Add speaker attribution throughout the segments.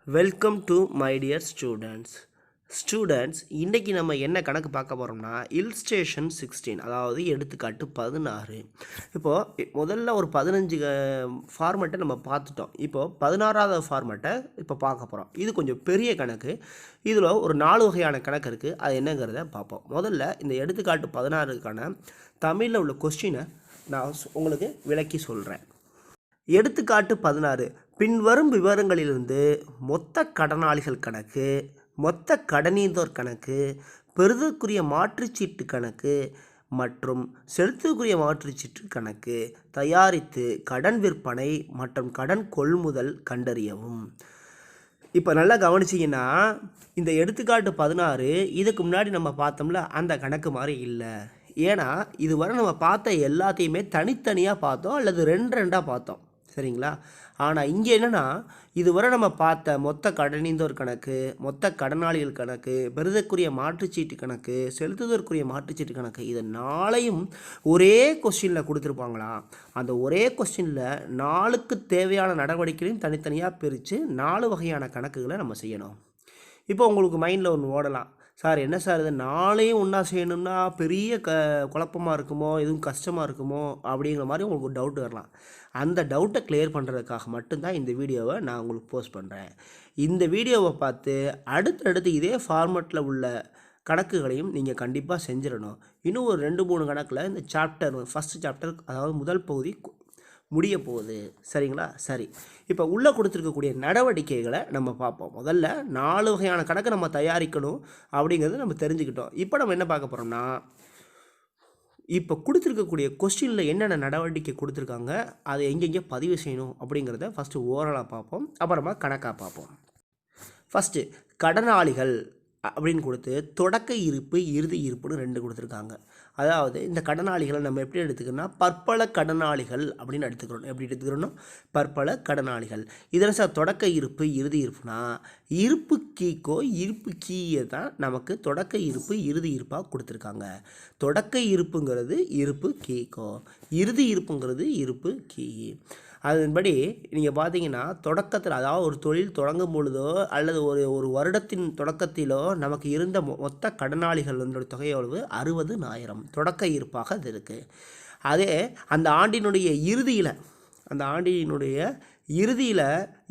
Speaker 1: Welcome to my dear students. இன்றைக்கி நம்ம என்ன கணக்கு பார்க்க போகிறோம்னா illustration 16, அதாவது எடுத்துக்காட்டு 16. இப்போது முதல்ல ஒரு 15 ஃபார்மேட்டை நம்ம பார்த்துட்டோம். இப்போது 16வது ஃபார்மேட்டை இப்போ பார்க்க போகிறோம். இது கொஞ்சம் பெரிய கணக்கு. இதில் ஒரு 4 வகையான கணக்கு இருக்குது. அது என்னங்கிறத பார்ப்போம். முதல்ல இந்த எடுத்துக்காட்டு 16க்கான தமிழில் உள்ள கொஸ்டினை நான் உங்களுக்கு விளக்கி சொல்கிறேன். எடுத்துக்காட்டு 16. பின்வரும் விவரங்களிலிருந்து மொத்த கடனாளிகள் கணக்கு, மொத்த கடனீந்தோர் கணக்கு, பெறுதற்குரிய மாற்றுச்சீட்டு கணக்கு மற்றும் செலுத்துக்குரிய மாற்றுச்சீட்டு கணக்கு தயாரித்து கடன் விற்பனை மற்றும் கடன் கொள்முதல் கண்டறியவும். இப்போ நல்லா கவனிச்சிங்கன்னா, இந்த எடுத்துக்காட்டு 16 இதுக்கு முன்னாடி நம்ம பார்த்தோம்ல அந்த கணக்கு மாதிரி இல்லை. ஏன்னா இதுவரை நம்ம பார்த்த எல்லாத்தையுமே தனித்தனியாக பார்த்தோம் அல்லது ரெண்டாக பார்த்தோம். சரிங்களா? ஆனால் இங்கே என்னென்னா, இதுவரை நம்ம பார்த்த மொத்த கடனீந்தோர் கணக்கு, மொத்த கடனாளிகள் கணக்கு, பெறுதற்குரிய மாற்றுச்சீட்டு கணக்கு, செலுத்துவதற்குரிய மாற்றுச்சீட்டு கணக்கு, இது 4ஐயும் ஒரே கொஸ்டினில் கொடுத்துருப்பாங்களாம். அந்த ஒரே கொஸ்டினில் 4க்கு தேவையான நடவடிக்கைகளையும் தனித்தனியாக பிரித்து 4 வகையான கணக்குகளை நம்ம செய்யணும். இப்போ உங்களுக்கு மைண்டில் ஒன்று ஓடலாம், சார் என்ன சார் இது 4ஐயும் ஒன்றா செய்யணும்னா பெரிய குழப்பமாக இருக்குமோ, எதுவும் கஷ்டமாக இருக்குமோ அப்படிங்கிற மாதிரி உங்களுக்கு ஒரு டவுட் வரலாம். அந்த டவுட்டை கிளியர் பண்ணுறதுக்காக மட்டும்தான் இந்த வீடியோவை நான் உங்களுக்கு போஸ்ட் பண்ணுறேன். இந்த வீடியோவை பார்த்து அடுத்தடுத்து இதே ஃபார்மேட்டில் உள்ள கணக்குகளையும் நீங்கள் கண்டிப்பாக செஞ்சிடணும். இன்னும் ஒரு 2-3 கணக்கில் இந்த ஃபஸ்ட்டு சாப்டர் அதாவது முதல் பகுதி முடிய போகுது. சரிங்களா? சரி, இப்போ உள்ளே கொடுத்துருக்கக்கூடிய நடவடிக்கைகளை நம்ம பார்ப்போம். முதல்ல 4 வகையான கணக்கு நம்ம தயாரிக்கணும் அப்படிங்கிறது நம்ம தெரிஞ்சுக்கிட்டோம். இப்போ நம்ம என்ன பார்க்க போகிறோம்னா, இப்போ கொடுத்துருக்கக்கூடிய கொஸ்டினில் என்னென்ன நடவடிக்கை கொடுத்துருக்காங்க, அதை எங்கெங்கே பதிவு செய்யணும் அப்படிங்கிறத ஃபஸ்ட்டு ஓரலாக பார்ப்போம், அப்புறமா கணக்காக பார்ப்போம். ஃபஸ்ட்டு கடனாளிகள் அப்படின்னு கொடுத்து தொடக்க இருப்பு, இறுதி இருப்புன்னு 2 கொடுத்துருக்காங்க. அதாவது இந்த கடனாளிகளை நம்ம எப்படி எடுத்துக்கணும்னா பற்பல கடனாளிகள் அப்படின்னு எடுத்துக்கிறோம். எப்படி எடுத்துக்கிறோன்னா பற்பல கடனாளிகள். இதில் சார் தொடக்க இருப்பு, இறுதி இருப்புனா இருப்பு கீக்கோ இருப்பு கீயை தான் நமக்கு தொடக்க இருப்பு, இறுதி இருப்பாக கொடுத்துருக்காங்க. தொடக்க இருப்புங்கிறது இருப்பு கீக்கோ, இறுதி இருப்புங்கிறது இருப்பு கீ. அதன்படி நீங்கள் பார்த்தீங்கன்னா தொடக்கத்தில், அதாவது ஒரு தொழில் தொடங்கும் பொழுதோ அல்லது ஒரு வருடத்தின் தொடக்கத்திலோ நமக்கு இருந்த மொத்த கடனாளிகள் தொகை எவ்வளவு? 60,000 தொடக்க இருப்பாக அது இருக்குது. அதே அந்த ஆண்டினுடைய இறுதியில்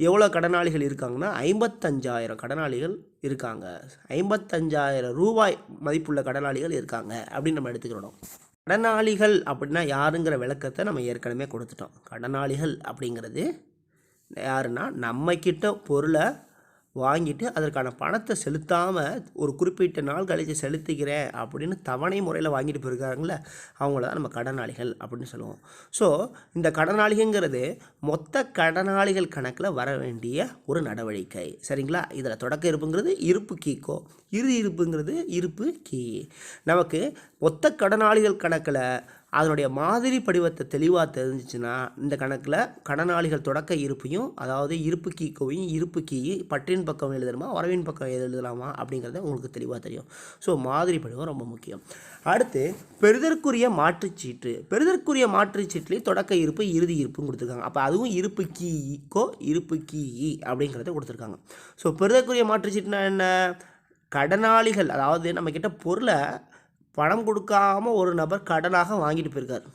Speaker 1: எவ்வளோ கடனாளிகள் இருக்காங்கன்னா 55,000 கடனாளிகள் இருக்காங்க. 55,000 ரூபாய் மதிப்புள்ள கடனாளிகள் இருக்காங்க அப்படின்னு நம்ம எடுத்துக்கிறோம். கடனாளிகள் அப்படின்னா யாருங்கிற விளக்கத்தை நம்ம ஏற்கனவே கொடுத்துட்டோம். கடனாளிகள் அப்படிங்கிறது யாருன்னா, நம்மக்கிட்ட பொருளை வாங்கிட்டு அதற்கான பணத்தை செலுத்தாமல் ஒரு குறிப்பிட்ட நாள் கழித்து செலுத்திக்கிறேன் அப்படின்னு தவணை முறையில் வாங்கிட்டு போயிருக்காங்களே, அவங்கள தான் நம்ம கடனாளிகள் அப்படின்னு சொல்லுவோம். ஸோ இந்த கடனாளிங்கிறது மொத்த கடனாளிகள் கணக்கில் வர வேண்டிய ஒரு நடவடிக்கை. சரிங்களா? இதில் தொடக்க இருப்புங்கிறது இருப்பு கீக்கோ, இறுதி இருப்புங்கிறது இருப்பு கீ. நமக்கு மொத்த கடனாளிகள் கணக்கில் அதனுடைய மாதிரி படிவத்தை தெளிவாக தெரிஞ்சிச்சுன்னா இந்த கணக்கில் கடனாளிகள் தொடக்க இருப்பையும், அதாவது இருப்பு கீக்கோவையும் இருப்பு கீயை பற்றின் பக்கம் எழுதணுமா வரவின் பக்கம் எழுதலாமா அப்படிங்கிறத உங்களுக்கு தெளிவாக தெரியும். ஸோ மாதிரி படிவம் ரொம்ப முக்கியம். அடுத்து பெறுதற்குரிய மாற்றுச்சீட்டுலேயும் தொடக்க இருப்பு, இறுதி இருப்பும் கொடுத்துருக்காங்க. அப்போ அதுவும் இருப்பு கீக்கோ இருப்பு கீ அப்படிங்கிறத கொடுத்துருக்காங்க. ஸோ பெறுதற்குரிய மாற்றுச்சீட்டுனா என்ன? கடனாளிகள், அதாவது நம்மக்கிட்ட பொருளை பணம் கொடுக்காமல் ஒரு நபர் கடனாக வாங்கிட்டு போயிருக்கார்.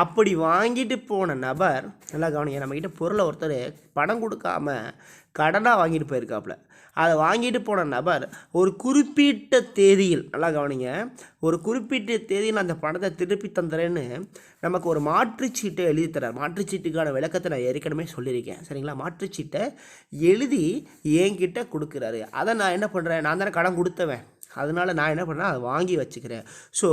Speaker 1: அப்படி வாங்கிட்டு போன நபர், நல்லா கவனிங்க, நம்மக்கிட்ட பொருளை ஒருத்தர் பணம் கொடுக்காம கடனாக வாங்கிட்டு போயிருக்காப்புல. அதை வாங்கிட்டு போன நபர் ஒரு குறிப்பிட்ட தேதியில், நல்லா கவனிங்க, ஒரு குறிப்பிட்ட தேதியில் அந்த பணத்தை திருப்பி தந்துறேன்னு நமக்கு ஒரு மாற்றுச்சீட்டை எழுதி தரார். மாற்றுச்சீட்டுக்கான விளக்கத்தை நான் ஏற்கனவே சொல்லியிருக்கேன். சரிங்களா? மாற்றுச்சீட்டை எழுதி என்கிட்ட கொடுக்குறாரு. அதை நான் என்ன பண்ணுறேன், நான் தானே கடன் கொடுத்தவன், அதனால் நான் என்ன பண்ணேன், அதை வாங்கி வச்சுக்கிறேன். ஸோ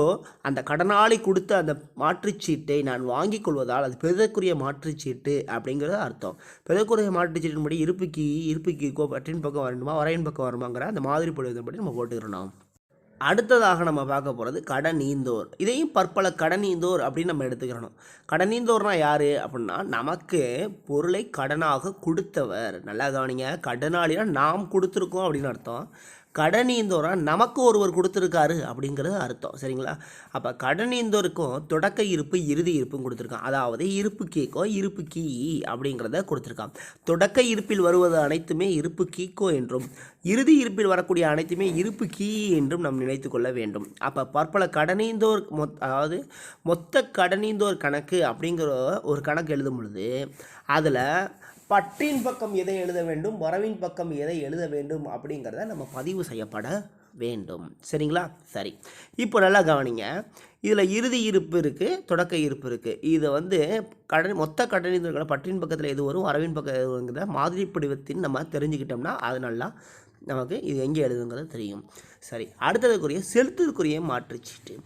Speaker 1: அந்த கடனாளி கொடுத்த அந்த மாற்றுச்சீட்டை நான் வாங்கி கொள்வதால் அது பெறுதற்குரிய மாற்றுச்சீட்டு அப்படிங்கிறது அர்த்தம். பெறுதற்குரிய மாற்றுச்சீட்டின்படி இருப்பு கீக்கோ பற்றின் பக்கம் வரணுமா வரையின் பக்கம் வருமாங்கிற அந்த மாதிரி படிவத்தின்படி நம்ம போட்டுக்கிறோம். அடுத்ததாக நம்ம பார்க்க போகிறது கடனீந்தோர். இதையும் பற்பல கடனீந்தோர் அப்படின்னு நம்ம எடுத்துக்கிறணும். கடனீந்தோர்னால் யார் அப்படின்னா, நமக்கு பொருளை கடனாக கொடுத்தவர். நல்லா கவனிங்க, கடனாளினா நாம் கொடுத்துருக்கோம் அப்படின்னு அர்த்தம். கடனீந்தோரா நமக்கு ஒருவர் கொடுத்துருக்காரு அப்படிங்கிறது அர்த்தம். சரிங்களா? அப்போ கடனீந்தோருக்கும் தொடக்க இருப்பு இறுதி இருப்பும் கொடுத்துருக்கான். அதாவது இருப்பு கீக்கோ இருப்பு கீ அப்படிங்கிறத கொடுத்துருக்கான். தொடக்க இருப்பில் வருவது அனைத்துமே இருப்பு கீக்கோ என்றும் இறுதி இருப்பில் வரக்கூடிய அனைத்துமே இருப்பு கீ என்றும் நாம் நினைத்து கொள்ள வேண்டும். அப்போ பற்பல கடனீந்தோர் அதாவது மொத்த கடனீந்தோர் கணக்கு அப்படிங்கிற ஒரு கணக்கு எழுதும் பொழுது அதில் பற்றின் பக்கம் எதை எழுத வேண்டும், வரவின் பக்கம் எதை எழுத வேண்டும் அப்படிங்கிறத நம்ம பதிவு செய்யப்பட வேண்டும். சரிங்களா? சரி, இப்போ நல்லா கவனிங்க. இதில் இறுதி இருப்பு இருக்குது, தொடக்க இருப்பு இருக்குது. இதை மொத்த கடனீந்தோர்களை பற்றின் பக்கத்தில் எது வரும், வரவின் பக்கம் எது வருங்கிற மாதிரி படிவத்தின் நம்ம தெரிஞ்சுக்கிட்டோம்னா அது நல்லா நமக்கு இது எங்கே எழுதுங்கிறது தெரியும். சரி, அடுத்ததுக்குரிய செலுத்துக்குரிய மாற்றுச்சீட்டு.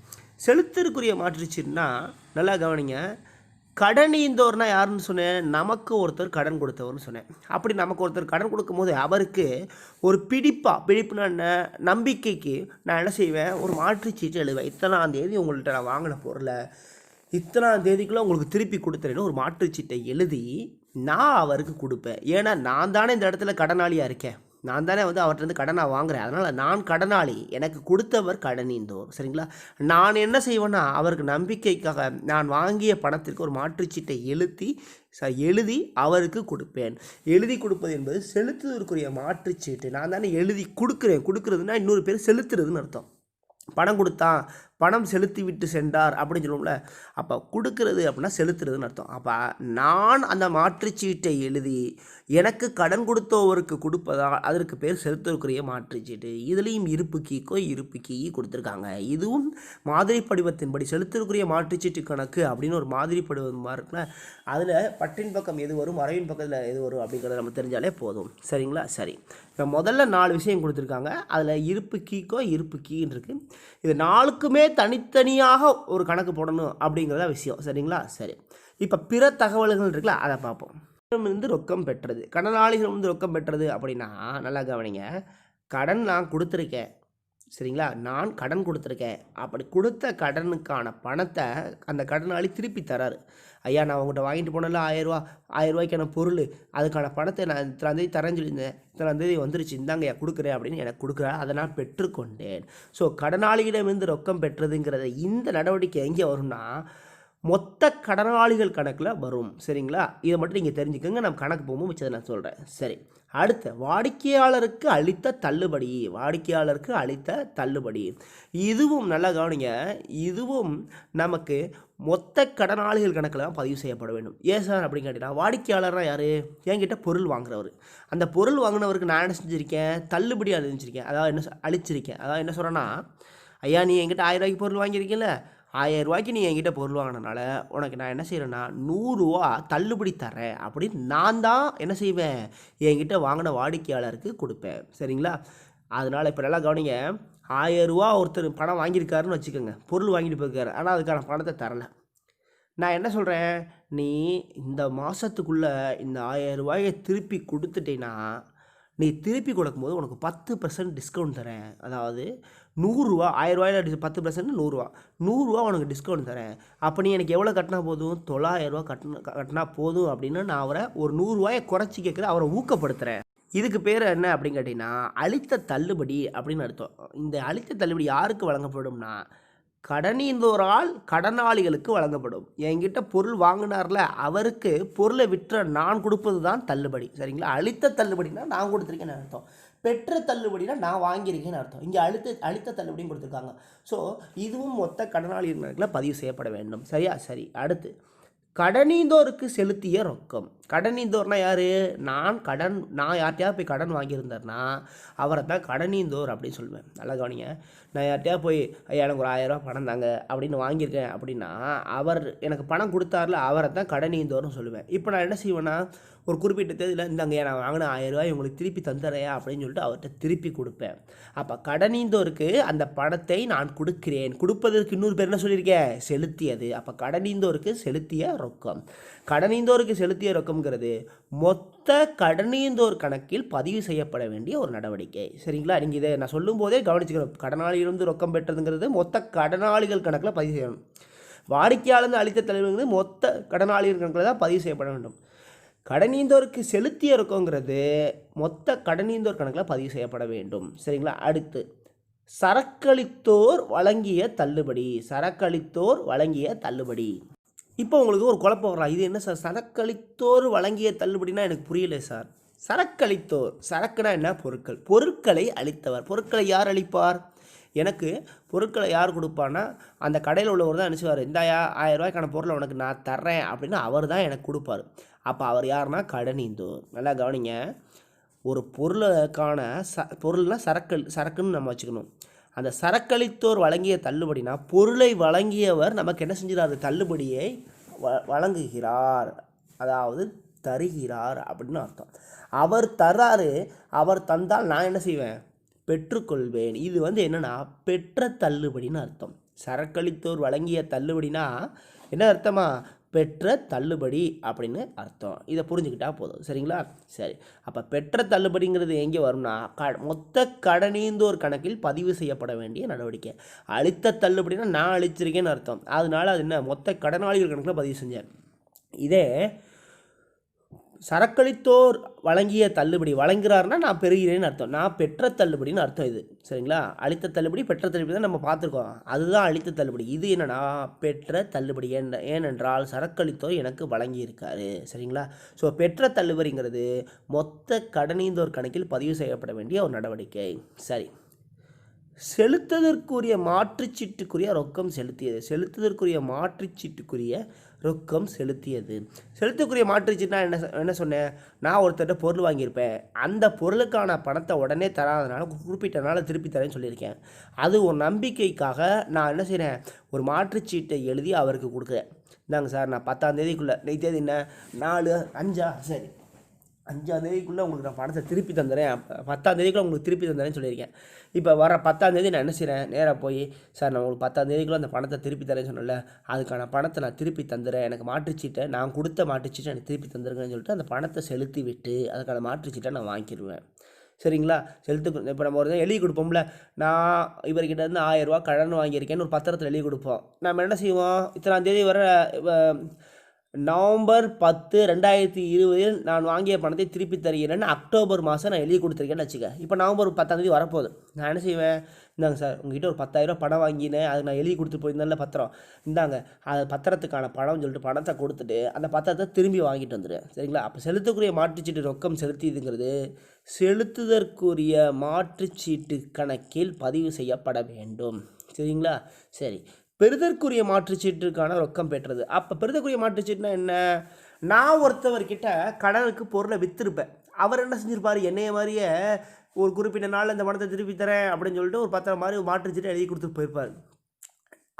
Speaker 1: செலுத்துக்குரிய மாற்றுச்சீட்டுனா நல்லா கவனிங்க. கடனீந்தோர்னா யாருன்னு சொன்னேன்? நமக்கு ஒருத்தர் கடன் கொடுத்தவர்னு சொன்னேன். அப்படி நமக்கு ஒருத்தர் கடன் கொடுக்கும்போது அவருக்கு ஒரு பிடிப்புனா என்ன, நம்பிக்கைக்கு நான் என்ன செய்வேன், ஒரு மாற்றுச்சீட்டு எழுதுவேன். இத்தனாம் தேதி உங்கள்கிட்ட நான் வாங்கின பொருளை இத்தனாம் தேதிக்குள்ளே உங்களுக்கு திருப்பி கொடுத்துறேன்னு ஒரு மாற்றுச்சீட்டை எழுதி நான் அவருக்கு கொடுப்பேன். ஏன்னா நான் தானே இந்த இடத்துல கடனாளியாக இருக்கேன், நான் தானே அவர்கிட்ட கடனாக வாங்குகிறேன். அதனால் நான் கடனாளி, எனக்கு கொடுத்தவர் கடனீந்தோர். சரிங்களா? நான் என்ன செய்வேன்னா அவருக்கு நம்பிக்கைக்காக நான் வாங்கிய பணத்திற்கு ஒரு மாற்றுச்சீட்டை எழுதி அவருக்கு கொடுப்பேன். எழுதி கொடுப்பது என்பது செலுத்துவதற்குரிய மாற்றுச்சீட்டு. நான் தானே எழுதி கொடுக்குறதுன்னா இன்னொரு பேர் செலுத்துறதுன்னு அர்த்தம். பணம் கொடுத்தான், பணம் செலுத்தி விட்டு சென்றார் அப்படின்னு சொல்லுவோம்ல. அப்போ கொடுக்கறது அப்படின்னா செலுத்துறதுன்னு அர்த்தம். அப்போ நான் அந்த மாற்றுச்சீட்டை எழுதி எனக்கு கடன் கொடுத்தவருக்கு கொடுப்பதால் அதற்கு பேர் செலுத்துவதற்குரிய மாற்றுச்சீட்டு. இதுலேயும் இருப்பு கீக்கோ இருப்பு கீ கொடுத்துருக்காங்க. இதுவும் மாதிரி படிவத்தின்படி செலுத்துவதற்குரிய மாற்றுச்சீட்டு கணக்கு அப்படின்னு ஒரு மாதிரி படிவமாக இருக்குல்ல, அதில் பற்றின் பக்கம் எது வரும், வரவின் பக்கத்தில் எது வரும் அப்படிங்கிறத நம்ம தெரிஞ்சாலே போதும். சரிங்களா? சரி, இப்போ முதல்ல 4 விஷயம் கொடுத்துருக்காங்க. அதில் இருப்பு கீக்கோ இருப்பு கீன்னு இருக்குது. இது 4க்குமே தனித்தனியாக ஒரு கணக்கு போடணும் அப்படிங்கிறத விஷயம். சரிங்களா? சரி, இப்போ பிற தகவல்கள் இருக்குல்ல, அதை பார்ப்போம். ரொக்கம் பெற்றது, கடனாளிகள் ரொக்கம் பெற்றது அப்படின்னா நல்லா கவனிங்க. கடன் நான் கொடுத்துருக்கேன். சரிங்களா? நான் கடன் கொடுத்துருக்கேன். அப்படி கொடுத்த கடனுக்கான பணத்தை அந்த கடனாளி திருப்பி தராரு. ஐயா, நான் உங்கள்கிட்ட வாங்கிட்டு போனல 1000 ரூபாய்க்கான பொருள், அதுக்கான பணத்தை நான் இத்தனாம் தேதி தரேன்னு சொல்லியிருந்தேன், இத்தனாம் தேதி வந்துருச்சு, இந்தாங்க ஐயா கொடுக்குறேன் அப்படின்னு எனக்கு கொடுக்குறேன், அதை நான் பெற்றுக்கொண்டேன். ஸோ கடனாளியிடமிருந்து ரொக்கம் பெற்றதுங்கிறத இந்த நடவடிக்கை எங்கே வரும்னா மொத்த கடனாளிகள் கணக்கில் வரும். சரிங்களா? இதை மட்டும் நீங்கள் தெரிஞ்சுக்கோங்க. நம்ம கணக்கு போகும்போது மிச்சத்தை நான் சொல்கிறேன். சரி, அடுத்து வாடிக்கையாளருக்கு அளித்த தள்ளுபடி. இதுவும் நல்லா கவனிங்க. இதுவும் நமக்கு மொத்த கடனாளிகள் கணக்கில் தான் பதிவு செய்யப்பட வேண்டும். ஏன் சார் அப்படின்னு கேட்டிங்கன்னா, வாடிக்கையாளர்னா யார்? என்கிட்ட பொருள் வாங்குறவர். அந்த பொருள் வாங்கினவருக்கு நான் என்ன செஞ்சுருக்கேன், தள்ளுபடி அளிச்சிருக்கேன். அதாவது என்ன அளிச்சிருக்கேன். அதாவது என்ன சொல்கிறேன்னா, ஐயா நீ என்கிட்ட 1000 ரூபாய்க்கு பொருள் வாங்கியிருக்கீங்கள, 1000 ரூபாய்க்கு நீ என்கிட்ட பொருள் வாங்கினனால உனக்கு நான் என்ன செய்கிறேன்னா 100 ரூபா தள்ளுபடி தரேன் அப்படின்னு நான் தான் என்ன செய்வேன், என்கிட்ட வாங்கின வாடிக்கையாளருக்கு கொடுப்பேன். சரிங்களா? அதனால் இப்போ நல்லா கவனிங்க. 1000 ரூபா ஒருத்தர் பணம் வாங்கியிருக்காருன்னு வச்சுக்கோங்க, பொருள் வாங்கிட்டு போயிருக்காரு, ஆனால் அதுக்கான பணத்தை தரலை. நான் என்ன சொல்கிறேன், நீ இந்த மாதத்துக்குள்ளே இந்த 1000 ரூபாயை திருப்பி கொடுத்துட்டேன்னா நீ திருப்பி கொடுக்கும்போது உனக்கு 10% டிஸ்கவுண்ட் தரேன். அதாவது 100 ரூபா, 1000 ரூபாயில் 10% 100 ரூபா, 100 ரூபா உனக்கு டிஸ்கவுண்ட் தரேன். அப்போ நீ எனக்கு எவ்வளோ கட்டினா போதும், 900 ரூபா கட்டினா போதும் அப்படின்னு நான் அவரை ஒரு 100 ரூபாயை குறைச்சி கேட்குறேன், அவரை ஊக்கப்படுத்துகிறேன். இதுக்கு பேர் என்ன அப்படின்னு கேட்டிங்கன்னா அளித்த தள்ளுபடி அப்படின்னு அர்த்தம். இந்த அளித்த தள்ளுபடி யாருக்கு வழங்கப்படும்னா கடனீந்தோரால் கடனாளிகளுக்கு வழங்கப்படும். என்கிட்ட பொருள் வாங்கினார்ல அவருக்கு பொருளை விற்ற நான் கொடுப்பது தான் தள்ளுபடி. சரிங்களா? அளித்த தள்ளுபடினா நான் கொடுத்துருக்கேன்னு அர்த்தம், பெற்ற தள்ளுபடினா நான் வாங்கியிருக்கேன்னு அர்த்தம். இங்கே அளித்த தள்ளுபடியும் கொடுத்துருக்காங்க. ஸோ இதுவும் மொத்த கடனாளிகளில் பதிவு செய்யப்பட வேண்டும். சரியா? சரி, அடுத்து கடனீந்தோருக்கு செலுத்திய ரொக்கம். கடனீந்தோர்னா யார்? நான் யார்கிட்டயா போய் கடன் வாங்கியிருந்தேன்னா அவரை தான் கடனீந்தோர் அப்படின்னு சொல்லுவேன். நல்லா கவனிங்க. நான் யார்கிட்டயா போய் ஐயா எனக்கு ஒரு 1000 ரூபா பணம் தாங்க அப்படின்னு வாங்கியிருக்கேன் அப்படின்னா அவர் எனக்கு பணம் கொடுத்தாருல அவரை தான் கடனீந்தோர்னு சொல்லுவேன். இப்போ நான் என்ன செய்வேன்னா ஒரு குறிப்பிட்ட தேதியில் இந்தாங்க நான் வாங்கின 1000 ரூபாய் உங்களுக்கு திருப்பி தந்துடுறேன் அப்படின்னு சொல்லிட்டு அவர்கிட்ட திருப்பி கொடுப்பேன். அப்போ கடனீந்தோருக்கு அந்த பணத்தை நான் கொடுக்கிறேன். கொடுப்பதற்கு இன்னொரு பேர் என்ன சொல்லியிருக்கேன், செலுத்தியது. அப்போ கடனீந்தோருக்கு செலுத்திய ரொக்கம். கடனீந்தோருக்கு செலுத்திய ரொக்கம்ங்கிறது மொத்த கடனீந்தோர் கணக்கில் பதிவு செய்யப்பட வேண்டிய ஒரு நடவடிக்கை. சரிங்களா? நீங்கள் இதை நான் சொல்லும் போதே கவனிச்சுக்கணும். கடனாளியிலிருந்து ரொக்கம் பெற்றதுங்கிறது மொத்த கடனாளிகள் கணக்கில் பதிவு செய்யணும். வாடிக்கையாளர் அளித்த தலைவர்கள் மொத்த கடனாளிகள் கணக்கில் தான் பதிவு செய்யப்பட வேண்டும். கடனீந்தோருக்கு செலுத்திய ரொக்கங்கிறது மொத்த கடனீந்தோர் கணக்கில் பதிவு செய்யப்பட வேண்டும். சரிங்களா? அடுத்து சரக்களித்தோர் வழங்கிய தள்ளுபடி. சரக்களித்தோர் வழங்கிய தள்ளுபடி. இப்போ உங்களுக்கு ஒரு குழப்பம் வரலாம். இது என்ன சார் சரக்களித்தோர் வழங்கிய தள்ளுபடினா எனக்கு புரியல சார். சரக்களித்தோர், சரக்குனா என்ன? பொருட்கள். பொருட்களை அளித்தவர். பொருட்களை யார் அளிப்பார்? எனக்கு பொருட்களை யார் கொடுப்பான்னா அந்த கடையில் உள்ளவர் தான் நினச்சிவார். இந்தாயா 1000 ரூபாய்க்கான பொருளை உனக்கு நான் தர்றேன் அப்படின்னு அவர் தான் எனக்கு கொடுப்பார். அப்போ அவர் யாருன்னா கடனீந்தோர். நல்லா கவனிங்க. ஒரு பொருளுக்கான பொருள்னால் சரக்குன்னு நம்ம வச்சுக்கணும். அந்த சரக்களித்தோர் வழங்கிய தள்ளுபடினா பொருளை வழங்கியவர் நமக்கு என்ன செஞ்சிடாரு? தள்ளுபடியை வழங்குகிறார், அதாவது தருகிறார் அப்படின்னு அர்த்தம். அவர் தர்றாரு, அவர் தந்தால் நான் என்ன செய்வேன்? பெற்றுக்கொள்வேன். இது என்னென்னா பெற்ற தள்ளுபடின்னு அர்த்தம். சரக்களித்தோர் வழங்கிய தள்ளுபடினா என்ன அர்த்தமா? பெற்ற தள்ளுபடி அப்படின்னு அர்த்தம். இதை புரிஞ்சுக்கிட்டா போதும். சரிங்களா? சரி. அப்போ பெற்ற தள்ளுபடிங்கிறது எங்கே வரும்னா மொத்த கடனீந்தோர் கணக்கில் பதிவு செய்யப்பட வேண்டிய நடவடிக்கை. அளித்த தள்ளுபடினா நான் அளிச்சிருக்கேன்னு அர்த்தம். அதனால அது என்ன? மொத்த கடனாளிகள் கணக்கில் பதிவு செஞ்சேன். இதே சரக்களித்தோர் வழங்கிய தள்ளுபடி, வழங்குறாருன்னா நான் பெறுகிறேன்னு அர்த்தம். நான் பெற்ற தள்ளுபடின்னு அர்த்தம் இது. சரிங்களா? அளித்த தள்ளுபடி பெற்ற தள்ளுபடி தான் நம்ம பார்த்துருக்கோம். அதுதான் அளித்த தள்ளுபடி. இது என்னன்னா பெற்ற தள்ளுபடி. ஏனென்றால் சரக்களித்தோர் எனக்கு வழங்கியிருக்காரு. சரிங்களா? ஸோ பெற்ற தள்ளுபடிங்கிறது மொத்த கடனீந்தோர் கணக்கில் பதிவு செய்யப்பட வேண்டிய ஒரு நடவடிக்கை. சரி. செலுத்துதற்குரிய மாற்றுச்சீட்டுக்குரிய ரொக்கம் செலுத்தியது. செலுத்துதற்குரிய மாற்றுச்சீட்டுக்குரிய ரொக்கம் செலுத்தியது. செலுத்தக்கூடிய மாற்றுச்சீட்டுனா என்ன சொன்னேன்? நான் ஒருத்தர்கிட்ட பொருள் வாங்கியிருப்பேன். அந்த பொருளுக்கான பணத்தை உடனே தராதனால குறிப்பிட்ட நாள் திருப்பி தரேன்னு சொல்லியிருக்கேன். அது ஒரு நம்பிக்கைக்காக நான் என்ன செய்கிறேன்? ஒரு மாற்றுச்சீட்டை எழுதி அவருக்கு கொடுக்குறேன். இந்தாங்க சார், நான் 10ஆம் தேதிக்குள்ளே, இன்னைக்கு தேதி என்ன? 4/5 சரி, 5ஆம் தேதிக்குள்ளே உங்களுக்கு நான் பணத்தை திருப்பி தந்துடுறேன், 10ஆம் தேதிக்குள்ளே உங்களுக்கு திருப்பி தந்துடுறேன்னு சொல்லியிருக்கேன். இப்போ வர 10ஆம் தேதி நான் என்ன செய்கிறேன்? நேராக போய் சார் நான் உங்களுக்கு 10ஆம் தேதிக்குள்ளே அந்த பணத்தை திருப்பி தரேன்னு சொன்னல, அதுக்கான பணத்தை நான் திருப்பி தந்துடுறேன், எனக்கு மாற்றுச்சீட்டை, நான் கொடுத்த மாற்றுச்சீட்டை எனக்கு திருப்பி தந்துருங்கன்னு சொல்லிட்டு அந்த பணத்தை செலுத்தி விட்டு அதுக்கான மாற்றுச்சீட்டை நான் வாங்கிடுவேன். சரிங்களா? இப்போ நம்ம ஒரு எழுதி கொடுப்போம்ல, நான் இவர்கிட்ட இருந்து 1000 ரூபா கடன் வாங்கியிருக்கேன்னு ஒரு பத்திரத்தில் எழுதி கொடுப்போம். நம்ம என்ன செய்வோம்? இத்தனாம் தேதி வர நவம்பர் 10, 2020 நான் வாங்கிய பணத்தை திருப்பி தருகிறேன்னு அக்டோபர் மாதம் நான் எழுதி கொடுத்துருக்கேன்னு வச்சுக்க. இப்போ நவம்பர் 10ஆம் தேதி வரப்போகுது. நான் என்ன செய்வேன்? இந்தாங்க சார், உங்கள்கிட்ட ஒரு 10,000 பணம் வாங்கினேன், அது நான் எழுதி கொடுத்து போயிருந்தேன்ல பத்திரம், இந்தாங்க அது பத்திரத்துக்கான பணம்னு சொல்லிட்டு பணத்தை கொடுத்துட்டு அந்த பத்திரத்தை திரும்பி வாங்கிட்டு வந்துடுவேன். சரிங்களா? அப்போ செலுத்தக்கூடிய மாற்றுச்சீட்டு ரொக்கம் செலுத்தியதுங்கிறது செலுத்துதற்குரிய மாற்றுச்சீட்டு கணக்கில் பதிவு செய்யப்பட வேண்டும். சரிங்களா? சரி. பெறுதற்குரிய மாற்றுச்சீட்டுக்கான ரொக்கம் பெற்றது. அப்போ பெறுதற்குரிய மாற்றுச்சீட்டுனா என்ன? நான் ஒருத்தவர்கிட்ட கடனுக்கு பொருளை விற்றுருப்பேன். அவர் என்ன செஞ்சுருப்பார்? என்னைய மாதிரியே ஒரு குறிப்பிட்ட நாள் இந்த பணத்தை திருப்பி தரேன் அப்படின்னு சொல்லிட்டு ஒரு பத்திரம் மாதிரி மாற்றுச்சீட்டை எழுதி கொடுத்துட்டு போயிருப்பார்.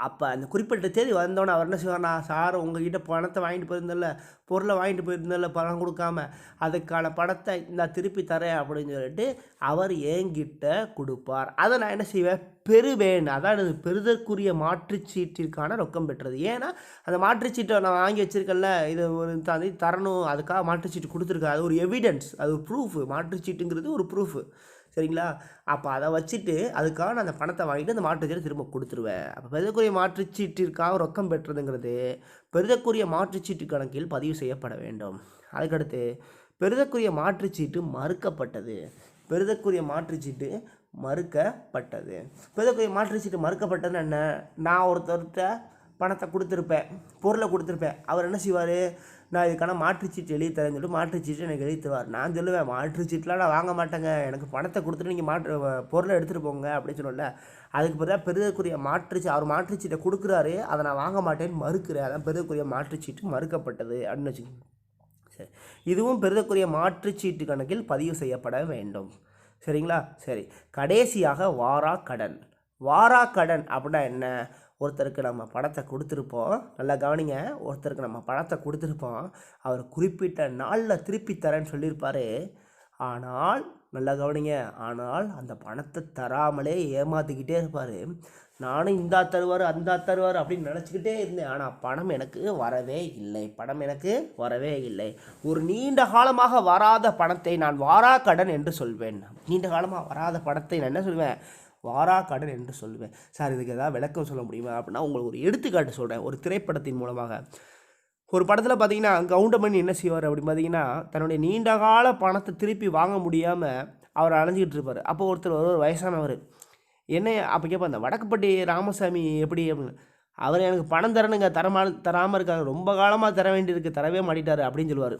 Speaker 1: அப்போ அந்த குறிப்பிட்ட தேதி வந்தோன்னே அவர் என்ன செய்வார்னா, சார் உங்ககிட்ட பணத்தை வாங்கிட்டு போயிருந்தல, பொருளை வாங்கிட்டு போயிருந்தல பணம் கொடுக்காம, அதுக்கான பணத்தை நான் திருப்பி தரேன் அப்படின்னு சொல்லிட்டு அவர் என்கிட்ட கொடுப்பார். அதை நான் என்ன செய்வேன்? பெறுவேன். அதான் இது பெறுதற்குரிய மாற்றுச்சீட்டிற்கான ரொக்கம் பெற்றது. ஏன்னா அந்த மாற்றுச்சீட்டை நான் வாங்கி வச்சுருக்கேன்ல, இது ஒரு தரணும், அதுக்காக மாற்றுச்சீட்டு கொடுத்துருக்கேன். அது ஒரு எவிடன்ஸ், அது ஒரு ப்ரூஃபு. மாற்றுச்சீட்டுங்கிறது ஒரு ப்ரூஃபு. சரிங்களா? அப்போ அதை வச்சுட்டு அதுக்காக நான் அந்த பணத்தை வாங்கிட்டு அந்த மாற்றுச்சீட்டை திரும்ப கொடுத்துருவேன். அப்போ பெறுதற்குரிய மாற்றுச்சீட்டிற்காக ரொக்கம் பெற்றதுங்கிறது பெறுதற்குரிய மாற்றுச்சீட்டு கணக்கில் பதிவு செய்யப்பட வேண்டும். அதுக்கடுத்து பெறுதற்குரிய மாற்றுச்சீட்டு மறுக்கப்பட்டது. பெறுதற்குரிய மாற்றுச்சீட்டு மறுக்கப்பட்டது. பெறுதற்குரிய மாற்றுச்சீட்டு மறுக்கப்பட்டதுன்னு என்ன? நான் ஒருத்தர்கிட்ட பணத்தை கொடுத்துருப்பேன், பொருளை கொடுத்துருப்பேன். அவர் என்ன செய்வார்? நான் இதுக்கான மாற்றுச்சீட்டு எழுதி தரேன்னு சொல்லிட்டு மாற்றுச்சீட்டு எனக்கு எழுதி தருவார். நான் சொல்லுவேன், மாற்றுச்சீட்டுலாம் நான் வாங்க மாட்டேங்க, எனக்கு பணத்தை கொடுத்துட்டு நீங்கள் பொருளை எடுத்துகிட்டு போங்க அப்படின்னு சொல்லல. அதுக்கு பிறகு பெறுதற்குரிய அவர் மாற்றுச்சீட்டை கொடுக்குறாரு, அதை நான் வாங்க மாட்டேன்னு மறுக்கிறேன். அதான் பெறுதற்குரிய மாற்றுச்சீட்டு மறுக்கப்பட்டது அப்படின்னு வச்சுக்கோங்க. சரி. இதுவும் பெறுதற்குரிய மாற்றுச்சீட்டு கணக்கில் பதிவு செய்யப்பட வேண்டும். சரிங்களா? சரி. கடைசியாக வாரா கடன். வாரா கடன் அப்படின்னா என்ன? ஒருத்தருக்கு நம்ம பணத்தை கொடுத்துருப்போம், நல்லா கவனிங்க, ஒருத்தருக்கு நம்ம பணத்தை கொடுத்துருப்போம், அவர் குறிப்பிட்ட நாளில் திருப்பி தரேன்னு சொல்லியிருப்பார். ஆனால் நல்லா கவனிங்க, ஆனால் அந்த பணத்தை தராமலே ஏமாற்றிக்கிட்டே இருப்பார். நானும் இந்தா தருவார் அந்த தருவார் அப்படின்னு நினச்சிக்கிட்டே இருந்தேன். ஆனால் பணம் எனக்கு வரவே இல்லை. ஒரு நீண்ட காலமாக வராத பணத்தை நான் வாரா கடன் என்று சொல்வேன். நீண்ட காலமாக வராத பணத்தை நான் என்ன சொல்வேன்? வாரா கடன் என்று சொல்லுவேன். சார் இதுக்கு ஏதாவது விளக்கம் சொல்ல முடியுமா அப்படின்னா உங்களுக்கு ஒரு எடுத்துக்காட்டு சொல்கிறேன், ஒரு திரைப்படத்தின் மூலமாக. ஒரு படத்தில் பார்த்தீங்கன்னா கவுண்டமணி என்ன செய்வார் அப்படின்னு பார்த்தீங்கன்னா தன்னுடைய நீண்ட கால பணத்தை திருப்பி வாங்க முடியாமல் அவர் அலைஞ்சிக்கிட்டு இருப்பார். அப்போ ஒருத்தர் ஒரு வயசானவர் என்ன அப்போ கேட்பார், அந்த வடக்குப்பட்டி ராமசாமி எப்படி அப்படின்னு. அவர் எனக்கு பணம் தரணுங்க, தராமல் இருக்காங்க, ரொம்ப காலமாக தர வேண்டியிருக்கு, தரவே மாட்டிட்டாரு அப்படின்னு சொல்லுவார்.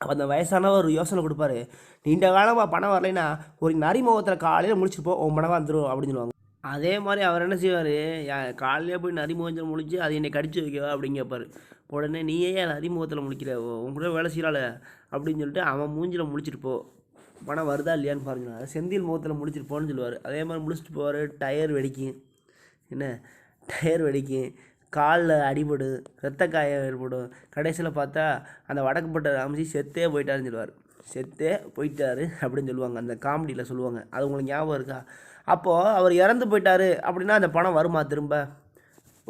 Speaker 1: அப்போ அந்த வயசானவர் யோசனை கொடுப்பாரு, நீண்ட காலமாக பணம் வரலைன்னா ஒரு நரிமுகத்தில் காலையில் முடிச்சுப்போம் உன் பணம் வந்துடும் அப்படின்னு சொல்லுவாங்க. அதே மாதிரி அவர் என்ன செய்வார், காலையிலே போய் நரிமுகத்தில் முழிச்சு அது என்னை கடிச்சு வைக்கவா அப்படின்னு கேட்பார். உடனே நீயே நரிமுகத்தில் முழிக்கிற, உன் கூட வேலை செய்யலால அப்படின்னு சொல்லிட்டு அவன் மூஞ்சில் முழிச்சிட்டு போ, பணம் வருதா இல்லையான்னு பாருங்க, செந்தில் முகத்தில் முடிச்சிட்டு போன்னு சொல்லுவார். அதே மாதிரி முடிச்சுட்டு போவார். டயர் வெடிக்கும், என்ன டயர் வெடிக்கும், காலில் அடிபடும், ரத்த காயம் ஏற்படும். கடைசியில் பார்த்தா அந்த வடக்குப்பட்ட ராமஜி செத்தே போயிட்டாருன்னு சொல்லுவார். செத்தே போயிட்டாரு அப்படின்னு சொல்லுவாங்க, அந்த காமெடியில் சொல்லுவாங்க. அது உங்களுக்கு ஞாபகம் இருக்கா? அப்போது அவர் இறந்து போயிட்டாரு அப்படின்னா அந்த பணம் வருமா திரும்ப?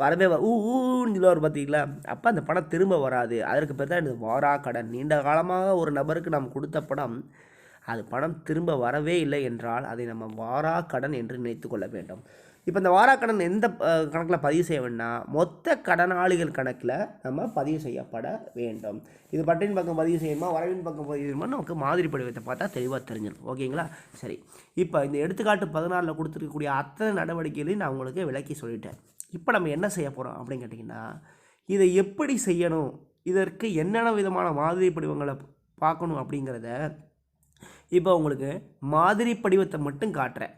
Speaker 1: வரவே ஊன்னு சொல்லுவார் பார்த்தீங்களா? அப்போ அந்த பணம் திரும்ப வராது. அதற்கு பேர் தான் இந்த வாரா கடன். நீண்ட காலமாக ஒரு நபருக்கு நாம் கொடுத்த பணம், அது பணம் திரும்ப வரவே இல்லை என்றால் அதை நம்ம வாரா கடன் என்று நினைத்து கொள்ள வேண்டும். இப்போ இந்த வாராக்கடன் எந்த கணக்கில் பதிவு செய்ய வேண்டாம், மொத்த கடனாளிகள் கணக்கில் நம்ம பதிவு செய்யப்பட வேண்டும். இது பட்டின் பக்கம் பதிவு செய்யணுமா, வரவின் பக்கம் பதிவு செய்யணுமா, நமக்கு மாதிரி படிவத்தை பார்த்தா தெளிவாக தெரிஞ்சிடும். ஓகேங்களா? சரி, இப்போ இந்த எடுத்துக்காட்டு 14 கொடுத்துருக்கக்கூடிய அத்தனை நடவடிக்கைகளையும் நான் உங்களுக்கு விளக்கி சொல்லிட்டேன். இப்போ நம்ம என்ன செய்ய போகிறோம் அப்படின்னு கேட்டிங்கன்னா, இதை எப்படி செய்யணும், இதற்கு என்னென்ன விதமான மாதிரி படிவங்களை பார்க்கணும் அப்படிங்கிறத இப்போ உங்களுக்கு மாதிரி படிவத்தை மட்டும் காட்டுறேன்.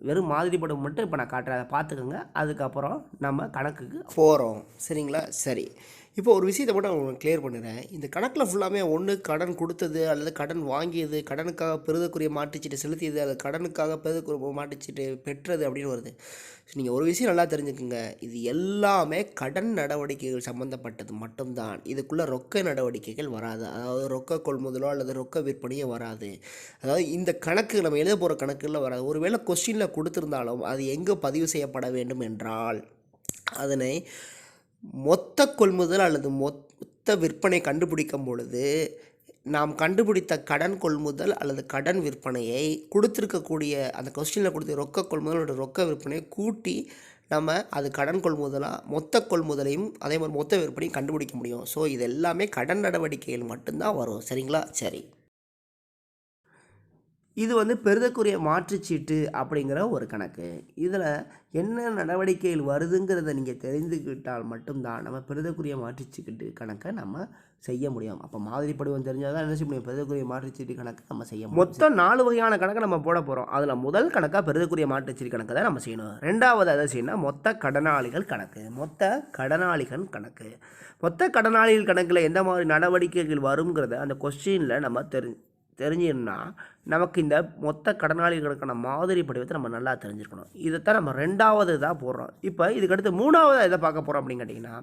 Speaker 1: வெறும் மாதிரி படம் மட்டும் இப்போ நான் காட்டுறேன், அதை பார்த்துக்கோங்க. அதுக்கப்புறம் நம்ம கணக்குக்கு போகிறோம். சரிங்களா? சரி, இப்போ ஒரு விஷயத்தை மட்டும் நான் உங்களுக்கு கிளியர் பண்ணுறேன். இந்த கணக்கில் ஃபுல்லாமே ஒன்று கடன் கொடுத்தது அல்லது கடன் வாங்கியது, கடனுக்காக பெறுதற்குரிய மாற்றுச்சீட்டு செலுத்தியது, அல்லது கடனுக்காக பெறுதற்குரிய மாற்றுச்சீட்டு பெற்றது அப்படின்னு வருது. நீங்கள் ஒரு விஷயம் நல்லா தெரிஞ்சுக்குங்க, இது எல்லாமே கடன் நடவடிக்கைகள் சம்மந்தப்பட்டது மட்டும்தான். இதுக்குள்ளே ரொக்க நடவடிக்கைகள் வராது. அதாவது ரொக்க கொள்முதலோ அல்லது ரொக்க விற்பனையோ வராது. அதாவது இந்த கணக்கு நம்ம எழுத போகிற கணக்குகளில் வராது. ஒருவேளை கொஸ்டினில் கொடுத்துருந்தாலும் அது எங்கே பதிவு செய்யப்பட வேண்டும் என்றால், அதனை மொத்த கொள்முதல் அல்லது மொத்த விற்பனை கண்டுபிடிக்கும் பொழுது நாம் கண்டுபிடித்த கடன் கொள்முதல் அல்லது கடன் விற்பனையை கொடுத்துருக்கக்கூடிய அந்த கொஸ்டினில் கொடுத்த ரொக்க கொள்முதல் அல்லது ரொக்க விற்பனையை கூட்டி நம்ம அது கடன் கொள்முதலாக மொத்த கொள்முதலையும் அதே மாதிரி மொத்த விற்பனையும் கண்டுபிடிக்க முடியும். ஸோ இது எல்லாமே கடன் நடவடிக்கைகள் மட்டும்தான் வரும். சரிங்களா? சரி, இது பெறுதற்குரிய மாற்றுச்சீட்டு அப்படிங்கிற ஒரு கணக்கு. இதில் என்ன நடவடிக்கைகள் வருதுங்கிறத நீங்கள் தெரிந்துக்கிட்டால் மட்டும்தான் நம்ம பெறுதற்குரிய மாற்றுச்சீட்டு கணக்கை நம்ம செய்ய முடியும். அப்போ மாதிரி படிவம் தெரிஞ்சால் தான் என்ன செய்ய முடியும், பெறுதற்குரிய மாற்றுச்சீட்டு கணக்கு நம்ம செய்ய முடியும். மொத்தம் 4 வகையான கணக்கை நம்ம போட போகிறோம். அதில் முதல் கணக்காக பெறுதற்குரிய மாற்றுச்சீட்டு கணக்கு தான் நம்ம செய்யணும். ரெண்டாவது அதை செய்யணும் மொத்த கடனாளிகள் கணக்கு. மொத்த கடனாளிகள் கணக்கு, மொத்த கடனாளிகள் கணக்கில் எந்த மாதிரி நடவடிக்கைகள் வருங்கிறத அந்த கொஸ்டினில் நம்ம தெரிஞ்சிடணும்னா நமக்கு இந்த மொத்த கடனாளிகளுக்கான மாதிரி படிவத்தை நம்ம நல்லா தெரிஞ்சுக்கணும். இதைத்தான் நம்ம ரெண்டாவது தான் போடுறோம். இப்போ இதுக்கடுத்து மூணாவது எதை பார்க்க போகிறோம் அப்படின்னு கேட்டிங்கன்னா,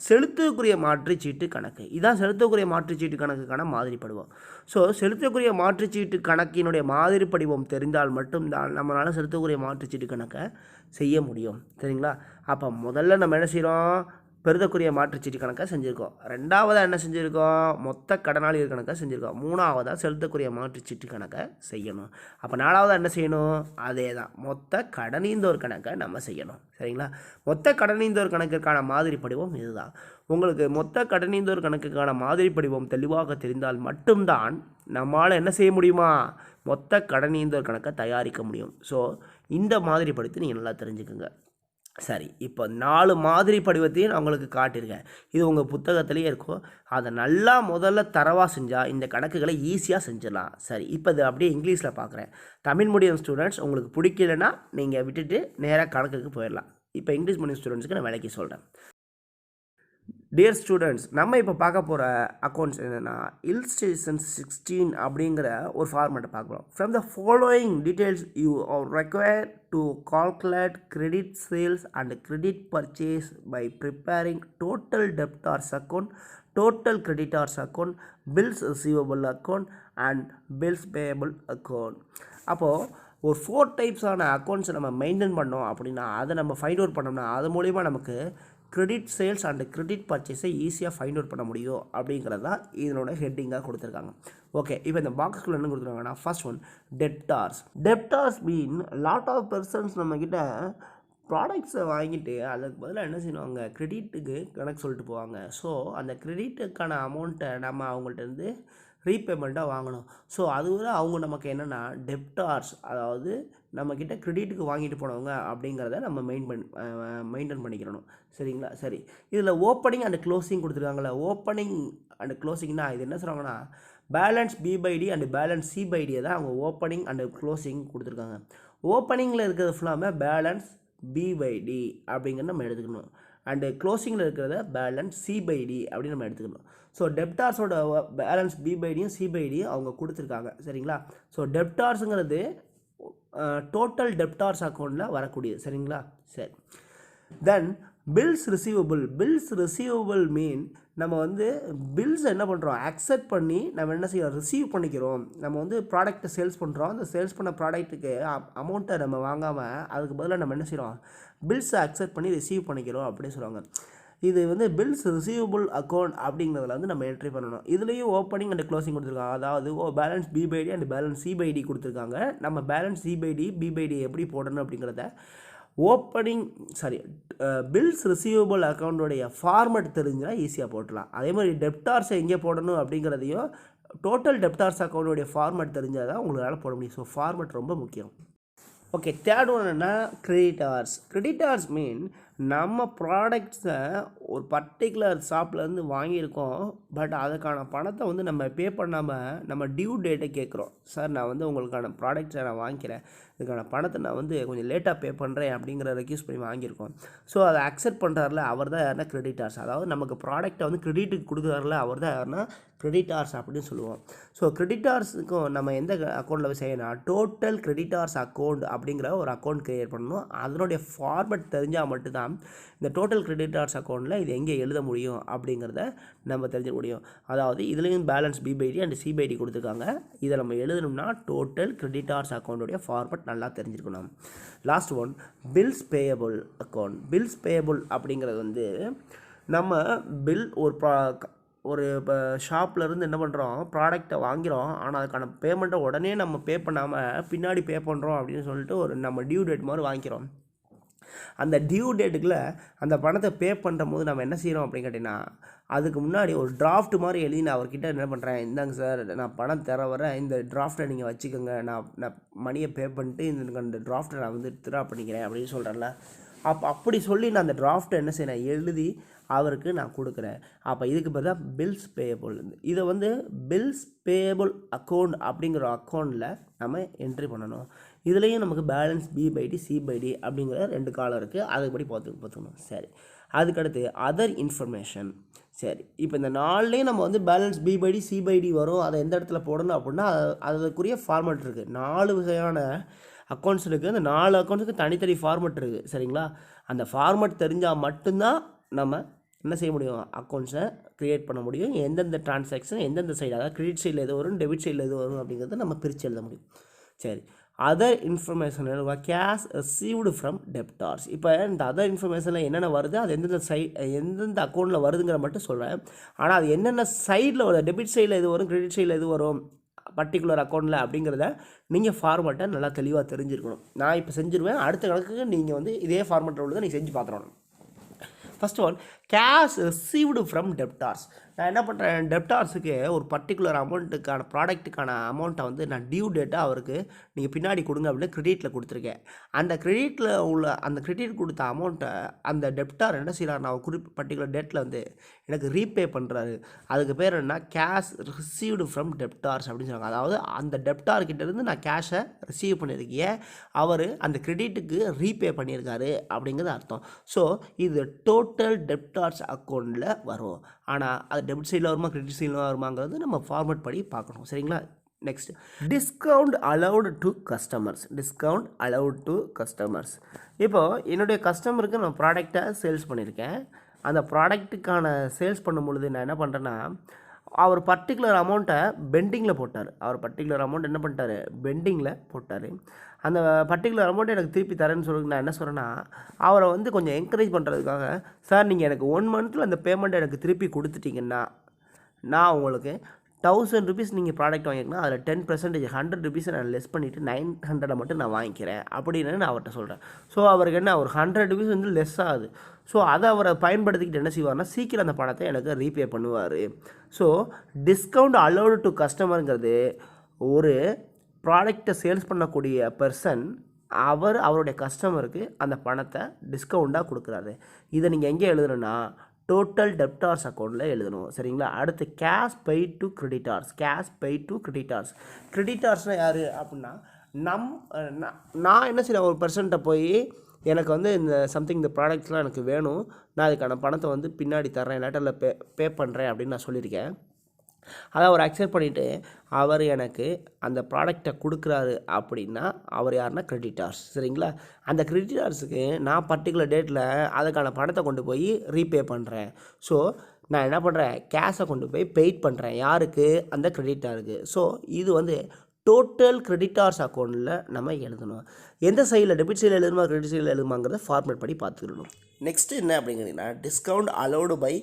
Speaker 1: செலுத்தக்கூடிய மாற்றுச்சீட்டு கணக்கு. இதான் செலுத்தக்கூடிய மாற்றுச்சீட்டு கணக்குக்கான மாதிரி படிவம். ஸோ செலுத்தக்கூடிய மாற்றுச்சீட்டு கணக்கினுடைய மாதிரி படிவம் தெரிந்தால் மட்டும்தான் நம்மளால் செலுத்தக்கூடிய மாற்றுச்சீட்டு கணக்கை செய்ய முடியும். சரிங்களா? அப்போ முதல்ல நம்ம என்ன செய்கிறோம், பெறுதற்குரிய மாற்றுச்சீட்டு கணக்கை செஞ்சுருக்கோம். ரெண்டாவதாக என்ன செஞ்சுருக்கோம், மொத்த கடனாளிகள் கணக்கை செஞ்சுருக்கோம். மூணாவதாக செலுத்தக்கூடிய மாற்றுச்சீட்டு கணக்கை செய்யணும். அப்போ நாலாவதாக என்ன செய்யணும், அதே தான் மொத்த கடனீந்தோர் கணக்கை நம்ம செய்யணும். சரிங்களா? மொத்த கடனீந்தோர் கணக்கிற்கான மாதிரி படிவம் இதுதான். உங்களுக்கு மொத்த கடனீந்தோர் கணக்குக்கான மாதிரி படிவம் தெளிவாக தெரிந்தால் மட்டும்தான் நம்மளால் என்ன செய்ய முடியுமா, மொத்த கடனீந்தோர் கணக்கை தயாரிக்க முடியும். ஸோ இந்த மாதிரி படித்து நீங்கள் நல்லா தெரிஞ்சுக்குங்க. சரி, இப்போ 4 மாதிரி படிவத்தையும் நான் உங்களுக்கு காட்டியிருக்கேன். இது உங்கள் புத்தகத்திலேயே இருக்கும். அதை நல்லா முதல்ல தரவாக செஞ்சால் இந்த கணக்குகளை ஈஸியாக செஞ்சிடலாம். சரி, இப்போ இது அப்படியே இங்கிலீஷில் பார்க்குறேன். தமிழ் மீடியம் ஸ்டூடெண்ட்ஸ் உங்களுக்கு பிடிக்கலன்னா நீங்கள் விட்டுட்டு நேராக கணக்குக்கு போயிடலாம். இப்போ இங்கிலீஷ் மீடியம் ஸ்டூடெண்ட்ஸுக்கு நான் விலைக்கு சொல்கிறேன். டியர் ஸ்டூடெண்ட்ஸ், நம்ம இப்போ பார்க்க போகிற அக்கௌண்ட்ஸ் என்னென்னா illustration 16 அப்படிங்கிற ஒரு ஃபார்மேட்டை பார்க்குறோம். From the following details you are required to calculate credit sales and credit purchase by preparing total debtors account, total creditors account, bills receivable account and bills payable account. அப்போது ஒரு 4 டைப்ஸான அக்கௌண்ட்ஸை நம்ம maintain பண்ணோம் அப்படின்னா, அதை நம்ம ஃபைண்ட் அவுட் பண்ணோம்னா அது மூலிமா நமக்கு கிரெடிட் சேல்ஸ் அண்ட் கிரெடிட் பர்ச்சேஸை ஈஸியாக ஃபைண்ட் அவுட் பண்ண முடியும் அப்படிங்கிறது தான் இதனோட ஹெட்டிங்காக கொடுத்துருக்காங்க. ஓகே, இப்போ இந்த பாக்ஸ்குள்ளே என்ன கொடுத்துருக்காங்கன்னா, first one debtors. Debtors mean lot of persons நம்மக்கிட்ட ப்ராடக்ட்ஸை வாங்கிட்டு அதுக்கு பதிலாக என்ன செய்வாங்க, கிரெடிட்டுக்கு கணக்கு சொல்லிட்டு போவாங்க. ஸோ அந்த கிரெடிட்டுக்கான அமௌண்ட்டை நம்ம அவங்கள்ட்டேருந்து ரீபேமெண்ட்டாக வாங்கணும். ஸோ அதுவரை அவங்க நமக்கு என்னென்னா டெப்டார்ஸ், அதாவது நம்மக்கிட்ட கிரெடிட்டுக்கு வாங்கிட்டு போனவங்க அப்படிங்கிறத நம்ம மெயின்டைன் பண்ணிக்கிறணும். சரிங்களா? சரி, இதில் ஓப்பனிங் அண்ட் க்ளோசிங் கொடுத்துருக்காங்களே, ஓப்பனிங் அண்ட் க்ளோசிங்னா இது என்ன சொல்கிறாங்கன்னா balance B/D and balance C/D தான் அவங்க ஓப்பனிங் அண்ட் க்ளோசிங் கொடுத்துருக்காங்க. ஓப்பனிங்கில் இருக்கிறது ஃபுல்லாமே பேலன்ஸ் B/D அப்படிங்கிறத நம்ம எடுத்துக்கணும். அண்டு க்ளோசிங்கில் இருக்கிறத பேலன்ஸ் C/D அப்படின்னு நம்ம எடுத்துக்கணும். ஸோ டெப்டார்ஸோட பேலன்ஸ் B/Dயும் C/Dயும் அவங்க கொடுத்துருக்காங்க. சரிங்களா? ஸோ டெப்டார்ஸுங்கிறது டோட்டல் டெப்டார்ஸ் அக்கௌண்ட்டில் வரக்கூடியது. சரிங்களா? சரி, தென் பில்ஸ் ரிசீவபிள் மீன் நம்ம வந்து பில்ஸ் என்ன பண்ணுறோம், அக்செப்ட் பண்ணி நம்ம என்ன செய்யறோம், ரிசீவ் பண்ணிக்கிறோம். நம்ம வந்து ப்ராடக்ட்டை சேல்ஸ் பண்ணுறோம், அந்த சேல்ஸ் பண்ண ப்ராடக்ட்டுக்கு அமௌண்ட்டை நம்ம வாங்காமல் அதுக்கு பதிலாக நம்ம என்ன செய்கிறோம், பில்ஸை அக்செப்ட் பண்ணி ரிசீவ் பண்ணிக்கிறோம் அப்படின்னு சொல்லுவாங்க. இது வந்து பில்ஸ் ரிசீவபிள் அக்கௌண்ட் அப்படிங்கிறதுல வந்து நம்ம என்ட்ரி பண்ணணும். இதுலேயும் ஓப்பனிங் அண்ட் க்ளோசிங் கொடுத்துருக்காங்க. அதாவது balance B/D and balance C/D கொடுத்துருக்காங்க. நம்ம பேலன்ஸ் B/D எப்படி போடணும் அப்படிங்கிறத பில்ஸ் ரிசீவபிள் அக்கௌண்ட்டோடைய ஃபார்மட் தெரிஞ்சால் ஈஸியாக போட்டலாம். அதே மாதிரி டெப்டார்ஸை எங்கே போடணும் அப்படிங்கிறதையும் டோட்டல் டெப்டார்ஸ் அக்கௌண்ட்டோடைய ஃபார்மட் தெரிஞ்சால் தான் உங்களால் போட முடியும். ஸோ ஃபார்மட் ரொம்ப முக்கியம். ஓகே, தேர்ட் ஒன் என்ன, கிரெடிட்டார்ஸ் மீன் நம்ம ப்ராடக்ட்ஸை ஒரு பர்டிகுலர் ஷாப்லேருந்து வாங்கியிருக்கோம், பட் அதுக்கான பணத்தை வந்து நம்ம பே பண்ணாமல் நம்ம டியூ டேட்டை கேட்குறோம். சார், நான் வந்து உங்களுக்கான ப்ராடக்ட்ஸை நான் வாங்கிக்கிறேன், இதுக்கான பணத்தை நான் வந்து கொஞ்சம் லேட்டாக பே பண்ணுறேன் அப்படிங்கிற ரெக்யூஸ் பண்ணி வாங்கியிருக்கோம். ஸோ அதை அக்செப்ட் பண்ணுறாருல அவர் தான் யாருன்னா கிரெடிட்டார்ஸ். அதாவது நமக்கு ப்ராடக்ட்டை வந்து கிரெடிட்டுக்கு கொடுக்குறாருல அவர் தான் யாருன்னா கிரெடிட்டார்ஸ் அப்படின்னு சொல்லுவோம். ஸோ கிரெடிட்டார்ஸுக்கும் நம்ம எந்த அக்கௌண்ட்டில் போய் செய்யணும், டோட்டல் கிரெடிட்டார்ஸ் அக்கௌண்ட் அப்படிங்கிற ஒரு அக்கௌண்ட் க்ரியேட் பண்ணணும். அதனுடைய ஃபார்மட் தெரிஞ்சால் மட்டும்தான் இந்த டோட்டல் கிரெடிட்டார்ஸ் அக்கௌண்ட்டில் இது எங்கே எழுத முடியும் அப்படிங்கிறத நம்ம தெரிஞ்சுக்க முடியும். அதாவது இதுலேயும் பேலன்ஸ் B/D அண்ட் C/D கொடுத்துருக்காங்க. இதை நம்ம எழுதணும்னா டோட்டல் கிரெடிட்டார்ஸ் அக்கௌண்ட்டுடைய ஃபார்மட் நல்லா தெரிஞ்சுக்கணும். Last one, bills payable account. Bills payable அப்படிங்கிறது வந்து நம்ம பில் ஒரு இப்போ ஷாப்லேருந்து என்ன பண்ணுறோம், ப்ராடக்டை வாங்கிறோம், ஆனால் அதுக்கான பேமெண்ட்டை உடனே நம்ம பே பண்ணாமல் பின்னாடி பே பண்ணுறோம் அப்படின்னு சொல்லிட்டு ஒரு நம்ம டியூ டேட் மாதிரி வாங்கிக்கிறோம். அந்த டியூ டேட்டுக்குள்ளே அந்த பணத்தை பே பண்ணுற போது நம்ம என்ன செய்கிறோம் அப்படின்னு கேட்டிங்கன்னா, அதுக்கு முன்னாடி ஒரு டிராஃப்ட் மாதிரி எழுதி நான் அவர்கிட்ட என்ன பண்ணுறேன், இந்தாங்க சார், நான் பணம் தர வரேன், இந்த டிராஃப்ட்டை நீங்கள் வச்சுக்கோங்க, நான் மணியை பே பண்ணிட்டு இந்த டிராஃப்ட்டை நான் வந்து வித்ட்ரா பண்ணிக்கிறேன் அப்படின்னு சொல்கிறேன்ல. அப்படி சொல்லி நான் அந்த டிராஃப்ட்டை என்ன செய்யறேன், எழுதி அவருக்கு நான் கொடுக்குறேன். அப்போ இதுக்கு பதிலாக பில்ஸ் பேயபிள், இதை வந்து பில்ஸ் பேயபிள் அக்கௌண்ட் அப்படிங்கிற அக்கௌண்ட்டில் நம்ம என்ட்ரி பண்ணணும். இதுலேயும் நமக்கு பேலன்ஸ் B/D C/D அப்படிங்கிற 2 காலம் இருக்குது, அதுபடி பார்த்துக்கணும். சரி, அதுக்கடுத்து அதர் இன்ஃபர்மேஷன். சரி, இப்போ இந்த 4லேயும் நம்ம வந்து பேலன்ஸ் B/D C/D வரும், அதை எந்த இடத்துல போடணும் அப்படின்னா அதுக்குரிய ஃபார்மட் இருக்குது. 4 வகையான அக்கௌண்ட்ஸ் இருக்குது. அந்த 4 அக்கௌண்ட்ஸுக்கு தனித்தனி ஃபார்மட் இருக்குது. சரிங்களா? அந்த ஃபார்மட் தெரிஞ்சால் மட்டும்தான் நம்ம என்ன செய்ய முடியும், அக்கௌண்ட்ஸை க்ரியேட் பண்ண முடியும். எந்தெந்த டிரான்சாக்ஷன் எந்தெந்த சைடு, அதாவது கிரெடிட் சைடில் எது வரும், டெபிட் சைடில் எது வரும் அப்படிங்கிறத நம்ம பிரித்து எழுத முடியும். சரி, other information cash received from debtors. இப்போ இந்த அதர் இன்ஃபர்மேஷனில் என்னென்ன வருது, அது எந்தெந்த அக்கௌண்ட்டில் வருதுங்கிற மட்டும் சொல்கிறேன். ஆனால் அது என்னென்ன சைடில் வருது, டெபிட் சைடில் எது வரும், கிரெடிட் சைடில் எது வரும் பர்டிகுலர் அக்கௌண்ட்டில் அப்படிங்கிறத நீங்கள் ஃபார்மேட்டை நல்லா தெளிவாக தெரிஞ்சிருக்கணும். நான் இப்போ செஞ்சுருவேன், அடுத்த கணக்குக்கு நீங்கள் வந்து இதே ஃபார்மேட்டில் உள்ளதை நீங்கள் செஞ்சு பார்த்துடணும். First one, cash received from debtors. நான் என்ன பண்ணுறேன், டெப்டார்ஸுக்கு ஒரு பர்டிகுலர் அமௌண்ட்டுக்கான ப்ராடக்ட்டுக்கான அமௌண்ட்டை வந்து நான் டியூ டேட்டாக அவருக்கு நீங்கள் பின்னாடி கொடுங்க அப்படின்னு கிரெடிட்டில் கொடுத்துருக்கேன். அந்த கிரெடிட்டில் உள்ள அந்த கிரெடிட் கொடுத்த அமௌண்ட்டை அந்த டெப்டார் என்ன செய்கிறார், நான் ஒரு பர்டிகுலர் டேட்டில் வந்து எனக்கு ரீபே பண்ணுறாரு. அதுக்கு பேர் என்ன, கேஷ் ரிசீவ்டு ஃப்ரம் டெப்டார்ஸ் அப்படின்னு சொல்லுவாங்க. அதாவது அந்த டெப்டார்கிட்டேருந்து நான் கேஷை ரிசீவ் பண்ணியிருக்கேன், அவர் அந்த கிரெடிட்டுக்கு ரீபே பண்ணியிருக்காரு அப்படிங்கிறது அர்த்தம். ஸோ இது டோட்டல் டெப்டார்ஸ் அக்கௌண்ட்டில் வரும். ஆனால் அது டெபிட் சைடில் வருமா கிரெடிட் சைடில் வருமாங்கிறது நம்ம ஃபார்மேட் படி பார்க்கணும். சரிங்களா? Next, discount allowed to customers. இப்போது என்னுடைய கஸ்டமருக்கு நான் ப்ராடக்டை சேல்ஸ் பண்ணியிருக்கேன். அந்த ப்ராடக்ட்டுக்கான சேல்ஸ் பண்ணும் பொழுது நான் என்ன பண்ணுறேன்னா, அவர் பர்டிகுலர் அமௌண்ட்டை பெண்டிங்கில் போட்டார். என்ன பண்ணிட்டார், பெண்டிங்கில் போட்டார். அந்த பர்டிகுலர் அமௌண்ட்டை எனக்கு திருப்பி தரேன்னு சொல்லி நான் என்ன சொல்கிறேன்னா, அவரை வந்து கொஞ்சம் என்கரேஜ் பண்ணுறதுக்காக, சார் நீங்கள் எனக்கு 1 மந்த்தில் அந்த பேமெண்ட்டை எனக்கு திருப்பி கொடுத்துட்டிங்கன்னா நான் உங்களுக்கு ₹1000 நீங்கள் ப்ராடக்ட் வாங்கியிருக்கீங்கன்னா அதில் 10% ₹100 நான் லெஸ் பண்ணிவிட்டு 900 மட்டும் நான் வாங்கிக்கிறேன் அப்படின்னு நான் அவர்கிட்ட சொல்கிறேன். ஸோ அவருக்கு என்ன ஒரு ₹100 வந்து லெஸ் ஆகுது. ஸோ அதை அவரை பயன்படுத்திக்கிட்டு என்ன செய்வார்னா சீக்கிரம் அந்த பணத்தை எனக்கு ரீபே பண்ணுவார். ஸோ டிஸ்கவுண்ட் அலோடு டு கஸ்டமருங்கிறது ஒரு ப்ராடக்டை சேல்ஸ் பண்ணக்கூடிய பர்சன் அவருடைய கஸ்டமருக்கு அந்த பணத்தை டிஸ்கவுண்ட்டாக கொடுக்குறாரு. இதை நீங்கள் எங்கே எழுதணும்னா டோட்டல் டெப்டார்ஸ் அக்கௌண்ட்டில் எழுதணும். சரிங்களா? அடுத்து cash paid to creditors. Cash paid to creditors. கிரெடிட்டார்ஸ்னால் யார் அப்படின்னா நான் என்ன செய்யறேன், ஒரு பர்சன்ட்டை போய் எனக்கு வந்து இந்த சம்திங் இந்த ப்ராடக்ட்ஸ்லாம் எனக்கு வேணும், நான் அதுக்கான பணத்தை வந்து பின்னாடி தர்றேன், லேட்டரில் பே பண்ணுறேன் அப்படின்னு நான் சொல்லியிருக்கேன். அதை அவர் அக்செப்ட் பண்ணிவிட்டு அவர் எனக்கு அந்த ப்ராடக்டை கொடுக்குறாரு அப்படின்னா அவர் யாருன்னா கிரெடிட்டார்ஸ். சரிங்களா? அந்த கிரெடிட்டார்ஸுக்கு நான் பர்டிகுலர் டேட்டில் அதுக்கான பணத்தை கொண்டு போய் ரீபே பண்ணுறேன். ஸோ நான் என்ன பண்ணுறேன், கேஷை கொண்டு போய் பெய்ட் பண்ணுறேன். யாருக்கு? அந்த கிரெடிட்டாருக்கு. ஸோ இது வந்து டோட்டல் கிரெடிட்டார்ஸ் அக்கௌண்ட்டில் நம்ம எழுதணும். எந்த சைடில் டெபிட் சைடில் எழுதுமா கிரெடிட் சைடில் எழுதுமாங்கிறத ஃபார்மேட் படி பார்த்துக்கணும். நெக்ஸ்ட்டு என்ன அப்படிங்கிறீங்கன்னா discount allowed by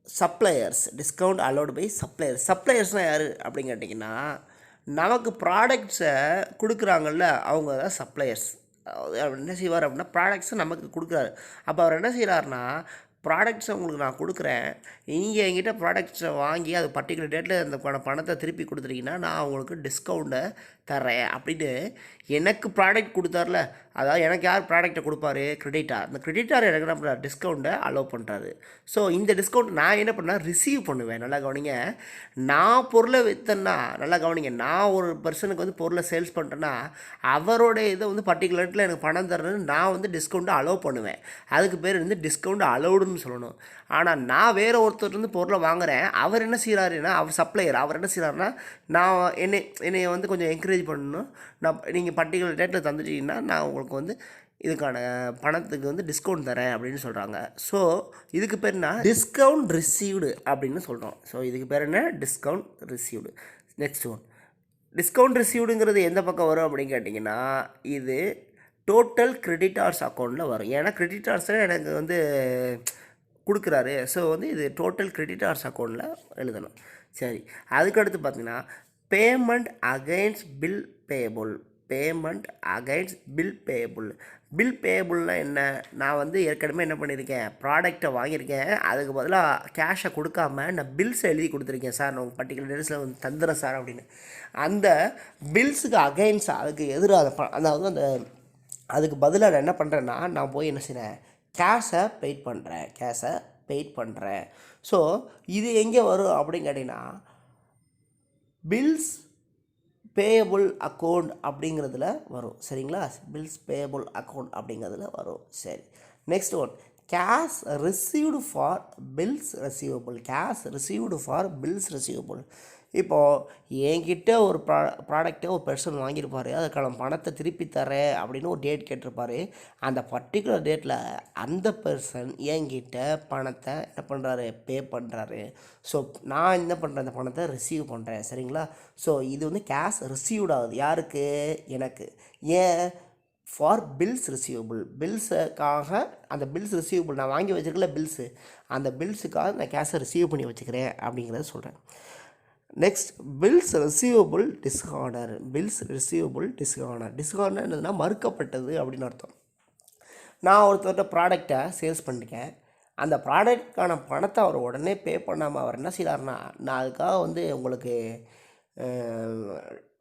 Speaker 1: suppliers. Discount allowed by suppliers. சப்ளையர்ஸ்னால் யார் அப்படின்னு கேட்டிங்கன்னா நமக்கு ப்ராடக்ட்ஸை கொடுக்குறாங்கல்ல அவங்க தான் சப்ளையர்ஸ். அவர் என்ன செய்வார் அப்படின்னா ப்ராடக்ட்ஸை நமக்கு கொடுக்குறாரு. அப்போ அவர் என்ன செய்கிறாருன்னா ப்ராடக்ட்ஸை உங்களுக்கு நான் கொடுக்குறேன், நீங்கள் என்கிட்ட ப்ராடக்ட்ஸை வாங்கி அது பர்டிகுலர் டேட்டில் அந்த பணத்தை திருப்பி கொடுத்துட்டீங்கன்னா நான் உங்களுக்கு டிஸ்கவுண்ட்டை தரேன் அப்படின்னு எனக்கு ப்ராடக்ட் கொடுத்தார்ல, அதாவது எனக்கு யார் ப்ராடக்டை கொடுப்பாரு? கிரெடிட்டார். அந்த கிரெடிட்டார் எனக்கு என்ன பண்ணுறாரு? டிஸ்கவுண்ட்டை அலோவ் பண்ணுறாரு. ஸோ இந்த டிஸ்கவுண்ட் நான் என்ன பண்ணேன், ரிசீவ் பண்ணுவேன். நல்லா கவனிங்க. நான் பொருளை விற்றேன்னா, நல்லா கவனிங்க, நான் ஒரு பர்சனுக்கு வந்து பொருளை சேல்ஸ் பண்ணுறேன்னா அவரோட இதை வந்து பர்டிகுலர் டேட்டில் எனக்கு பணம் தரணுன்னு நான் வந்து டிஸ்கவுண்ட்டை அலோவ் பண்ணுவேன். அதுக்கு பேர் வந்து டிஸ்கவுண்ட் அலோடுன்னு சொல்லணும். ஆனால் நான் வேறு ஒருத்தர் வந்து பொருளை வாங்குகிறேன், அவர் என்ன செய்கிறாருன்னா அவர் சப்ளையர், அவர் என்ன செய்கிறாருன்னா நான் என்னை வந்து கொஞ்சம் என்கரேஜ் பண்ணணும், நான் நீங்கள் பர்டிகுலர் டேட்டில் தந்துட்டீங்கன்னா நான் உங்களுக்கு வந்து இதுக்கான பணத்துக்கு வந்து டிஸ்கவுண்ட் தரேன் அப்படின்னு சொல்கிறாங்க. ஸோ இதுக்கு பேர் என்ன, டிஸ்கவுண்ட் ரிசீவ்டு அப்படின்னு சொல்கிறோம். ஸோ இதுக்கு பேர் என்ன, discount received. Next one, discount ரிசீவ்டுங்கிறது எந்த பக்கம் வரும் அப்படின்னு கேட்டிங்கன்னா இது டோட்டல் கிரெடிட்டார்ஸ் அக்கௌண்ட்டில் வரும். ஏன்னா கிரெடிட்டார்ஸில் எனக்கு வந்து கொடுக்குறாரு. ஸோ வந்து இது டோட்டல் கிரெடிட்டார்ஸ் அக்கௌண்ட்டில் எழுதணும். சரி, அதுக்கடுத்து பார்த்தீங்கன்னா payment against bill payable. Payment against bill payable. Bill பேயபுள்னால் என்ன, நான் வந்து ஏற்கனவே என்ன பண்ணியிருக்கேன், ப்ராடக்டை வாங்கியிருக்கேன், அதுக்கு பதிலாக கேஷை கொடுக்காம நான் பில்ஸ் எழுதி கொடுத்துருக்கேன், சார் நான் பர்டிகுலர் டேஸில் வந்து தந்துடுறேன் சார் அப்படின்னு. அந்த பில்ஸுக்கு அகைன்ஸ்ட் அதுக்கு எதிராக அதாவது அந்த அதுக்கு பதிலாக நான் என்ன பண்ணுறேன்னா நான் போய் என்ன செய்கிறேன், கேஷை பெய்ட் பண்ணுறேன். ஸோ இது எங்கே வரும் அப்படின்னு கேட்டிங்கன்னா பில்ஸ் பேயபுள் அக்கௌண்ட் அப்படிங்கிறதுல வரும். சரிங்களா? பில்ஸ் பேயபுள் அக்கௌண்ட் அப்படிங்கிறதுல வரும். சரி, next one, cash received for bills receivable. Cash received for bills receivable. இப்போது என்கிட்ட ஒரு ப்ராடக்டை ஒரு பர்சன் வாங்கியிருப்பார், அதுக்கான பணத்தை திருப்பி தரேன் அப்படின்னு ஒரு டேட் கேட்டிருப்பார். அந்த பர்டிகுலர் டேட்டில் அந்த பர்சன் என்கிட்ட பணத்தை என்ன பண்ணுறாரு, பே பண்ணுறாரு. ஸோ நான் என்ன பண்ணுறேன், அந்த பணத்தை ரிசீவ் பண்ணுறேன். சரிங்களா? ஸோ இது வந்து கேஷ் ரிசீவ்ட் ஆகுது. யாருக்கு? எனக்கு. ஏன்? For bills receivable. பில்ஸுக்காக அந்த பில்ஸ் ரிசீவபிள் நான் வாங்கி வச்சுருக்கல பில்ஸு, அந்த பில்ஸுக்காக நான் கேஷை ரிசீவ் பண்ணி வச்சுக்கிறேன் அப்படிங்கிறத சொல்கிறேன். Next, bills receivable dishonour. Bills receivable dishonour. Dishonour என்னதுன்னா மறுக்கப்பட்டது அப்படின்னு அர்த்தம். நான் ஒருத்தர்கிட்ட ப்ராடக்டை சேல்ஸ் பண்ணியிருக்கேன், அந்த ப்ராடக்ட்கான பணத்தை அவர் உடனே பே பண்ணாமல் அவர் என்ன செய்கிறாருன்னா நான் அதுக்காக வந்து உங்களுக்கு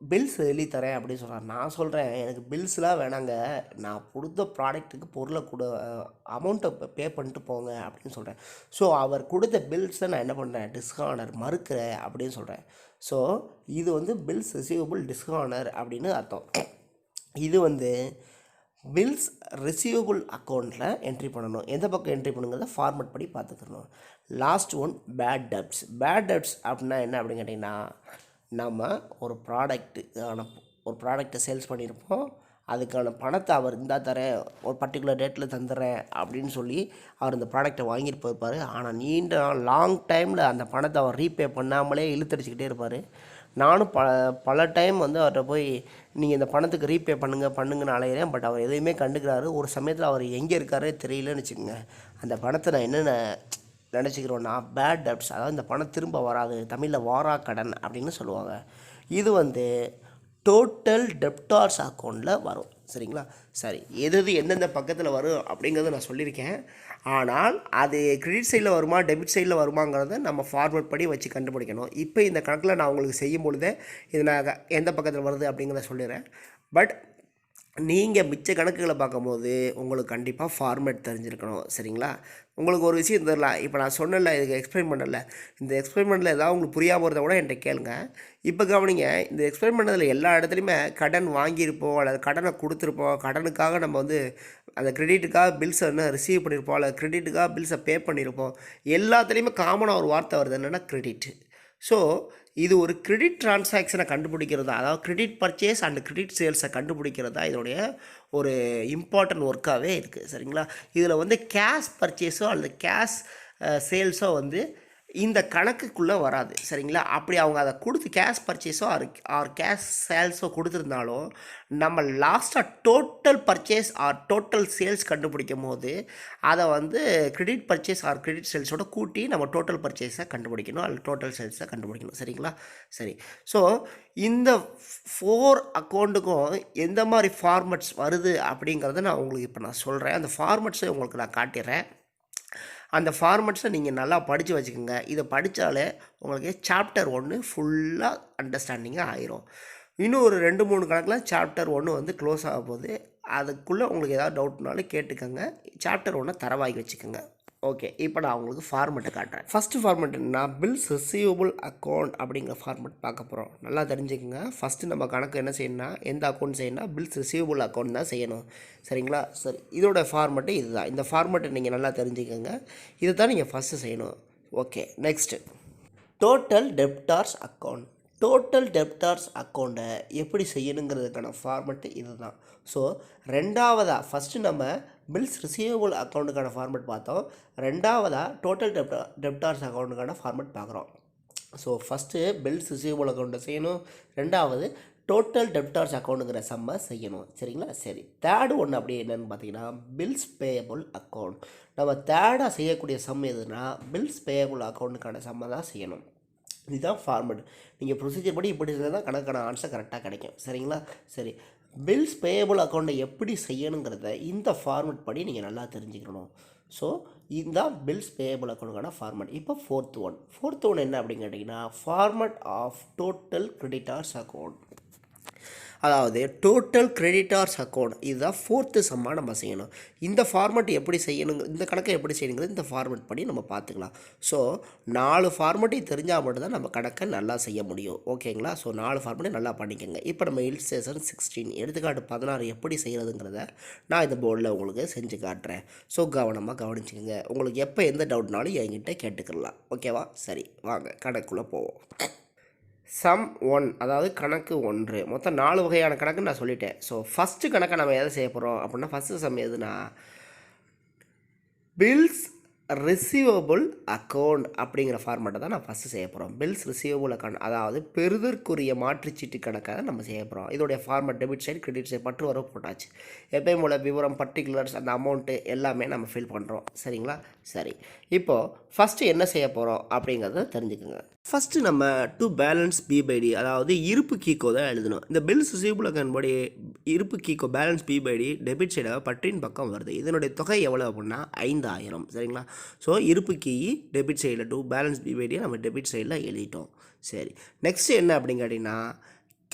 Speaker 1: பில்ஸ் எழுதி தரேன் அப்படின்னு சொல்கிறார். நான் சொல்கிறேன் எனக்கு பில்ஸ்லாம் வேணாங்க, நான் கொடுத்த ப்ராடக்ட்டுக்கு பொருளை அமௌண்ட்டை பே பண்ணிட்டு போங்க அப்படின்னு சொல்கிறேன். ஸோ அவர் கொடுத்த பில்ஸை நான் என்ன பண்ணுறேன், டிஸ்ஆனர் மறுக்கிறேன் அப்படின்னு சொல்கிறேன். ஸோ இது வந்து பில்ஸ் ரிசீவபிள் டிஸ்ஆனர் அப்படின்னு அர்த்தம். இது வந்து பில்ஸ் ரிசீவபிள் அக்கௌண்ட்டில் என்ட்ரி பண்ணணும். எந்த பக்கம் என்ட்ரி பண்ணுங்கிறத ஃபார்மேட் படி பார்த்துக்கணும். Last one, bad debts. Bad debts அப்படின்னா என்ன அப்படின்னு கேட்டிங்கன்னா நம்ம ஒரு ப்ராடக்ட்டை சேல்ஸ் பண்ணியிருப்போம், அதுக்கான பணத்தை அவர் இருந்தால் தரேன், ஒரு பர்டிகுலர் டேட்டில் தந்துடுறேன் அப்படின்னு சொல்லி அவர் இந்த ப்ராடக்டை வாங்கிட்டு போயிருப்பார். ஆனால் நீண்ட லாங் டைமில் அந்த பணத்தை அவர் ரீபே பண்ணாமலே இழுத்தடிச்சிக்கிட்டே இருப்பார். நானும் பல டைம் வந்து அவர்கிட்ட போய் நீங்கள் இந்த பணத்துக்கு ரீபே பண்ணுங்கன்னு அலையிறேன். பட் அவர் எதையுமே கண்டுக்கிறாரு. ஒரு சமயத்தில் அவர் எங்கே இருக்காரே தெரியலன்னு வச்சுக்கோங்க. அந்த பணத்தை நான் என்னென்ன நினச்சிக்கிறோன்னா பேட் டெப்ட்ஸ், அதாவது இந்த பணம் திரும்ப வராது, தமிழில் வாரா கடன் அப்படின்னு சொல்லுவாங்க. இது வந்து டோட்டல் டெப்டார்ஸ் அக்கௌண்ட்டில் வரும். சரிங்களா? சரி, எது எந்தெந்த பக்கத்தில் வரும் அப்படிங்கிறத நான் சொல்லியிருக்கேன். ஆனால் அது கிரெடிட் சைடில் வருமா டெபிட் சைடில் வருமாங்கிறத நம்ம ஃபார்மேட் படி வச்சு கண்டுபிடிக்கணும். இப்போ இந்த கணக்கில் நான் உங்களுக்கு செய்யும் பொழுதே இது நான் எந்த பக்கத்தில் வருது அப்படிங்கிறத சொல்லிடுறேன். பட் நீங்கள் மிச்ச கணக்குகளை பார்க்கும்போது உங்களுக்கு கண்டிப்பாக ஃபார்மேட் தெரிஞ்சிருக்கணும். சரிங்களா? உங்களுக்கு ஒரு விஷயம் தெரியலாம், இப்போ நான் சொன்னல, இதுக்கு எக்ஸ்பிளைன் பண்ணல, இந்த எக்ஸ்பிளைன்மெண்ட்டில் ஏதாவது உங்களுக்கு புரியாமல் போகிறத கூட என்கிட்ட கேளுங்க. இப்போ கவனிங்க, இந்த எக்ஸ்பிளைன் பண்ணதில் எல்லா இடத்துலையுமே கடன் வாங்கியிருப்போம் அல்லது கடனை கொடுத்துருப்போம், கடனுக்காக நம்ம வந்து அந்த கிரெடிட்டுக்காக பில்ஸை ரிசீவ் பண்ணியிருப்போம் அல்லது கிரெடிட்டுக்காக பில்ஸை பே பண்ணியிருப்போம். எல்லாத்துலேயுமே காமனாக ஒரு வார்த்தை வருது, என்னென்னா கிரெடிட். ஸோ இது ஒரு கிரெடிட் டிரான்சாக்ஷனை கண்டுபிடிக்கிறதா, அதாவது கிரெடிட் பர்ச்சேஸ் அண்ட் கிரெடிட் சேல்ஸை கண்டுபிடிக்கிறதா இதனுடைய ஒரு இம்பார்ட்டன்ட் ஒர்க்காகவே இருக்குது. சரிங்களா? இதில் வந்து கேஷ் பர்ச்சேஸோ அல்லது கேஷ் சேல்ஸோ வந்து இந்த கணக்குக்குள்ளே வராது. சரிங்களா? அப்படி அவங்க அதை கொடுத்து கேஷ் பர்ச்சேஸோ ஆர் கேஷ் சேல்ஸோ கொடுத்துருந்தாலும் நம்ம லாஸ்ட்டாக total purchase or total sales கண்டுபிடிக்கும் போது அதை வந்து கிரெடிட் பர்ச்சேஸ் ஆர் கிரெடிட் சேல்ஸோட கூட்டி நம்ம டோட்டல் பர்ச்சேஸை கண்டுபிடிக்கணும் அல்லது டோட்டல் சேல்ஸை கண்டுபிடிக்கணும். சரிங்களா? சரி, ஸோ இந்த 4 அக்கௌண்ட்டுக்கும் எந்த மாதிரி ஃபார்மெட்ஸ் வருது அப்படிங்கிறத நான் உங்களுக்கு இப்போ நான் சொல்கிறேன். அந்த ஃபார்மெட்ஸை உங்களுக்கு நான் காட்டிடுறேன். அந்த ஃபார்மெட்ஸை நீங்கள் நல்லா படித்து வச்சுக்கோங்க. இதை படித்தாலே உங்களுக்கு சாப்டர் 1 ஃபுல்லாக அண்டர்ஸ்டாண்டிங்காக ஆயிரும். இன்னும் ஒரு 2-3 கணக்கில் சாப்டர் 1 வந்து க்ளோஸ் ஆக போகுது. அதுக்குள்ளே உங்களுக்கு ஏதாவது டவுட்னாலும் கேட்டுக்கோங்க. சாப்டர் 1 தரவாகி வச்சுக்கோங்க. ஓகே, இப்போ நான் உங்களுக்கு ஃபார்மெட்டை காட்டுறேன். ஃபஸ்ட்டு ஃபார்மெட் என்னன்னா பில்ஸ் ரிசீவபிள் அக்கௌண்ட் அப்படிங்கிற ஃபார்மெட் பார்க்க போகிறோம். நல்லா தெரிஞ்சுக்கோங்க. ஃபஸ்ட்டு நம்ம கணக்கு என்ன செய்யணும்னா, எந்த அக்கௌண்ட் செய்யணும்னா பில்ஸ் ரிசீவபிள் அக்கௌண்ட் தான் செய்யணும். சரிங்களா? சரி, இதோட ஃபார்மெட்டு இதுதான். இந்த ஃபார்மெட்டை நீங்கள் நல்லா தெரிஞ்சுக்கோங்க. இதை தான் நீங்கள் ஃபஸ்ட்டு செய்யணும். Okay, next total debtors account. Total debtors அக்கௌண்ட்டை எப்படி செய்யணுங்கிறதுக்கான ஃபார்மெட்டு இது தான். ஸோ ரெண்டாவதாக ஃபஸ்ட்டு நம்ம பில்ஸ் ரிசீவபிள் அக்கௌண்ட்டுக்கான ஃபார்மெட் பார்த்தோம். ரெண்டாவதாக டோட்டல் டெப்டார்ஸ் அக்கௌண்ட்டுக்கான ஃபார்மெட் பார்க்குறோம். ஸோ ஃபஸ்ட்டு பில்ஸ் ரிசீவபிள் அக்கௌண்ட்டை செய்யணும். ரெண்டாவது டோட்டல் டெப்டார்ஸ் அக்கௌண்ட்டுங்கிற சம்மை செய்யணும். சரிங்களா? சரி, தேர்டு ஒன்று அப்படி என்னென்னு பார்த்தீங்கன்னா பில்ஸ் பேயபிள் அக்கௌண்ட். நம்ம தேர்டாக செய்யக்கூடிய சம் எதுனா பில்ஸ் பேயபிள் அக்கௌண்ட்டுக்கான சம்மை தான் செய்யணும். இதுதான் ஃபார்மெட். நீங்கள் ப்ரொசீஜர் படி இப்படி இருந்தால் தான் கணக்கான ஆன்சர் கரெக்டாக கிடைக்கும். சரிங்களா? சரி, பில்ஸ் பேயபிள் அக்கௌண்ட்டை எப்படி செய்யணுங்கிறத இந்த ஃபார்மெட் படி நீங்கள் நல்லா தெரிஞ்சுக்கணும். ஸோ இதுதான் பில்ஸ் பேயபிள் அக்கௌண்ட்டுக்கான ஃபார்மெட். இப்போ ஃபோர்த் ஒன் என்ன அப்படின்னு கேட்டிங்கன்னா format of total creditors account. அதாவது டோட்டல் கிரெடிட்டார்ஸ் அக்கௌண்ட், இதுதான் ஃபோர்த்து சம்மாக நம்ம செய்யணும். இந்த ஃபார்மெட் எப்படி செய்யணுங்க, இந்த கணக்கை எப்படி செய்யணுங்கிறது இந்த ஃபார்மெட் படி நம்ம பார்த்துக்கலாம். ஸோ 4 ஃபார்மெட்டையும் தெரிஞ்சால் மட்டும்தான் நம்ம கணக்கை நல்லா செய்ய முடியும். ஓகேங்களா? ஸோ 4 ஃபார்மெட்டையும் நல்லா பண்ணிக்கோங்க. இப்போ நம்ம இல்லஸ்ட்ரேஷன் 16 எடுத்துக்காட்டு 16 எப்படி செய்கிறதுங்கிறத நான் இந்த போர்டில் உங்களுக்கு செஞ்சு காட்டுறேன். ஸோ கவனமாக கவனிச்சுக்கோங்க. உங்களுக்கு எப்போ எந்த டவுட்னாலும் என்கிட்ட கேட்டுக்கலாம். ஓகேவா? சரி, வாங்க கணக்குள்ளே போவோம். சம் 1, அதாவது கணக்கு 1. மொத்தம் 4 வகையான கணக்கு நான் சொல்லிட்டேன். ஸோ ஃபஸ்ட்டு கணக்கை நம்ம எதை செய்ய போகிறோம் அப்படின்னா ஃபஸ்ட்டு சம் எதுனா பில்ஸ் ரிசீவபிள் அக்கௌண்ட் அப்படிங்கிற ஃபார்மெட்டை தான் நான் ஃபஸ்ட்டு செய்ய போகிறோம். பில்ஸ் ரிசீவபிள் அக்கௌண்ட், அதாவது பெறுதற்குரிய மாற்றுச்சீட்டு கணக்காக நம்ம செய்ய போகிறோம். இதோடைய format debit side credit side பற்று வரவு போட்டாச்சு. எப்பயும் போல் விவரம் பர்டிகுலர்ஸ் அந்த அமௌண்ட்டு எல்லாமே நம்ம ஃபில் பண்ணுறோம். சரிங்களா? சரி, இப்போது ஃபஸ்ட்டு என்ன செய்ய போகிறோம் அப்படிங்கிறத தெரிஞ்சுக்கோங்க. ஃபஸ்ட்டு நம்ம டு பேலன்ஸ் பி/டி, அதாவது இருப்பு கீக்கோ தான் எழுதணும். இந்த பில்ஸ் ரிசீவபிள் அக்கௌண்ட் படி இருப்பு கீக்கோ பேலன்ஸ் பி/டி டெபிட் சைடாக பற்றின் பக்கம் வருது. இதனுடைய தொகை எவ்வளோ அப்படின்னா 5000. சரிங்களா? ஸோ இருப்பு கீ டெபிட் சைடில் டு பேலன்ஸ் பி/டி நம்ம டெபிட் சைடில் எழுதிட்டோம். சரி, நெக்ஸ்ட் என்ன அப்படின்னு கேட்டிங்கன்னா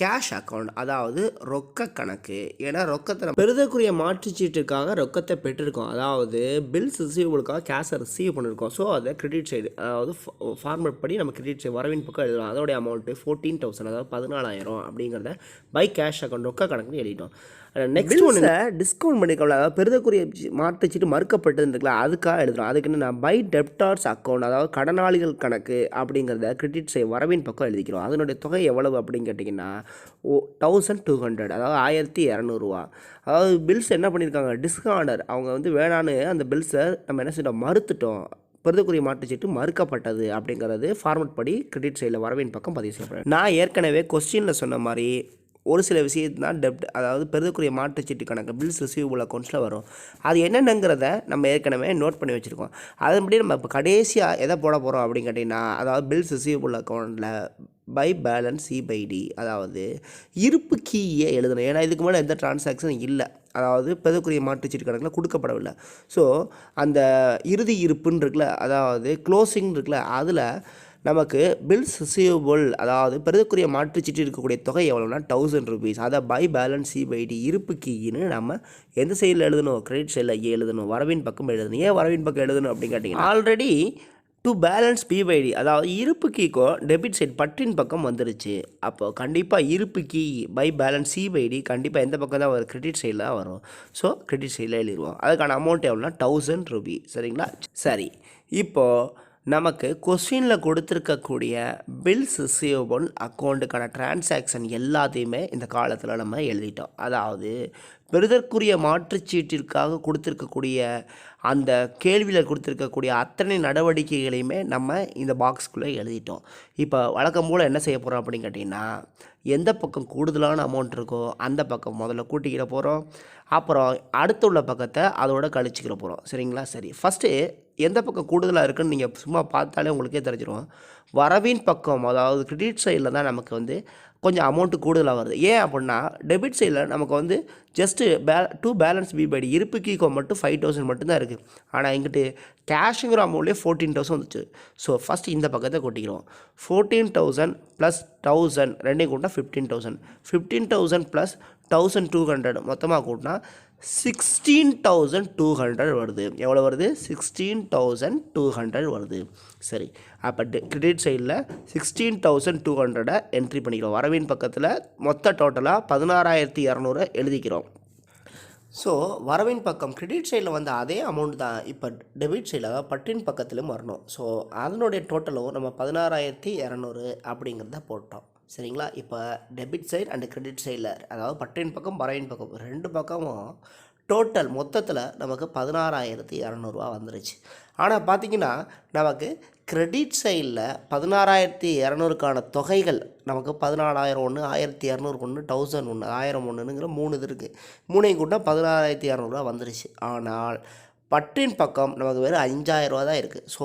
Speaker 1: கேஷ் அக்கௌண்ட், அதாவது ரொக்க கணக்கு. ஏன்னா ரொக்கத்தை நம்ம பெறுதற்குரிய மாற்றுச்சீட்டுக்காக ரொக்கத்தை பெற்றிருக்கோம், அதாவது பில்ஸ் ரிசீவபிளுக்காக கேஷை ரிசீவ் பண்ணியிருக்கோம். ஸோ அதை கிரெடிட் சைடு, அதாவது ஃபார்மெட் படி நம்ம கிரெடிட் சைடு வரவின் பக்கம் எழுதுறோம். அதோடைய அமௌண்ட்டு 14,000, அதாவது 14,000 அப்படிங்கிறத பை கேஷ் அக்கௌண்ட் ரொக்க கணக்குன்னு எழுதிட்டோம். நெக்ஸ்ட் ஒன்று டிஸ்கவுண்ட் பண்ணிக்கலாம், அதாவது பெறுதற்குரிய மாற்றுச்சீட்டு மறுக்கப்பட்டதுல அதுக்காக எழுதுகிறோம். அதுக்கு என்ன பை டெப்டார்ஸ் அக்கௌண்ட், அதாவது கடனாளிகள் கணக்கு அப்படிங்கிறத கிரெடிட் சைடு வரவின் பக்கம் எழுதிக்கிறோம். அதனுடைய தொகை எவ்வளவு அப்படின்னு கேட்டிங்கன்னா 1200, அதாவது 1200 அதாவது பில்ஸ் என்ன பண்ணியிருக்காங்க, டிஸ்கவுண்டர் அவங்க வந்து வேணான்னு அந்த பில்ஸை நம்ம என்ன செய்யணும், மறுத்துட்டோம். பெறுதற்குரிய மாற்றுச்சீட்டு மறுக்கப்பட்டது அப்படிங்கிறது ஃபார்மெட் படி கிரெடிட் சைடில் வரவின் பக்கம் பதிவு செய்யப்படுறேன். நான் ஏற்கனவே கொஸ்டினில் சொன்ன மாதிரி ஒரு சில விஷயம் தான் டெப்ட், அதாவது பெறுதற்குரிய மாற்றுச்சீட்டு கணக்கு பில்ஸ் ரிசீவபிள் அக்கௌண்ட்ஸில் வரும். அது என்னென்னங்கிறத நம்ம ஏற்கனவே நோட் பண்ணி வச்சுருக்கோம். அதன்படி நம்ம இப்போ கடைசியாக எதை போட போகிறோம் அப்படின்னு கேட்டிங்கன்னா, அதாவது பில்ஸ் ரிசீவபிள் அக்கௌண்ட்டில் by balance c by d, அதாவது இருப்பு கீயை எழுதணும். ஏன்னா இதுக்கு மேலே எந்த டிரான்சாக்ஷன் இல்லை, அதாவது பெறுதற்குரிய மாற்றுச்சீட்டு கணக்கில் கொடுக்கப்படவில்லை. ஸோ அந்த இறுதி இருப்புன்னு இருக்குல்ல, அதாவது க்ளோசிங் இருக்குல்ல, அதில் நமக்கு பில்ஸ் ரிசீவபிள், அதாவது பெறுதற்குரிய மாற்றுச்சீட்டு இருக்கக்கூடிய தொகை எவ்வளோனா 1000 rupees. அதை by balance c by d இருப்பு கீன்னு நம்ம எந்த சைடில் எழுதணும், கிரெடிட் சைடில் எழுதணும், வரவின் பக்கம் எழுதணும். ஏன் வரவின் பக்கம் எழுதணும் அப்படின்னு கேட்டிங்கன்னா, already to balance B by d, அதாவது இருப்பு கீக்கோ டெபிட் சைட் பற்றின் பக்கம் வந்துருச்சு. அப்போ கண்டிப்பாக இருப்பு கீ by balance c by d கண்டிப்பாக எந்த பக்கம் தான் வரும், கிரெடிட் சைடில் தான் வரும். ஸோ கிரெடிட் சைடில் எழுதிடுவோம். அதுக்கான அமௌண்ட் எவ்வளோனா 1000 rupees. சரிங்களா? சரி, இப்போது நமக்கு கொஸ்டினில் கொடுத்துருக்கக்கூடிய பில்ஸ் ரிசீவபிள் அக்கௌண்ட்டுக்கான டிரான்சாக்ஷன் எல்லாத்தையுமே இந்த காலத்தில் நம்ம எழுதிட்டோம். அதாவது பெறுதற்குரிய மாற்றுச்சீட்டிற்காக கொடுத்துருக்கக்கூடிய அந்த கேள்வியில் கொடுத்துருக்கக்கூடிய அத்தனை நடவடிக்கைகளையுமே நம்ம இந்த பாக்ஸ்குள்ளே எழுதிட்டோம். இப்போ வழக்கம் போல் என்ன செய்ய போகிறோம் அப்படின்னு கேட்டிங்கன்னா, எந்த பக்கம் கூடுதலான அமௌண்ட் இருக்கோ அந்த பக்கம் முதல்ல கூட்டிக்கிற போகிறோம். அப்புறம் அடுத்து உள்ள பக்கத்தை அதோட கழிச்சிக்கிற போகிறோம். சரிங்களா? சரி, ஃபஸ்ட்டு எந்த பக்கம் கூடுதலாக இருக்குன்னு நீங்கள் சும்மா பார்த்தாலே உங்களுக்கே தெரிஞ்சிடும். வரவின் பக்கம், அதாவது கிரெடிட் சைடில் தான் நமக்கு வந்து கொஞ்சம் அமௌண்ட்டு கூடுதலாக வருது. ஏன் அப்படின்னா டெபிட் சைடில் நமக்கு வந்து just to balance B by d இருப்பு கீக்கோ மட்டும் 5000 மட்டும்தான் இருக்குது. ஆனால் இங்கிட்டு கேஷுங்கிற அமௌண்ட்லேயே 14,000 வந்துச்சு. ஸோ ஃபஸ்ட் இந்த பக்கத்தை கொட்டிக்கிறோம். 14,000 ப்ளஸ் 1000 ரெண்டையும் கூட்டினா 15,000. 15,000 ப்ளஸ் 1200 மொத்தமாக கூட்டினா 16,200 வருது. எவ்வளோ வருது? 16,200 வருது. சரி, அப்போ கிரெடிட் சைடில் 16,200 என்ட்ரி பண்ணிக்கிறோம். வரவின் பக்கத்தில் மொத்த டோட்டலாக 16,200 எழுதிக்கிறோம். ஸோ வரவின் பக்கம் கிரெடிட் சைடில் வந்து அதே அமௌண்ட் தான் இப்போ டெபிட் சைடில், அதாவது பற்றின் பக்கத்துலையும் வரணும். ஸோ அதனுடைய டோட்டலும் நம்ம 16,200 அப்படிங்கிறத போட்டோம். சரிங்களா? இப்போ டெபிட் சைடு அண்ட் கிரெடிட் சைடில், அதாவது பற்றின் பக்கம் வரவின் பக்கம் ரெண்டு பக்கமும் டோட்டல் மொத்தத்தில் நமக்கு 16,200 வந்துருச்சு. ஆனால் பார்த்திங்கன்னா நமக்கு கிரெடிட் சைடில் 16,200க்கான தொகைகள் நமக்கு 14,000 ஒன்று, 1,200 ஒன்று, 1000 ஒன்று, 1000 ஒன்றுங்கிற 3 இது இருக்குது. 3ஐயும் கூட்டினா 16,200 வந்துருச்சு. ஆனால் பற்றின் பக்கம் நமக்கு வெறும் 5,000 தான் இருக்குது. ஸோ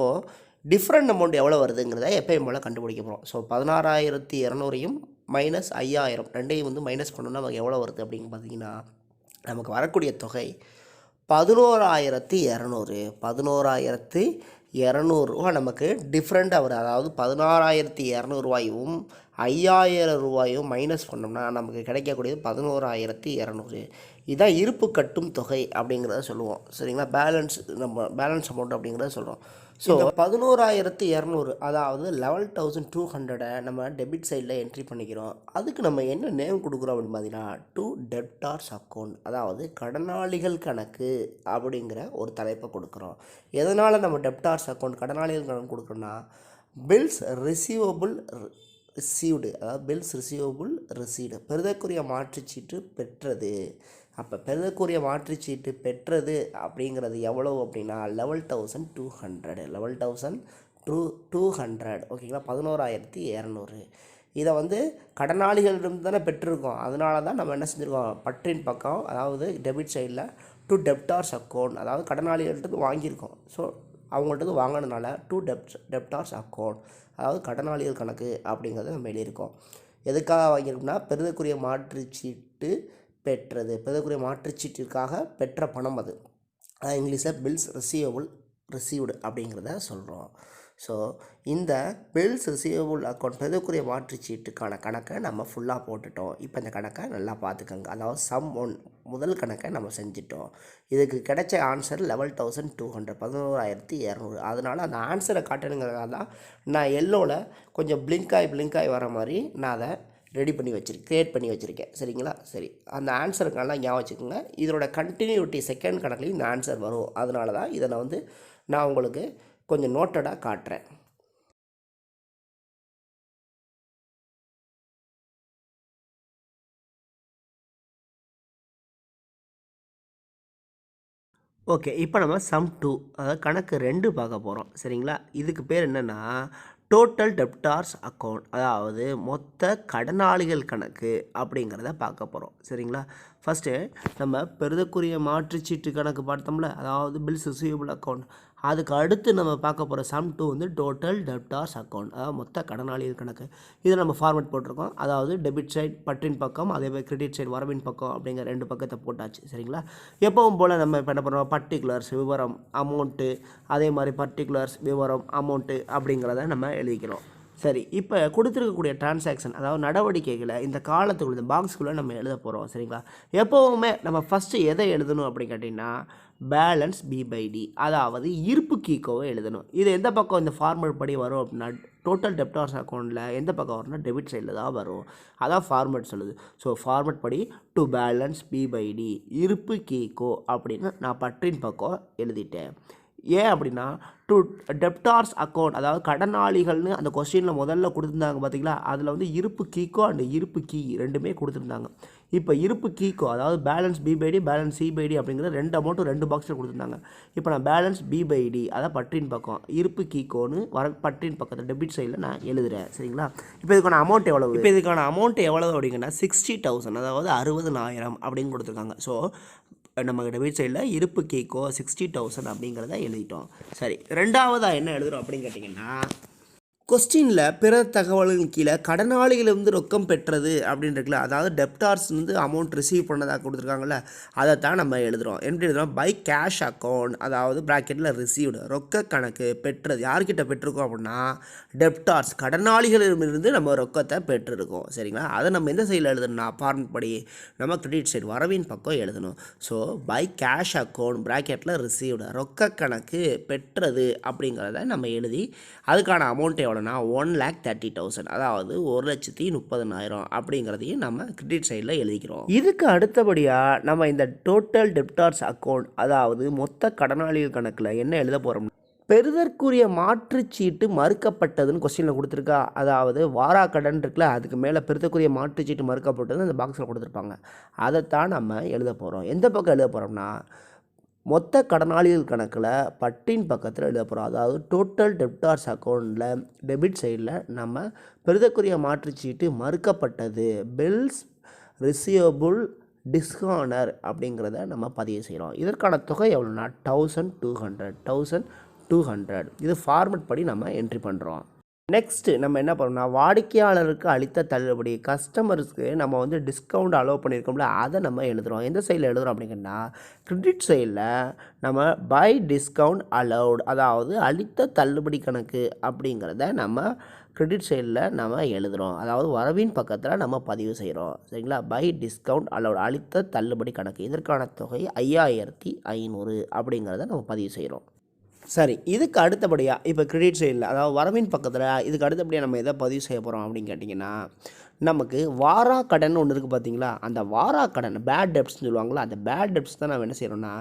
Speaker 1: டிஃப்ரெண்ட் அமௌண்ட் எவ்வளோ வருதுங்கிறத எப்பயும் போல் கண்டுபிடிக்க போகிறோம். ஸோ 16,200ஐயும் மைனஸ் 5,000 ரெண்டையும் வந்து மைனஸ் பண்ணோன்னா நமக்கு எவ்வளோ வருது அப்படின்னு பார்த்தீங்கன்னா, நமக்கு வரக்கூடிய தொகை 11,200. 11,200 நமக்கு டிஃப்ரெண்ட்டாக வரும். அதாவது 16,200 5,000 மைனஸ் பண்ணோம்னா நமக்கு கிடைக்கக்கூடியது 11,200. இதுதான் இருப்பு கட்டும் தொகை அப்படிங்கிறத சொல்லுவோம். சரிங்களா? நம்ம பேலன்ஸ் அமௌண்ட் அப்படிங்கிறத சொல்கிறோம். ஸோ 11,200, அதாவது 11,200 நம்ம டெபிட் சைடில் என்ட்ரி பண்ணிக்கிறோம். அதுக்கு நம்ம என்ன நேம் கொடுக்குறோம் அப்படின்னு பார்த்தீங்கன்னா, டு டெப்டார்ஸ் அக்கௌண்ட், அதாவது கடனாளிகள் கணக்கு அப்படிங்கிற ஒரு தலைப்பை கொடுக்குறோம். எதனால் நம்ம டெப்டார்ஸ் அக்கௌண்ட் கடனாளிகள் கணக்கு கொடுக்குறோன்னா, பில்ஸ் ரிசீவபிள் ரிசீவ்டு, அதாவது பில்ஸ் ரிசீவபிள் ரிசீவ்டு, பெறுதற்குரிய மாற்றுச்சீட்டு பெற்றது. அப்போ பெறுதற்குரிய மாற்றுச்சீட்டு பெற்றது அப்படிங்கிறது எவ்வளோ அப்படின்னா 11,200. 11,200 ஓகேங்களா? 11,200. இதை வந்து கடனாளிகளிடம் தானே பெற்றிருக்கோம். அதனால தான் நம்ம என்ன செஞ்சுருக்கோம், பற்றின் பக்கம், அதாவது டெபிட் சைடில் டு டெப்டார்ஸ் அக்கௌண்ட், அதாவது கடனாளிகள்கிட்ட வாங்கியிருக்கோம். ஸோ அவங்கள்ட்ட வாங்கினதுனால டு டெப்டார்ஸ் அக்கௌண்ட், அதாவது கடனாளிகள் கணக்கு அப்படிங்கிறத நம்ம எழுதியிருக்கோம். எதுக்காக வாங்கியிருக்கோம்னா, பெறுதற்குரிய மாற்றுச்சீட்டு பெற்றது, பெறுதற்குரிய மாற்றுச்சீட்டிற்காக பெற்ற பணம் அது. இங்கிலீஷில் பில்ஸ் ரிசீவ்டு அப்படிங்கிறத சொல்கிறோம். ஸோ இந்த பில்ஸ் ரிசீவபிள் அக்கௌண்ட் பெறுதற்குரிய மாற்றுச்சீட்டுக்கான கணக்கை நம்ம ஃபுல்லாக போட்டுட்டோம். இப்போ இந்த கணக்கை நல்லா பார்த்துக்கோங்க. அதாவது சம் 1 முதல் கணக்கை நம்ம செஞ்சிட்டோம். இதுக்கு கிடைச்ச ஆன்சர் 11,200, 11,200. அதனால் அந்த ஆன்சரை காட்டணுங்கிறதுக்காக தான் நான் எல்லோவில் கொஞ்சம் பிளிங்காய் வர மாதிரி நான் அதை ரெடி பண்ணி க்ரியேட் பண்ணி வச்சுருக்கேன். சரிங்களா? சரி, அந்த ஆன்சருக்கெல்லாம் ஞாபகம் வச்சுக்கோங்க. இதனோட கண்டினியூட்டி செகண்ட் கணக்குலையும் இந்த ஆன்சர் வரும். அதனால தான் இதை நான் உங்களுக்கு கொஞ்சம் நோட்டடாக காட்டுறேன். ஓகே, இப்போ நம்ம சம் 2, அதாவது கணக்கு 2 பார்க்க போகிறோம். சரிங்களா? இதுக்கு பேர் என்னென்னா டோட்டல் டெப்டார்ஸ் அக்கௌண்ட், அதாவது மொத்த கடனாளிகள் கணக்கு அப்படிங்கிறத பார்க்க போகிறோம். சரிங்களா? ஃபஸ்ட்டு நம்ம பெறுதற்குரிய மாற்றுச்சீட்டு கணக்கு பார்த்தோம்ல, அதாவது பில்ஸ் ரிசீவபிள் அக்கௌண்ட். அதுக்கு அடுத்து நம்ம பார்க்க போகிற சம் 2 வந்து டோட்டல் டெப்டார்ஸ் அக்கௌண்ட், அதாவது மொத்த கடனாளிகள் கணக்கு. இதை நம்ம ஃபார்மேட் போட்டிருக்கோம். அதாவது டெபிட் சைட் பற்றின் பக்கம், அதே மாதிரி கிரெடிட் சைடு வரவின் பக்கம் அப்படிங்கிற 2 பக்கத்தை போட்டாச்சு. சரிங்களா? எப்பவும் போல் நம்ம இப்போ என்ன பண்ணுறோம், பர்டிகுலர்ஸ் விவரம் அமௌண்ட்டு, அதே மாதிரி பர்டிகுலர்ஸ் விவரம் அமௌண்ட்டு அப்படிங்கிறத நம்ம எழுதிக்கிறோம். சரி, இப்போ கொடுத்துருக்கக்கூடிய டிரான்சாக்ஷன், அதாவது நடவடிக்கைகளை இந்த காலத்துக்குள்ள இந்த பாக்ஸுக்குள்ளே நம்ம எழுத போகிறோம். சரிங்களா? எப்போவுமே நம்ம ஃபஸ்ட்டு எதை எழுதணும் அப்படின்னு கேட்டிங்கன்னா, பேலன்ஸ் பி/டி, அதாவது இருப்பு கீக்கோவை எழுதணும். இது எந்த பக்கம் இந்த ஃபார்மேட் படி வரும் அப்படின்னா, டோட்டல் டெப்டார்ஸ் அக்கௌண்ட்டில் எந்த பக்கம் வரும்னா டெபிட் சைடில் தான் வரும். அதான் ஃபார்மேட் சொல்லுது. ஸோ ஃபார்மேட் படி டு பேலன்ஸ் பி/டி இருப்பு கீக்கோ அப்படின்னு நான் பற்றின் பக்கம் எழுதிட்டேன். ஏன் அப்படின்னா, டு டெப்டார்ஸ் அக்கௌண்ட், அதாவது கடனாளிகள்னு அந்த கொஸ்டினில் முதல்ல கொடுத்துருந்தாங்க பார்த்தீங்களா, அதில் வந்து இருப்பு கீக்கோ அண்ட் இருப்பு கீ ரெண்டுமே கொடுத்துருந்தாங்க. இப்போ இருப்பு கீக்கோ, அதாவது பேலன்ஸ் பி/டி பேலன்ஸ் சி/டி அப்படிங்கிற 2 அமௌண்ட்டும் 2 பாக்ஸில் கொடுத்துருந்தாங்க. இப்போ நான் பேலன்ஸ் பி/டி, அதாவது பற்றின் பக்கம், இருப்பு கீக்கோன்னு பற்றின் பக்கத்தில் டெபிட் சைடில் நான் எழுதுகிறேன். சரிங்களா? இப்போ இதுக்கான அமௌண்ட் எவ்வளவு? இப்போ இதுக்கான அமௌண்ட் எவ்வளவு அப்படிங்கன்னா 60,000, அதாவது 60,000 அப்படின்னு கொடுத்துருக்காங்க. ஸோ நம்ம டெபிட் சைடில் இருப்பு கீக்கோ 60,000 அப்படிங்கிறத எழுதிட்டோம். சரி, ரெண்டாவதாக என்ன எழுதுகிறோம் அப்படின்னு கேட்டிங்கன்னா, கொஸ்டினில் பிற தகவல்களின் கீழே கடனாளிகளிலிருந்து ரொக்கம் பெற்றது அப்படின்னு இருக்குல்ல, அதாவது டெப்டார்ஸ் வந்து அமௌண்ட் ரிசீவ் பண்ணதாக கொடுத்துருக்காங்கல்ல, அதை தான் நம்ம எழுதுகிறோம். எப்படி எழுதுகிறோம், பை கேஷ் அக்கௌண்ட், அதாவது ப்ராக்கெட்டில் ரிசீவ்டு ரொக்க கணக்கு பெற்றது. யார்கிட்ட பெற்றிருக்கோம் அப்படின்னா டெப்டார்ஸ் கடனாளிகளிலிருந்து நம்ம ரொக்கத்தை பெற்றிருக்கோம். சரிங்களா? அதை நம்ம எந்த சைடில் எழுதணும்னா ஃபார்மேட் படி நம்ம கிரெடிட் சைடு வரவின் பக்கம் எழுதணும். ஸோ பை கேஷ் அக்கௌண்ட் ப்ராக்கெட்டில் ரிசீவ்டு ரொக்க கணக்கு பெற்றது அப்படிங்கிறத நம்ம எழுதி அதுக்கான அமௌண்ட் எவ்வளோ 1,30,000, அதாவது 1,30,000 அப்படிங்கிறதையும் நம்ம கிரெடிட் சைடில் எழுதிக்கிறோம். இதுக்கு அடுத்தபடியாக நம்ம இந்த டோட்டல் டெப்டார்ஸ் அக்கௌண்ட், அதாவது மொத்த கடனாளிகள் கணக்கில் என்ன எழுத போகிறோம், பெறுதற்குரிய மாற்றுச்சீட்டு மறுக்கப்பட்டதுன்னு கொஸ்டினில் கொடுத்துருக்கா, அதாவது வாராக்கடன் இருக்குல்ல, அதுக்கு மேலே பெறுதற்குரிய மாற்றுச்சீட்டு மறுக்கப்பட்டதுன்னு அந்த பாக்ஸில் கொடுத்துருப்பாங்க. அதைத்தான் நம்ம எழுத போகிறோம். எந்த பக்கம் எழுத போகிறோம்னா மொத்த கடனாளிகள் கணக்கில் பட்டின் பக்கத்தில் எழுத போகிறோம். அதாவது டோட்டல் டெப்டார்ஸ் அக்கௌண்ட்டில் டெபிட் சைடில் நம்ம பெறுதற்குரிய மாற்றுச்சீட்டு மறுக்கப்பட்டது பில்ஸ் ரிசீவபிள் டிஸ்கானர் அப்படிங்கிறத நம்ம பதிவு செய்கிறோம். இதற்கான தொகை எவ்வளோனா 1,200. இது ஃபார்மேட் படி நம்ம என்ட்ரி பண்ணுறோம். நெக்ஸ்ட்டு நம்ம என்ன பண்ணோம்னா, வாடிக்கையாளருக்கு அளித்த தள்ளுபடி, கஸ்டமர்ஸ்க்கு நம்ம வந்து டிஸ்கவுண்ட் அலோவ் பண்ணியிருக்கோம்ல, அதை நம்ம எழுதுகிறோம். எந்த சைடில் எழுதுகிறோம் அப்படின்னா கிரெடிட் சைடில் நம்ம பை டிஸ்கவுண்ட் அலவுட், அதாவது அளித்த தள்ளுபடி கணக்கு அப்படிங்கிறத நம்ம கிரெடிட் சைடில் நம்ம எழுதுகிறோம். அதாவது வரவின் பக்கத்தில் நம்ம பதிவு செய்கிறோம். சரிங்களா? பை டிஸ்கவுண்ட் அலவுட் அளித்த தள்ளுபடி கணக்கு, இதற்கான தொகை 5,500 அப்படிங்கிறத நம்ம பதிவு செய்கிறோம். சரி, இதுக்கு அடுத்தபடியாக இப்போ கிரெடிட் சைடில், அதாவது வரவின் பக்கத்தில் இதுக்கு அடுத்தபடியாக நம்ம எதை பதிவு செய்ய போகிறோம் அப்படின்னு கேட்டிங்கன்னா, நமக்கு வாரா கடன் ஒன்று இருக்குது பார்த்தீங்களா, அந்த வாரா கடன் பேட் டெப்ட்ஸ்னு சொல்லுவாங்களா, அந்த பேட் டெப்ட்ஸ் தான் நம்ம என்ன செய்கிறோம்னா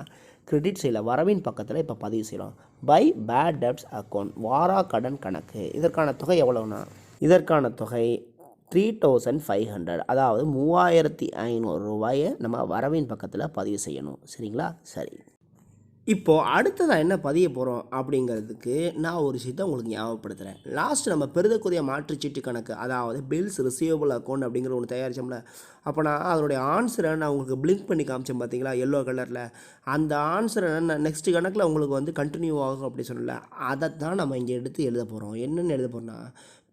Speaker 1: கிரெடிட் சைடில் வரவின் பக்கத்தில் இப்போ பதிவு செய்கிறோம். பை பேட் டெப்ட்ஸ் அக்கௌண்ட் வாரா கடன் கணக்கு, இதற்கான தொகை எவ்வளோனா, இதற்கான தொகை 3,500, அதாவது 3,500 ரூபாயை நம்ம வரவின் பக்கத்தில் பதிவு செய்யணும். சரிங்களா? சரி, இப்போது அடுத்ததாக என்ன பதிய போகிறோம் அப்படிங்கிறதுக்கு நான் ஒரு விஷயத்தை உங்களுக்கு ஞாபகப்படுத்துகிறேன். லாஸ்ட் நம்ம பெறுதற்குரிய மாற்றுச்சீட்டு கணக்கு, அதாவது பில்ஸ் ரிசீவபிள் அக்கௌண்ட் அப்படிங்கிற ஒன்று தயாரித்தோம்ல, அப்போ நான் அதனுடைய ஆன்சரை நான் உங்களுக்கு பிளிங்க் பண்ணி காமிச்சேன் பார்த்தீங்களா, எல்லோ கலரில். அந்த ஆன்சரை நான் நெக்ஸ்ட் கணக்கில் உங்களுக்கு வந்து கண்டினியூ ஆகும் அப்படி சொல்லல, அதை தான் நம்ம இங்கே எடுத்து எழுத போகிறோம். என்னென்னு எழுத போகிறோம்னா,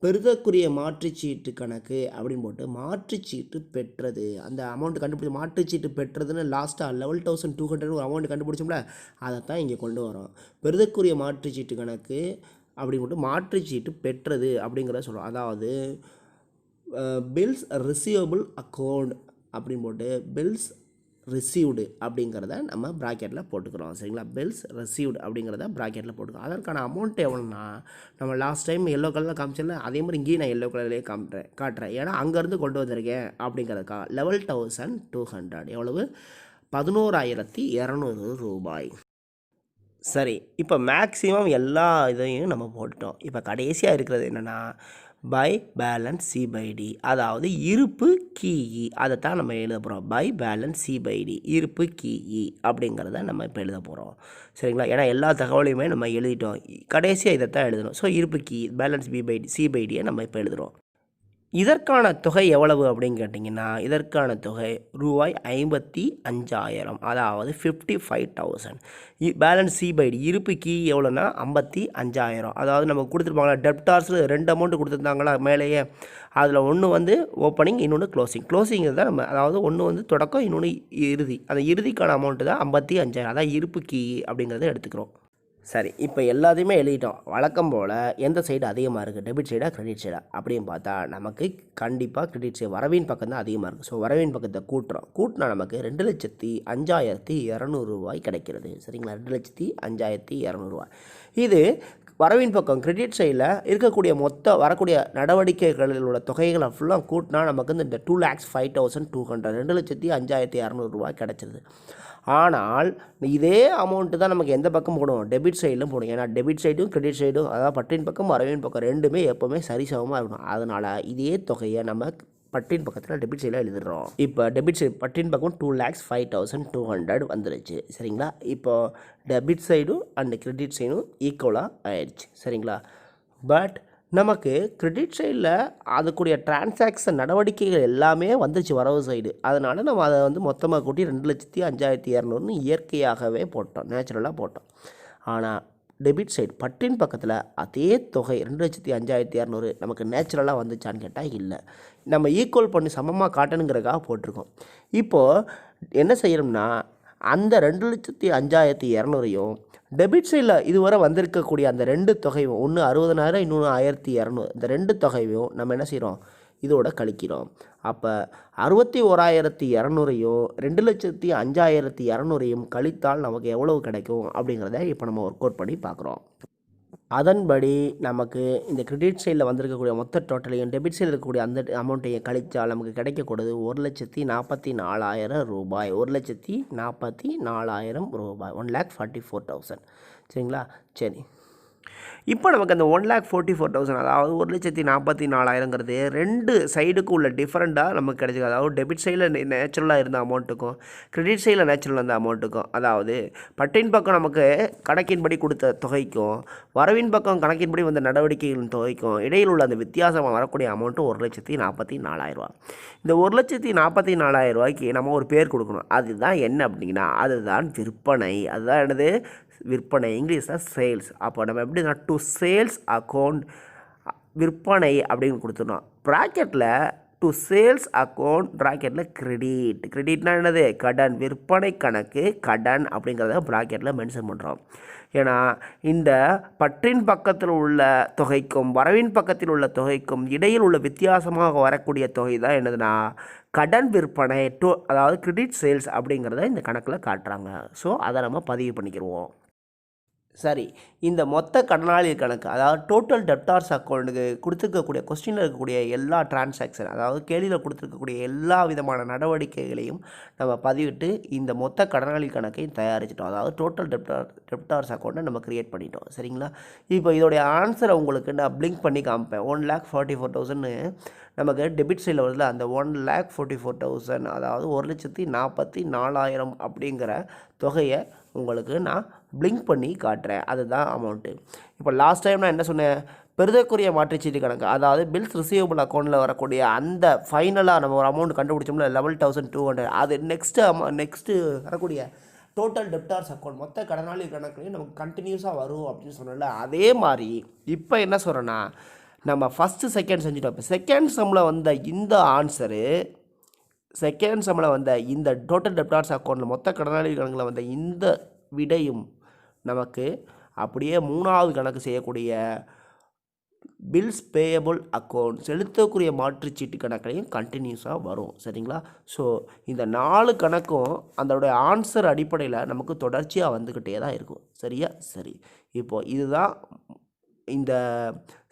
Speaker 1: பெறுதற்குரிய மாற்றுச்சீட்டு கணக்கு அப்படின்னு போட்டு மாற்றுச்சீட்டு பெற்றது, அந்த அமௌண்ட் கண்டுபிடிச்சி மாற்றுச்சீட்டு பெற்றதுன்னு லாஸ்ட்டாக 11,200 ஒரு அமௌண்ட் கண்டுபிடிச்சோம்ல, அதை தான் இங்கே கொண்டு வரோம். பெறுதற்குரிய மாற்றுச்சீட்டு கணக்கு அப்படின்னு போட்டு மாற்றுச்சீட்டு பெற்றது அப்படிங்கிறத சொல்கிறோம். அதாவது பில்ஸ் ரிசீவபிள் அக்கௌண்ட் அப்படின்னு போட்டு பில்ஸ் ரிசீவ்டு அப்படிங்கிறத நம்ம ப்ராக்கெட்டில் போட்டுக்கிறோம். சரிங்களா? பில்ஸ் ரிசீவ்டு அப்படிங்கிறத ப்ராக்கெட்டில் போட்டுக்கிறோம். அதற்கான அமௌண்ட் எவ்வளோன்னா, நம்ம லாஸ்ட் டைம் எல்லோ கலரில் காமிச்சேன்ல, அதே மாதிரி இங்கேயும் நான் எல்லோ கலர்லேயே காட்டுறேன். ஏன்னா அங்கேருந்து கொண்டு வந்திருக்கேன் அப்படிங்கிறதுக்கா. 11,200 எவ்வளவு, 11,200 ரூபாய். சரி, இப்போ மேக்ஸிமம் எல்லா இதையும் நம்ம போட்டுட்டோம். இப்போ கடைசியாக இருக்கிறது என்னென்னா, by balance c by d, அதாவது இருப்பு கிஇ, அதை தான் நம்ம எழுத போகிறோம். By balance c by d, இருப்பு கிஇ அப்படிங்கிறத நம்ம இப்போ எழுத போகிறோம். சரிங்களா? ஏன்னா எல்லா தகவலையுமே நம்ம எழுதிட்டோம், கடைசியாக இதை தான் எழுதணும். ஸோ இருப்பு கி balance B by D C by டியை நம்ம இப்போ எழுதுகிறோம். இதற்கான தொகை எவ்வளவு அப்படின்னு கேட்டிங்கன்னா, இதற்கான தொகை ரூபாய் 55,000, அதாவது 55,000. பேலன்ஸ் சி பை டி, இருப்பு கீ எவ்வளோன்னா 55,000. அதாவது நம்ம கொடுத்துருப்பாங்களா டெப்டார்ஸில் 2 அமௌண்ட்டு கொடுத்துருந்தாங்களா மேலேயே, அதில் ஒன்று வந்து ஓப்பனிங், இன்னொன்று க்ளோசிங் தான் நம்ம, அதாவது ஒன்று வந்து தொடக்கம், இன்னொன்று இறுதி. அந்த இறுதிக்கான அமௌண்ட்டு தான் 55,000, அதான் இருப்பு கீ அப்படிங்கிறத எடுத்துக்கிறோம். சரி, இப்போ எல்லாத்தையுமே எழுதிட்டோம். வழக்கம் போல் எந்த சைடு அதிகமாக இருக்குது, டெபிட் சைடா கிரெடிட் சைடா அப்படின்னு பார்த்தா நமக்கு கண்டிப்பாக கிரெடிட் சைடு வரவின் பக்கம் தான் அதிகமாக இருக்குது. ஸோ வரவின் பக்கத்தை கூட்டினா நமக்கு 2,05,200 ரூபாய் கிடைக்கிறது. சரிங்களா? 2,05,200 ரூபாய். இது வரவின் பக்கம் கிரெடிட் சைடில் இருக்கக்கூடிய மொத்த வரக்கூடிய நடவடிக்கைகளில் உள்ள தொகைகளை ஃபுல்லாக கூட்டினா நமக்கு இந்த 2,05,200 2,05,200 ரூபாய் கிடச்சிருது. ஆனால் இதே அமௌண்ட்டு தான் நமக்கு எந்த பக்கம் போடும், டெபிட் சைடிலும் போடும். ஏன்னா டெபிட் சைடும் கிரெடிட் சைடும், அதாவது பற்றின் பக்கம் வரவின் பக்கம் ரெண்டுமே எப்போவுமே சரிசமமாக இருக்கணும். அதனால் இதே தொகையை நம்ம பற்றின் பக்கத்தில் டெபிட் சைடில் எழுதிடுறோம். இப்போ டெபிட் சைடு பற்றின் பக்கம் 2,05,200 வந்துருச்சு. சரிங்களா? இப்போது டெபிட் சைடும் அண்ட் கிரெடிட் சைடும் ஈக்குவலாக ஆயிடுச்சு. சரிங்களா? பட் நமக்கு கிரெடிட் சைடில் அதுக்குரிய டிரான்சாக்ஷன் நடவடிக்கைகள் எல்லாமே வந்துச்சு வரவு சைடு. அதனால் நம்ம அதை வந்து மொத்தமாக கூட்டி 2,05,200 இயற்கையாகவே போட்டோம், நேச்சுரலாக போட்டோம். ஆனால் டெபிட் சைடு பற்றின் பக்கத்தில் அதே தொகை 2,05,200 நமக்கு நேச்சுரலாக வந்துச்சான்னு கேட்டால் இல்லை. நம்ம ஈக்குவல் பண்ணி சமமாக காட்டணுங்கிறதுக்காக போட்டிருக்கோம். இப்போது என்ன செய்யணும்னா, அந்த 2,05,200ஐயும் டெபிட் சைடில் இதுவரை வந்திருக்கக்கூடிய அந்த ரெண்டு தொகையும், ஒன்று 60,000, இன்னொன்று 1,200, இந்த ரெண்டு தொகையும் நம்ம என்ன செய்கிறோம், இதோட கழிக்கிறோம். அப்போ 61,200ஐயும் 2,05,200ஐயும் கழித்தால் நமக்கு எவ்வளவு கிடைக்கும் அப்படிங்கிறத இப்போ நம்ம ஒர்க் அவுட் பண்ணி பார்க்குறோம். அதன்படி நமக்கு இந்த கிரெடிட் சைடில் வந்திருக்கக்கூடிய மொத்த டோட்டலையும் டெபிட் சைடில் இருக்கக்கூடிய அந்த அமௌண்ட்டையும் கழித்தால் நமக்கு கிடைக்கக்கூடியது 1,44,000 ரூபாய். 1,44,000 ரூபாய், 1,44,000. சரிங்களா? சரி, இப்போ நமக்கு அந்த 1,44,000, அதாவது 1,44,000ங்கிறது ரெண்டு சைடுக்கு உள்ள டிஃப்ரெண்ட்டாக நமக்கு கிடைச்சிது. அதாவது டெபிட் சைடில் நேச்சுரலாக இருந்த அமௌண்ட்டுக்கும் கிரெடிட் சைடில் நேச்சுரலாக இருந்த அமௌண்ட்டுக்கும், அதாவது பட்டின் பக்கம் நமக்கு கணக்கின்படி கொடுத்த தொகைக்கும் வரவின் பக்கம் கணக்கின்படி வந்த நடவடிக்கைகளின் தொகைக்கும் இடையில் உள்ள அந்த வித்தியாசமாக வரக்கூடிய அமௌண்ட்டு 1,44,000 ரூபா. இந்த 1,44,000 ரூபாய்க்கு நம்ம ஒரு பேர் கொடுக்கணும். அதுதான் என்ன அப்படின்னா, அதுதான் விற்பனை. அதுதான் என்னது, விற்பனை. இங்கிலீஷில் சேல்ஸ். அப்போ நம்ம எப்படின்னா டு சேல்ஸ் அக்கௌண்ட் விற்பனை அப்படின்னு கொடுத்துடணும். ப்ராக்கெட்டில் டு சேல்ஸ் அக்கௌண்ட் ப்ராக்கெட்டில் கிரெடிட்னா என்னது, கடன். விற்பனை கணக்கு கடன் அப்படிங்கிறத ப்ராக்கெட்டில் மென்ஷன் பண்ணுறோம். ஏன்னா இந்த பற்றின் பக்கத்தில் உள்ள தொகைக்கும் வரவின் பக்கத்தில் உள்ள தொகைக்கும் இடையில் உள்ள வித்தியாசமாக வரக்கூடிய தொகை தான் என்னதுன்னா கடன் விற்பனை, அதாவது கிரெடிட் சேல்ஸ் அப்படிங்கிறத இந்த கணக்கில் காட்டுறாங்க. ஸோ அதை நம்ம பதிவு பண்ணிக்கிடுவோம். சரி, இந்த மொத்த கடனாளி கணக்கு, அதாவது டோட்டல் டெப்டார்ஸ் அக்கௌண்ட்டுக்கு கொடுத்துருக்கக்கூடிய கொஸ்டினில் இருக்கக்கூடிய எல்லா டிரான்சாக்ஷன், அதாவது கேள்வியில் கொடுத்துருக்கக்கூடிய எல்லா விதமான நடவடிக்கைகளையும் நம்ம பதிவிட்டு இந்த மொத்த கடனாளி கணக்கையும் தயாரிச்சிட்டோம். அதாவது டோட்டல் டெப்டார்ஸ் அக்கௌண்ட்டை நம்ம க்ரியேட் பண்ணிட்டோம். சரிங்களா? இப்போ இதோடைய ஆன்சரை உங்களுக்கு நான் பிளிங்க் பண்ணி காமிப்பேன். 1,44,000 நமக்கு டெபிட் சைடில் வருதுல, அந்த 1,44,000, அதாவது 1,44,000 அப்படிங்கிற தொகையை உங்களுக்கு நான் பிளிங்க் பண்ணி காட்டுறேன். அதுதான் அமௌண்ட்டு. இப்போ லாஸ்ட் டைம் நான் என்ன சொன்னேன், பெறுதற்குரிய மாற்றுச்சீட்டு கணக்கு, அதாவது பில்ஸ் ரிசீவபிள் அக்கௌண்ட்டில் வரக்கூடிய அந்த ஃபைனலாக நம்ம ஒரு அமௌண்ட் கண்டுபிடிச்சோம்னா 11,200, அது நெக்ஸ்ட்டு வரக்கூடிய டோட்டல் டெப்டார்ஸ் அக்கௌண்ட் மொத்த கடனாளி கணக்குலையும் நமக்கு கண்டினியூஸாக வரும் அப்படின்னு சொன்னோம்ல. அதே மாதிரி இப்போ என்ன சொல்கிறேன்னா, நம்ம ஃபஸ்ட்டு செகண்ட் செஞ்சுட்டோம். இப்போ செகண்ட் சம்மில் வந்த இந்த ஆன்சரு, செகண்ட் சம்மில் வந்த இந்த டோட்டல் டெப்டார்ஸ் அக்கௌண்ட்டில் மொத்த கடனாளி கணக்கில் வந்த இந்த விடையும் நமக்கு அப்படியே மூணாவது கணக்கு செய்யக்கூடிய பில்ஸ் பேயபிள் அக்கௌண்ட் செலுத்தக்கூடிய மாற்றுச்சீட்டு கணக்குலையும் கண்டினியூஸாக வரும். சரிங்களா? ஸோ இந்த 4 கணக்கும் அதோடைய ஆன்சர் அடிப்படையில் நமக்கு தொடர்ச்சியாக வந்துக்கிட்டே தான் இருக்கும். சரியா? சரி, இப்போது இதுதான் இந்த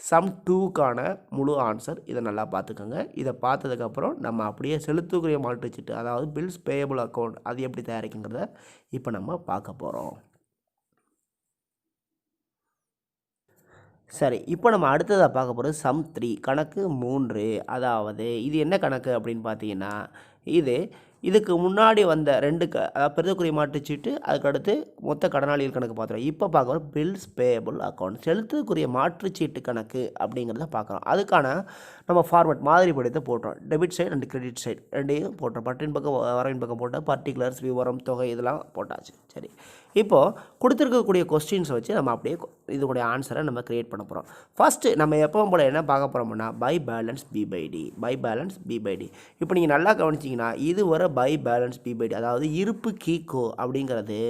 Speaker 1: சம் 2க்கான முழு ஆன்சர். இதை நல்லா பார்த்துக்கோங்க. இதை பார்த்ததுக்கப்புறம் நம்ம அப்படியே செலுத்தக்கூடிய மாற்றுச்சீட்டு, அதாவது பில்ஸ் பேயபிள் அக்கௌண்ட், அது எப்படி தயாரிக்குங்கிறத இப்போ நம்ம பார்க்க போகிறோம். சரி, இப்போ நம்ம அடுத்ததாக பார்க்க போகிறது சம் 3 கணக்கு 3. அதாவது இது என்ன கணக்கு அப்படின்னு பார்த்தீங்கன்னா, இதுக்கு முன்னாடி வந்த 2 அதாவது பெருதக்குரிய மாற்றுச்சீட்டு, அதுக்கடுத்து மொத்த கடனாளிகள் கணக்கு பார்த்துறோம். இப்போ பார்க்குறோம் பில்ஸ் பேயபிள் அக்கௌண்ட், செலுத்துக்குரிய மாற்றுச்சீட்டு கணக்கு அப்படிங்கிறத பார்க்குறோம். அதுக்கான நம்ம ஃபார்மேட் மாதிரி படித்தை போட்டோம். Debit side and credit side ரெண்டையும் போட்டோம். பற்றின் பக்கம் வரவின் பக்கம் போட்டால் பர்டிகுலர்ஸ், விவரம், தொகை இதெல்லாம் போட்டாச்சு. சரி, இப்போது கொடுத்துருக்கக்கூடிய கொஸ்டின்ஸை வச்சு நம்ம அப்படியே இதோடைய ஆன்சரை நம்ம க்ரியேட் பண்ண போகிறோம். ஃபஸ்ட்டு நம்ம எப்பவும் போல் என்ன பார்க்க போகிறோம்னா by balance B by d, by balance B by d. இப்போ நீங்கள் நல்லா கவனிச்சிங்கன்னா இது வர by balance B by d, அதாவது இருப்பு கீக்கோ அப்படிங்கிறது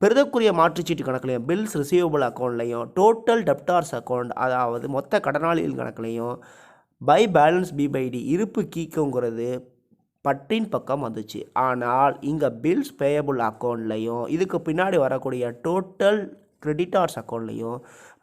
Speaker 1: பெருதக்குரிய மாற்றுச்சீட்டு கணக்குலையும், பில்ஸ் ரிசீவபிள் அக்கௌண்ட்லையும், டோட்டல் டெப்டார்ஸ் அக்கௌண்ட் அதாவது மொத்த கடனாளிகள் கணக்குலையும் by balance B by d இருப்பு கீக்கோங்கிறது பற்றின் பக்கம் வந்துச்சு. ஆனால் இங்கே பில்ஸ் பேயபிள் அக்கௌண்ட்லையும் இதுக்கு பின்னாடி வரக்கூடிய டோட்டல் கிரெடிட்டார்ஸ் அக்கௌண்ட்லையும்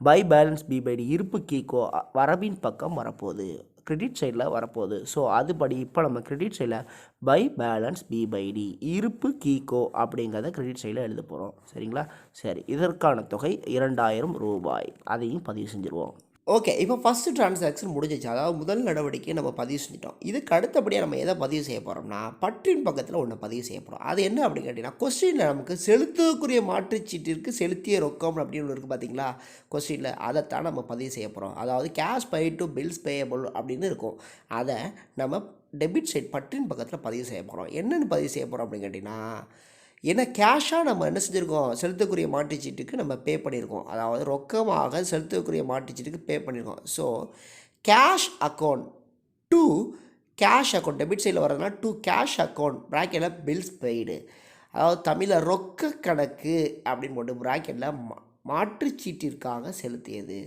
Speaker 1: by balance B by d இருப்பு கீக்கோ வரவின் பக்கம் வரப்போகுது, கிரெடிட் சைடில் வரப்போகுது. ஸோ அதுபடி இப்போ நம்ம கிரெடிட் சைடில் by balance B by d இருப்பு கீக்கோ அப்படிங்கிறத கிரெடிட் சைடில் எழுத போகிறோம். சரிங்களா? சரி, இதற்கான தொகை 2000 ரூபாய். அதையும் பதிவு செஞ்சுருவோம். ஓகே, இப்போ ஃபஸ்ட்டு ட்ரான்சாக்ஷன் முடிஞ்சிச்சு. அதாவது முதல் நடவடிக்கையை நம்ம பதிவு செஞ்சிட்டோம். இதுக்கு அடுத்தபடியாக நம்ம எதை பதிவு செய்ய போகிறோம்னா பற்றின் பக்கத்தில் ஒன்று பதிவு செய்ய போகிறோம். அது என்ன அப்படின்னு கேட்டிங்கன்னா, கொஸ்டினில் நமக்கு செலுத்தக்கூடிய மாற்றுச்சீட்டிற்கு செலுத்திய ரொக்கம் அப்படின்னு ஒன்று இருக்குது பார்த்தீங்களா கொஸ்டினில், அதைத்தான் நம்ம பதிவு செய்ய போகிறோம். அதாவது cash pay to bills payable அப்படின்னு இருக்கும். அதை நம்ம டெபிட் சைட் பற்றின் பக்கத்தில் பதிவு செய்ய போகிறோம். என்னென்னு பதிவு செய்ய போகிறோம் அப்படின்னு கேட்டிங்கன்னா, ஏன்னா கேஷாக நம்ம என்ன செஞ்சுருக்கோம், செலுத்தக்கூடிய மாற்றுச்சீட்டுக்கு நம்ம பே பண்ணியிருக்கோம். அதாவது ரொக்கமாக செலுத்தக்கூடிய மாற்றுச்சீட்டுக்கு பே பண்ணியிருக்கோம். So cash account to cash account debit சைடில் வர்றதுனா டு கேஷ் அக்கௌண்ட் ப்ராக்கெட்டில் பில்ஸ் பெய்டு, அதாவது தமிழில் ரொக்க கணக்கு அப்படின்னு போட்டு ப்ராக்கெட்டில் மாற்றுச்சீட்டிற்காக செலுத்தியது.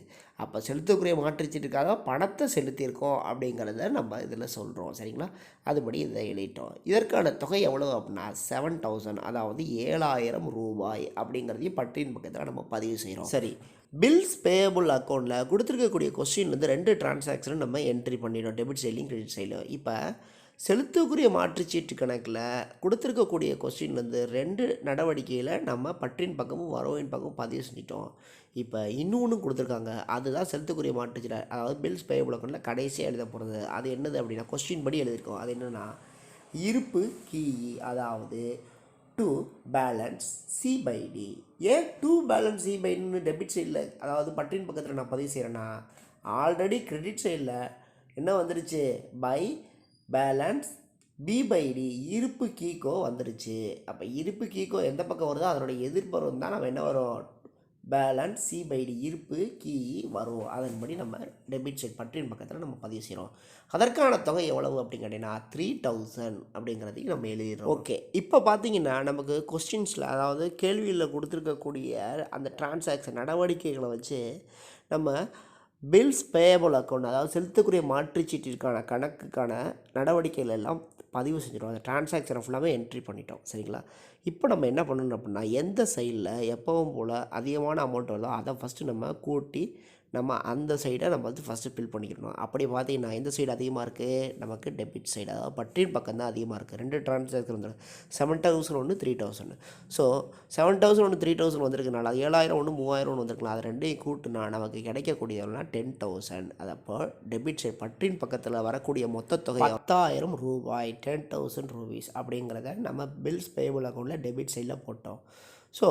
Speaker 1: அப்போ செலுத்தக்கூடிய மாற்றுச்சீட்டுக்காக பணத்தை செலுத்தியிருக்கோம் அப்படிங்கிறத நம்ம இதில் சொல்கிறோம். சரிங்களா? அதுபடி இதை எழுதிட்டோம். இதற்கான தொகை எவ்வளோ அப்படின்னா 7000, அதாவது 7000 ரூபாய் அப்படிங்கிறதையும் பற்றின் பக்கத்தில் நம்ம பதிவு செய்கிறோம். சரி, பில்ஸ் பேயபிள் அக்கௌண்ட்டில் கொடுத்துருக்கக்கூடிய கொஸ்டின்லேருந்து 2 டிரான்சாக்ஷனும் நம்ம என்ட்ரி பண்ணிட்டோம், டெபிட் சைட்லையும் கிரெடிட் சைட்லையும். இப்போ செலுத்தக்கூடிய மாற்றுச்சீட்டு கணக்கில் கொடுத்துருக்கக்கூடிய கொஸ்டின்லேருந்து 2 நடவடிக்கையில் நம்ம பற்றின் பக்கமும் வரவின் பக்கமும் பதிவு செஞ்சிட்டோம். இப்போ இன்னொன்று கொடுத்துருக்காங்க, அதுதான் செலுத்தக்கூடிய மாற்றுச்சீட்டு, அதாவது பில்ஸ் பேயபிள் அக்கௌண்ட்டில் கடைசியாக எழுத போகிறது. அது என்னது அப்படின்னா கொஸ்டின் படி எழுதியிருக்கோம். அது என்னென்னா இருப்பு கீ, அதாவது to balance c by d. ஏன் டு பேலன்ஸ் சி பை டின்னு டெபிட் சைடில் அதாவது பற்றின் பக்கத்தில் நான் பதிவு செய்கிறேன்னா, ஆல்ரெடி கிரெடிட் சைடில் என்ன வந்துருச்சு, by balance B by d இருப்பு கீக்கோ வந்துருச்சு. அப்போ இருப்பு கீக்கோ எந்த பக்கம் வருதோ அதனுடைய எதிர்புறம் தான் நம்ம என்ன வரும், பேலன்ஸ் சி பை டி இருப்பு கீ வரும். அதன்படி நம்ம டெபிட் சைட் பற்றின் பக்கத்தில் நம்ம பதிவு செய்கிறோம். அதற்கான தொகை எவ்வளவு அப்படின்னு கேட்டிங்கன்னா 3000 அப்படிங்கிறதையும் நம்ம எழுதிடுறோம். ஓகே, இப்போ பார்த்தீங்கன்னா நமக்கு கொஸ்டின்ஸில் அதாவது கேள்வியில் கொடுத்துருக்கக்கூடிய அந்த டிரான்சாக்ஷன் நடவடிக்கைகளை வச்சு நம்ம பில்ஸ் பேயபிள் அக்கௌண்ட் அதாவது செலுத்தக்கூடிய மாற்றுச்சீட்டிற்கான கணக்குக்கான நடவடிக்கைகள் எல்லாம் பதிவு செஞ்சிடும். அந்த டிரான்சாக்ஷனை ஃபுல்லாகவே என்ட்ரி பண்ணிட்டோம். சரிங்களா? இப்போ நம்ம என்ன பண்ணணும் அப்படின்னா, எந்த சைடில் எப்பவும் போல் அதிகமான அமௌண்ட் வருதோ அதை ஃபஸ்ட்டு நம்ம கூட்டி நம்ம அந்த சைடை நம்ம வந்து ஃபஸ்ட்டு ஃபில் பண்ணிக்கணும். அப்படி பார்த்தீங்கன்னா எந்த சைடு அதிகமாக இருக்குது, நமக்கு டெபிட் சைடு அதாவது பற்றின் பக்கம் தான் அதிகமாக இருக்குது. 2 டிரான்சாக்ஷன் வந்து 7000 ஒன்று 3000. ஸோ 7000 ஒன்று 3000 வந்திருக்குனால 7000 ஒன்று 3000 வந்திருக்கலாம். அது ரெண்டையும் கூட்டுனா நமக்கு கிடைக்கக்கூடியவனா 10000. அது அப்போ டெபிட் சைடு பற்றின் பக்கத்தில் வரக்கூடிய மொத்த தொகை 10,000 ரூபாய், 10,000 ரூபீஸ் அப்படிங்கிறத நம்ம பில்ஸ் பேயபிள் அக்கௌண்ட்டில் டெபிட் சைடில் போட்டோம். ஸோ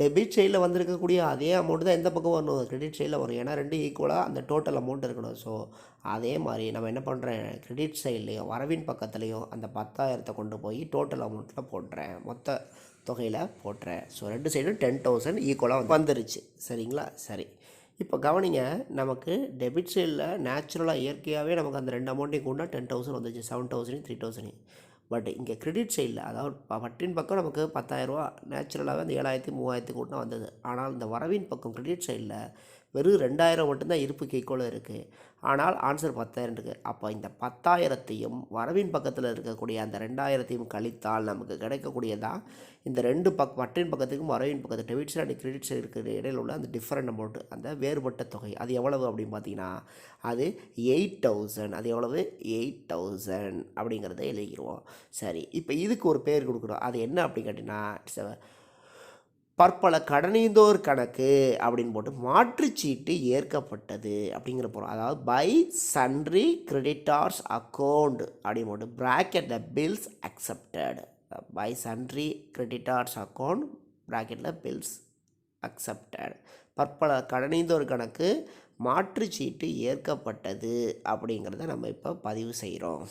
Speaker 1: டெபிட் சைடில் வந்திருக்கக்கூடிய அதே அமௌண்ட் தான் எந்த பக்கம் வரணும், கிரெடிட் சைடில் வரும். ஏன்னா 2 ஈக்குவலாக அந்த டோட்டல் அமௌண்ட் இருக்கணும். ஸோ அதே மாதிரி நம்ம என்ன பண்ணுறேன், கிரெடிட் சைட்லேயும் வரவின் பக்கத்துலேயும் அந்த 10,000 கொண்டு போய் டோட்டல் அமௌண்ட்டில் போட்டுறேன், மொத்த தொகையில் போட்டுறேன். ஸோ 2 சைடும் 10,000 ஈக்குவலாக வந்துருச்சு. சரிங்களா? சரி, இப்போ கவனிங்க, நமக்கு டெபிட் சைடில் நேச்சுரலாக இயற்கையாகவே நமக்கு அந்த 2 அமௌண்ட்டையும் கூட 10,000 வந்துச்சு, 7,000 3,000. பட் இங்கே கிரெடிட் சைடில் அதாவது பற்றின் பக்கம் நமக்கு 10,000 ரூபா நேச்சுரலாகவே அந்த 7,000 3,000 கூட்டினா வந்தது. ஆனால் இந்த வரவின் பக்கம் கிரெடிட் சைடில் வெறும் 2,000 மட்டும்தான் இருப்புக்கு ஈக்குவலாக இருக்குது. ஆனால் ஆன்சர் 10,000 இருக்குது. அப்போ இந்த 10,000த்தையும் வரவின் பக்கத்தில் இருக்கக்கூடிய அந்த 2,000த்தையும் கழித்தால் நமக்கு கிடைக்கக்கூடியதான் இந்த 2 பற்றின் பக்கத்துக்கும் வரவின் பக்கத்து debit side and credit side இருக்கிற இடையில் உள்ள அந்த டிஃப்ரெண்ட் அமௌண்ட், அந்த வேறுபட்ட தொகை அது எவ்வளவு அப்படின்னு பார்த்தீங்கன்னா அது 8,000. அது எவ்வளவு, 8,000 அப்படிங்கிறத எழுதிடுவோம். சரி, இப்போ இதுக்கு ஒரு பேர் கொடுக்குறோம். அது என்ன அப்படின்னு கேட்டிங்கன்னா பற்பல கடனீந்தோர் கணக்கு அப்படின்னு போட்டு மாற்றுச்சீட்டு ஏற்கப்பட்டது அப்படிங்கிற போகிறோம். அதாவது பை சன்ட்ரி கிரெடிட்டார்ஸ் அக்கௌண்ட் அப்படின்னு போட்டு ப்ராக்கெட்டில் bills accepted. By sundry creditors account ப்ராக்கெட்டில் பில்ஸ் அக்செப்டட். பற்பல கடனீந்தோர் கணக்கு மாற்றுச்சீட்டு ஏற்கப்பட்டது அப்படிங்கிறத நம்ம இப்போ பதிவு செய்கிறோம்.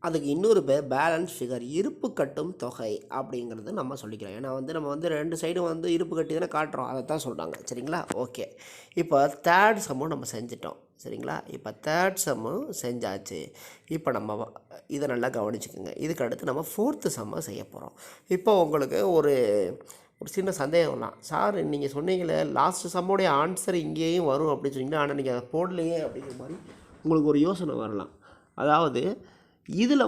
Speaker 1: அதுக்கு இன்னொரு பேர் பேலன்ஸ் ஃபிகர், இருப்பு கட்டும் தொகை அப்படிங்கிறது நம்ம சொல்லிக்கிறோம். ஏன்னா நம்ம ரெண்டு சைடும் இருப்பு கட்டி தானே காட்டுறோம், அதை தான் சொல்கிறாங்க. சரிங்களா? ஓகே. இப்போ தேர்ட் சம்மும் நம்ம செஞ்சிட்டோம். சரிங்களா? இப்போ தேர்ட் சம்மும் செஞ்சாச்சு. இப்போ நம்ம இதை நல்லா கவனிச்சுக்கோங்க. இதுக்கு அடுத்து நம்ம ஃபோர்த்து சம்மை செய்ய போகிறோம். இப்போ உங்களுக்கு ஒரு சின்ன சந்தேகம்லாம், சார் நீங்கள் சொன்னீங்களே லாஸ்ட் சம்மோடைய ஆன்சர் இங்கேயும் வரும் அப்படின்னு சொன்னீங்கன்னா, ஆனால் நீங்கள் அதை போடலையே அப்படிங்கிற மாதிரி உங்களுக்கு ஒரு யோசனை வரலாம். அதாவது இதில்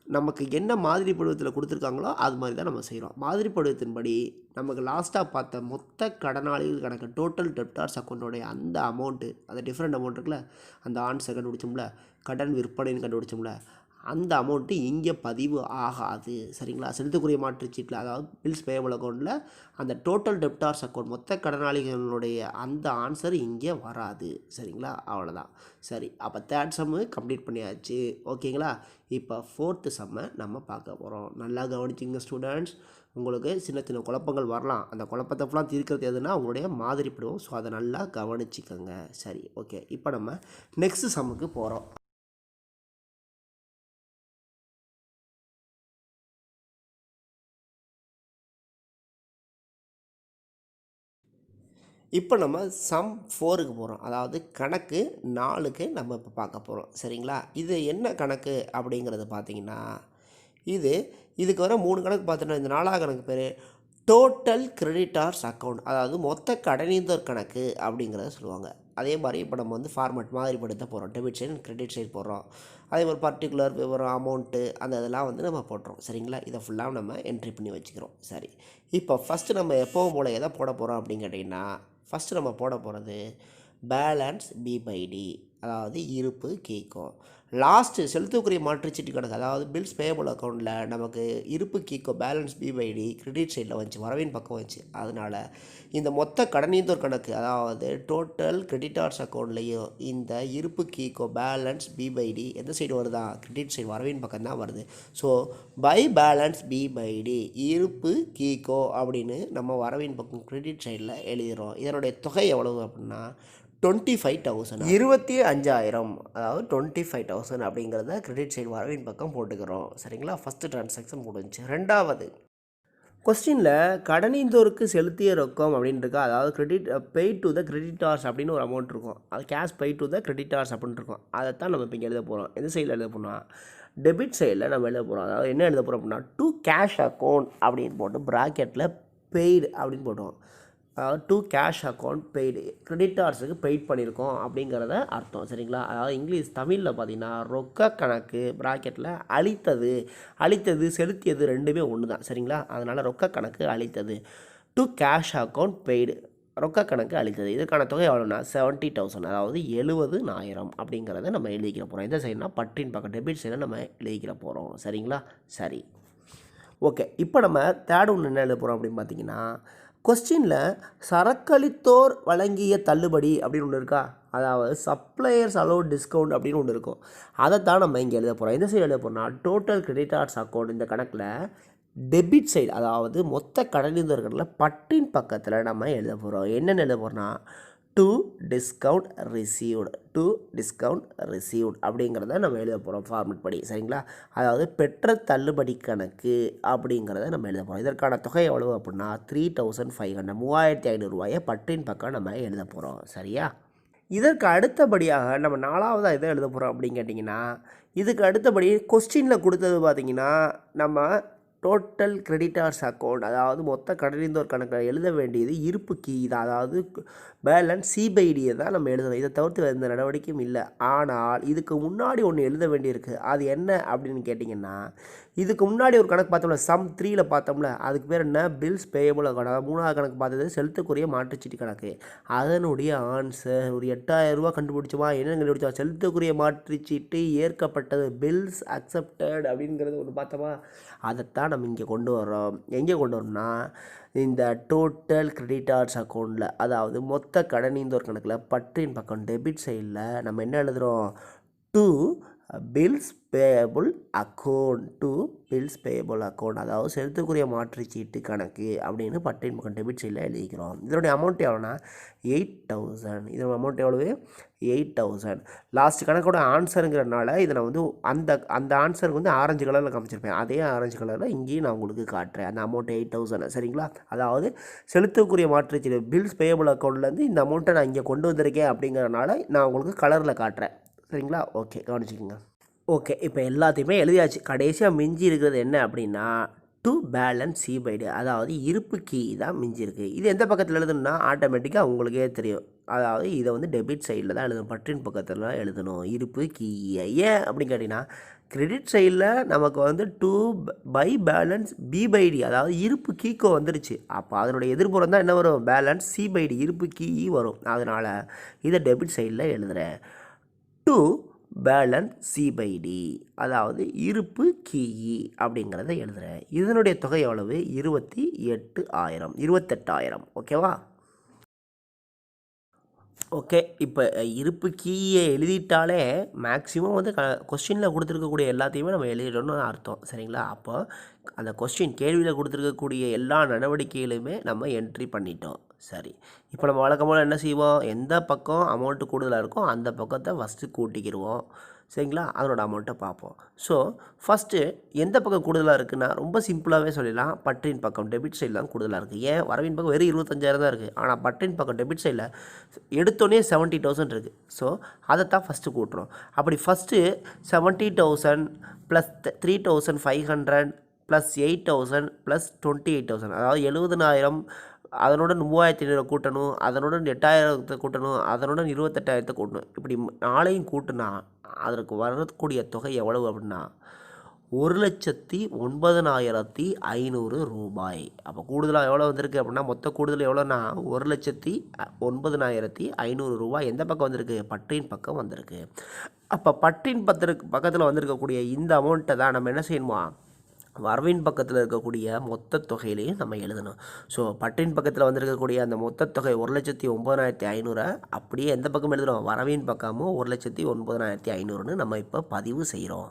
Speaker 1: நமக்கு என்ன மாதிரி படிவத்தில் கொடுத்துருக்காங்களோ அது மாதிரி தான் நம்ம செய்கிறோம். மாதிரி படிவத்தின்படி நமக்கு லாஸ்ட்டாக பார்த்த மொத்த கடனாளிகள் கணக்கு டோட்டல் டெப்டார்ஸ் அக்கௌண்ட்டோடைய அந்த அமௌண்ட்டு, அந்த டிஃப்ரெண்ட் அமௌண்ட் இருக்குல்ல, அந்த ஆன்சர் கண்டுபிடிச்சோம்ல, கடன் விற்பனைன்னு கண்டுபிடிச்சோம்ல, அந்த அமௌண்ட்டு இங்கே பதிவு ஆகாது. சரிங்களா? செலுத்தக்கூடிய மாற்றுச்சீட்டில், அதாவது பில்ஸ் பேயபிள் அக்கௌண்ட்டில் அந்த டோட்டல் டெப்டார்ஸ் அக்கௌண்ட் மொத்த கடனாளிகளுடைய அந்த ஆன்சர் இங்கே வராது. சரிங்களா? அவ்வளோதான். சரி, அப்போ தேர்ட் சம்மு கம்ப்ளீட் பண்ணியாச்சு. ஓகேங்களா? இப்போ ஃபோர்த்து சம்மை நம்ம பார்க்க போகிறோம். நல்லா கவனிச்சிங்க ஸ்டூடெண்ட்ஸ். உங்களுக்கு சின்ன சின்ன குழப்பங்கள் வரலாம். அந்த குழப்பத்தை ஃபுல்லாக தீர்க்கிறது எதுனா உங்களுடைய மாதிரி படிவம். ஸோ அதை நல்லா கவனிச்சிக்கோங்க. சரி, ஓகே. இப்போ நம்ம நெக்ஸ்ட் சம்முக்கு போகிறோம். இப்போ நம்ம சம் 4க்கு போகிறோம். அதாவது கணக்கு 4க்கு நம்ம இப்போ பார்க்க போகிறோம். சரிங்களா? இது என்ன கணக்கு அப்படிங்கிறது பார்த்தீங்கன்னா, இதுக்கு வர 3 கணக்கு பார்த்தோன்னா, இந்த 4வது கணக்கு பேர் டோட்டல் கிரெடிட்டார்ஸ் அக்கௌண்ட், அதாவது மொத்த கடனீந்தோர் கணக்கு அப்படிங்கிறத சொல்லுவாங்க. அதே மாதிரி இப்போ நம்ம ஃபார்மேட் மாதிரி படுத்த போகிறோம். டெபிட் சைடு கிரெடிட் சைடு போடுறோம். அதே மாதிரி பர்டிகுலர் விவரம், அமௌண்ட்டு, அந்த இதெல்லாம் நம்ம போட்டுறோம். சரிங்களா? இதை ஃபுல்லாக நம்ம என்ட்ரி பண்ணி வச்சுக்கிறோம். சரி, இப்போ ஃபஸ்ட்டு நம்ம எப்போவும் போல் எதை போட போகிறோம் அப்படின்னு கேட்டிங்கன்னா, ஃபஸ்ட்டு நம்ம போட போகிறது பேலன்ஸ் பி/டி, அதாவது இருப்பு கீக்கோ. லாஸ்ட்டு செலுத்தக்கூடிய மாற்றுச்சீட்டு கணக்கு, அதாவது பில்ஸ் பேயபிள் அக்கௌண்ட்டில் நமக்கு இருப்பு கீக்கோ பேலன்ஸ் பி/டி கிரெடிட் சைடில் வந்துச்சு, வரவின் பக்கம் வந்துச்சு. அதனால் இந்த மொத்த கடனீந்தோர் கணக்கு, அதாவது டோட்டல் கிரெடிட்டார்ஸ் அக்கௌண்ட்லேயும் இந்த இருப்பு கீக்கோ பேலன்ஸ் பி/டி எந்த சைடு வருதா? கிரெடிட் சைடு, வரவின் பக்கம் தான் வருது. ஸோ பை பேலன்ஸ் பி/டி இருப்பு கீக்கோ அப்படின்னு நம்ம வரவின் பக்கம் கிரெடிட் சைடில் எழுதிடுறோம். இதனுடைய தொகை எவ்வளவு அப்படின்னா 25,000, 25,000, அதாவது 25,000 அப்படிங்கிறத கிரெடிட் சைடு வரவின் பக்கம் போட்டுக்கிறோம். சரிங்களா? ஃபஸ்ட்டு ட்ரான்சாக்ஷன் முடிஞ்சு. ரெண்டாவது கொஸ்டினில் கடனீந்தோருக்கு செலுத்திய ரொக்கம் அப்படின்னு இருக்கா, அதாவது பெய்ட் டு த கிரெடிட்டார்ஸ் அப்படின்னு ஒரு அமௌண்ட் இருக்கும். அது cash paid to the creditors அப்படின்னு இருக்கும். அதை தான் நம்ம இப்போ இங்கே எழுத போகிறோம். எந்த சைடில் எழுத போனால் டெபிட் சைடில் நம்ம எழுத போகிறோம். அதாவது என்ன எழுத போகிறோம் அப்படின்னா டு கேஷ் அக்கௌண்ட் அப்படின்னு போட்டு ப்ராக்கெட்டில் பெய்டு அப்படின்னு போட்டோம். அதாவது டு கேஷ் அக்கௌண்ட் பெய்டு, கிரெடிட்டார்ஸுக்கு பெய்ட் பண்ணியிருக்கோம் அப்படிங்கிறத அர்த்தம். சரிங்களா? அதாவது இங்கிலீஷ் தமிழில் பார்த்தீங்கன்னா ரொக்க கணக்கு ப்ராக்கெட்டில் அளித்தது செலுத்தியது ரெண்டுமே ஒன்று தான். சரிங்களா? அதனால் ரொக்க கணக்கு அளித்தது, டு கேஷ் அக்கௌண்ட் பெய்டு ரொக்க கணக்கு அளித்தது. இதுக்கான தொகை எவ்வளோனா 70,000, அதாவது 70,000 அப்படிங்கிறத நம்ம எழுதிக்கிற போகிறோம். எந்த சைடுனா பட்டின் பக்கம் டெபிட் சைடில் நம்ம எழுதிக்கிற போகிறோம். சரிங்களா? சரி, ஓகே. இப்போ நம்ம தேர்ட் ஒன்று என்ன எழுத போகிறோம் அப்படின்னு பார்த்தீங்கன்னா, கொஸ்டினில் சரக்களித்தோர் வழங்கிய தள்ளுபடி அப்படின்னு ஒன்று இருக்கா, அதாவது சப்ளையர்ஸ் அலோட் டிஸ்கவுண்ட் அப்படின்னு ஒன்று இருக்கும். அதை தான் நம்ம இங்கே எழுத போகிறோம். எந்த சைடு எழுத போகிறோம்னா டோட்டல் கிரெடிட்டார்ஸ் அக்கௌண்ட், இந்த கணக்கில் டெபிட் சைடு, அதாவது மொத்த கடனீந்தோர்களில் பட்டின் பக்கத்தில் நம்ம எழுத போகிறோம். என்னென்னு எழுத போகிறோம்னா டு டிஸ்கவுண்ட் ரிசீவ்ட் அப்படிங்கிறத நம்ம எழுத போகிறோம் ஃபார்மெட் படி. சரிங்களா? அதாவது பெற்ற தள்ளுபடி கணக்கு அப்படிங்கிறத நம்ம எழுத போகிறோம். இதற்கான தொகை எவ்வளவு அப்படின்னா 3,500, 3,500 ரூபாயை பட்டின் பக்கம் நம்ம எழுத போகிறோம். சரியா? இதற்கு அடுத்தபடியாக நம்ம 4வதாக எதை எழுத போகிறோம் அப்படின்னு கேட்டிங்கன்னா, இதுக்கு அடுத்தபடி கொஸ்டினில் கொடுத்தது பார்த்திங்கன்னா நம்ம டோட்டல் கிரெடிட்டார்ஸ் அக்கௌண்ட், அதாவது மொத்த கடனீந்தோர் கணக்கில் எழுத வேண்டியது இருப்பு கீ தான், அதாவது பேலன்ஸ் சி/டியை தான் நம்ம எழுதணும். இதை தவிர்த்து எந்த நடவடிக்கையும் இல்லை. ஆனால் இதுக்கு முன்னாடி ஒன்று எழுத வேண்டியிருக்கு. அது என்ன அப்படின்னு கேட்டிங்கன்னா இதுக்கு முன்னாடி ஒரு கணக்கு பார்த்தோம்ல சம் 3ல் பார்த்தோம்ல அதுக்கு பேர் என்ன பில்ஸ் பேயபிள் அக்கௌண்ட். அதாவது 3வது கணக்கு பார்த்தது செலுத்தக்குரிய மாற்றுச்சீட்டு கணக்கு. அதனுடைய ஆன்சர் ஒரு 8000 ரூபா கண்டுபிடிச்சோமா, என்ன கண்டுபிடிச்சோம், செலுத்தக்குரிய மாற்றுச்சீட்டு ஏற்கப்பட்டது, பில்ஸ் அக்செப்டட் அப்படிங்கிறது ஒன்று பார்த்தோமா. அதைத்தான் நம்ம இங்கே கொண்டு வரோம். எங்கே கொண்டு வரோம்னா இந்த டோட்டல் கிரெடிட்டார்ஸ் அக்கௌண்ட்டில், அதாவது மொத்த கடன் இந்த ஒரு கணக்கில் பற்றின் பக்கம் டெபிட் சைடில் நம்ம என்ன எழுதுகிறோம், to bills payable account, to bills payable account, அதாவது செலுத்தக்குரிய மாற்றுச்சீட்டு கணக்கு அப்படின்னு பற்றின் பக்கம் டெபிட் சைடில் எழுதிக்கிறோம். இதனுடைய அமௌண்ட் எவ்வளோனா 8000. இதோட அமௌண்ட் எவ்வளவு 8000. லாஸ்ட் கணக்கோட ஆன்சருங்கிறனால இதை நான் வந்து அந்த ஆன்சருக்கு வந்து ஆரஞ்சு கலரில் காமிச்சிருப்பேன். அதே ஆரஞ்சு கலரில் இங்கேயும் நான் உங்களுக்கு காட்டுறேன் அந்த அமௌண்ட் 8000. சரிங்களா, அதாவது செலுத்தக்குரிய மாற்றுச்சீட்டு பில்ஸ் பேயபிள் அக்கௌண்ட்லேருந்து இந்த அமௌண்ட்டை நான் இங்கே கொண்டு வந்திருக்கேன் அப்படிங்கிறனால நான் உங்களுக்கு கலரில் காட்டுறேன். சரிங்களா, ஓகே கவனிச்சிக்கோங்க. ஓகே, இப்போ எல்லாத்தையுமே எழுதியாச்சு. கடைசியாக மிஞ்சி இருக்கிறது என்ன அப்படின்னா to balance c by d, அதாவது இருப்பு கீ தான் மிஞ்சி இருக்குது. இது எந்த பக்கத்தில் எழுதணும்னா ஆட்டோமேட்டிக்காக உங்களுக்கே தெரியும். அதாவது இதை வந்து டெபிட் சைடில் தான் எழுதணும், பற்றின் பக்கத்தில் எழுதணும் இருப்பு கீயை. ஏன் அப்படின்னு கேட்டிங்கன்னா கிரெடிட் சைடில் நமக்கு வந்து to by balance B by d, அதாவது இருப்பு கீக்கோ வந்துருச்சு. அப்போ அதனுடைய எதிர்ப்புறம் தான் என்ன வரும், பேலன்ஸ் சி பை டி, இருப்பு கீ வரும். அதனால் இதை டெபிட் சைடில் எழுதுகிறேன். To balance c by d, அதாவது இருப்பு கீ அப்படிங்கிறத எழுதுகிறேன். இதனுடைய தொகை எவ்வளவு 28,000. ஓகேவா, ஓகே. இப்போ இருப்பு கீயை எழுதிட்டாலே மேக்ஸிமம் வந்து கொஸ்டினில் கொடுத்துருக்கக்கூடிய எல்லாத்தையுமே நம்ம எழுதிடணும்னு அர்த்தம். சரிங்களா, அப்போ அந்த கொஸ்டின் கேள்வியில் கொடுத்துருக்கக்கூடிய எல்லா நடவடிக்கைகளுமே நம்ம என்ட்ரி பண்ணிட்டோம். சரி, இப்போ நம்ம வழக்கமாக என்ன செய்வோம், எந்த பக்கம் அமௌண்ட்டு கூடுதலாக இருக்கோ அந்த பக்கத்தை ஃபஸ்ட்டு கூட்டிக்கிடுவோம். சரிங்களா, அதனோட அமௌண்ட்டை பார்ப்போம். ஸோ ஃபஸ்ட்டு எந்த பக்கம் கூடுதலாக இருக்குன்னா ரொம்ப சிம்பிளாகவே சொல்லிடலாம், பற்றின் பக்கம் டெபிட் சைடில் தான் கூடுதலாக இருக்குது. ஏன், வரவின் பக்கம் வெறும் 25,000 தான் இருக்குது. ஆனால் பற்றின் பக்கம் டெபிட் சைடில் எடுத்தோடனே 70,000 இருக்குது. ஸோ அதைத்தான் ஃபஸ்ட்டு கூட்டுறோம். அப்படி ஃபஸ்ட்டு 70,000 ப்ளஸ் 3,500 ப்ளஸ் 8,000 ப்ளஸ் 28,000, அதாவது 70,000, அதனுடன் 3,500 கூட்டணும், அதனுடன் 8,000 கூட்டணும், அதனுடன் 28,000 கூட்டணும். இப்படி 4ஐயும் கூட்டினா அதற்கு வரக்கூடிய தொகை எவ்வளவு அப்படின்னா 1,09,500 ரூபாய். அப்போ கூடுதலாக எவ்வளோ வந்திருக்கு அப்படின்னா மொத்த கூடுதல் எவ்வளோன்னா 1,09,500 ரூபாய் எந்த பக்கம் வந்திருக்கு, பற்றின் பக்கம் வந்திருக்கு. அப்போ பற்றின் பக்கத்தில் வந்திருக்கக்கூடிய இந்த அமௌண்ட்டை தான் நம்ம என்ன செய்யணுமா, வரவின் பக்கத்தில் இருக்கக்கூடிய மொத்த தொகையிலையும் நம்ம எழுதணும். ஸோ பற்றின் பக்கத்தில் வந்திருக்கக்கூடிய அந்த மொத்த தொகை 1,09,500 அப்படியே எந்த பக்கம் எழுதுகிறோம், வரவின் பக்கமும் 1,09,500ன்னு நம்ம இப்போ பதிவு செய்கிறோம்.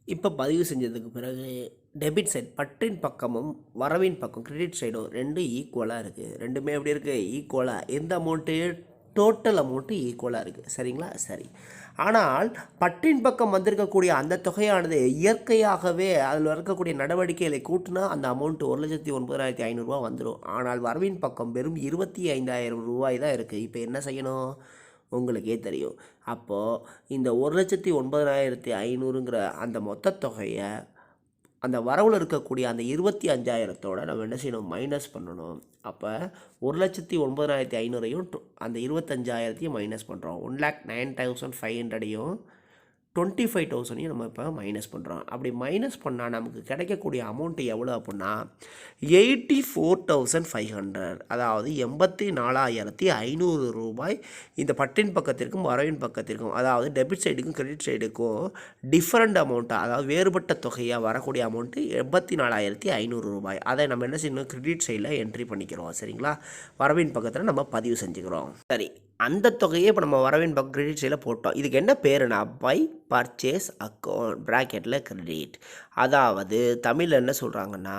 Speaker 1: இப்போ பதிவு செஞ்சதுக்கு பிறகு டெபிட் சைட் பற்றின் பக்கமும் வரவின் பக்கம் கிரெடிட் சைடும் ரெண்டும் ஈக்குவலாக இருக்குது. ரெண்டுமே எப்படி இருக்குது, ஈக்குவலாக. எந்த அமௌண்ட்டு, டோட்டல் அமௌண்ட்டு ஈக்குவலாக இருக்குது. சரிங்களா, சரி. ஆனால் பற்றின் பக்கம் வந்திருக்கக்கூடிய அந்த தொகையானது இயற்கையாகவே அதில் இருக்கக்கூடிய நடவடிக்கைகளை கூட்டினா அந்த அமௌண்ட்டு 1,09,500 ரூபா வந்துடும். ஆனால் வரவின் பக்கம் வெறும் 25,000 ரூபாய் தான் இருக்குது. இப்போ என்ன செய்யணும் உங்களுக்கே தெரியும். அப்போது இந்த 1,09,500ங்கிற அந்த மொத்த தொகையை அந்த வரவில் இருக்கக்கூடிய அந்த 25,000தோட நம்ம என்ன செய்யணும், மைனஸ் பண்ணணும். அப்போ 1,09,500ஐயும் அந்த 25,000த்தையும் மைனஸ் பண்ணுறோம். 1,09,500ஐயும் 25,000ஐயும் நம்ம இப்போ மைனஸ் பண்ணுறோம். அப்படி மைனஸ் பண்ணால் நமக்கு கிடைக்கக்கூடிய அமௌண்ட்டு எவ்வளோ அப்படின்னா 84,500, அதாவது 84,500 ரூபாய். இந்த பற்றின் பக்கத்திற்கும் வரவின் பக்கத்திற்கும், அதாவது டெபிட் சைடுக்கும் கிரெடிட் சைடுக்கும் டிஃப்ரெண்ட் அமௌண்ட்டாக, அதாவது வேறுபட்ட தொகையாக வரக்கூடிய அமௌண்ட்டு 84,500 ரூபாய். அதை நம்ம என்ன செய்யணும், கிரெடிட் சைடில் என்ட்ரி பண்ணிக்கிறோம். சரிங்களா, வரவின் பக்கத்தில் நம்ம பதிவு செஞ்சுக்கிறோம். சரி, அந்த தொகையை இப்போ நம்ம வரவின் பக்கம் கிரெடிட் சைடில் போட்டோம். இதுக்கு என்ன பேருனா பை பர்ச்சேஸ் அக்கௌண்ட் ப்ராக்கெட்டில் கிரெடிட். அதாவது தமிழில் என்ன சொல்கிறாங்கன்னா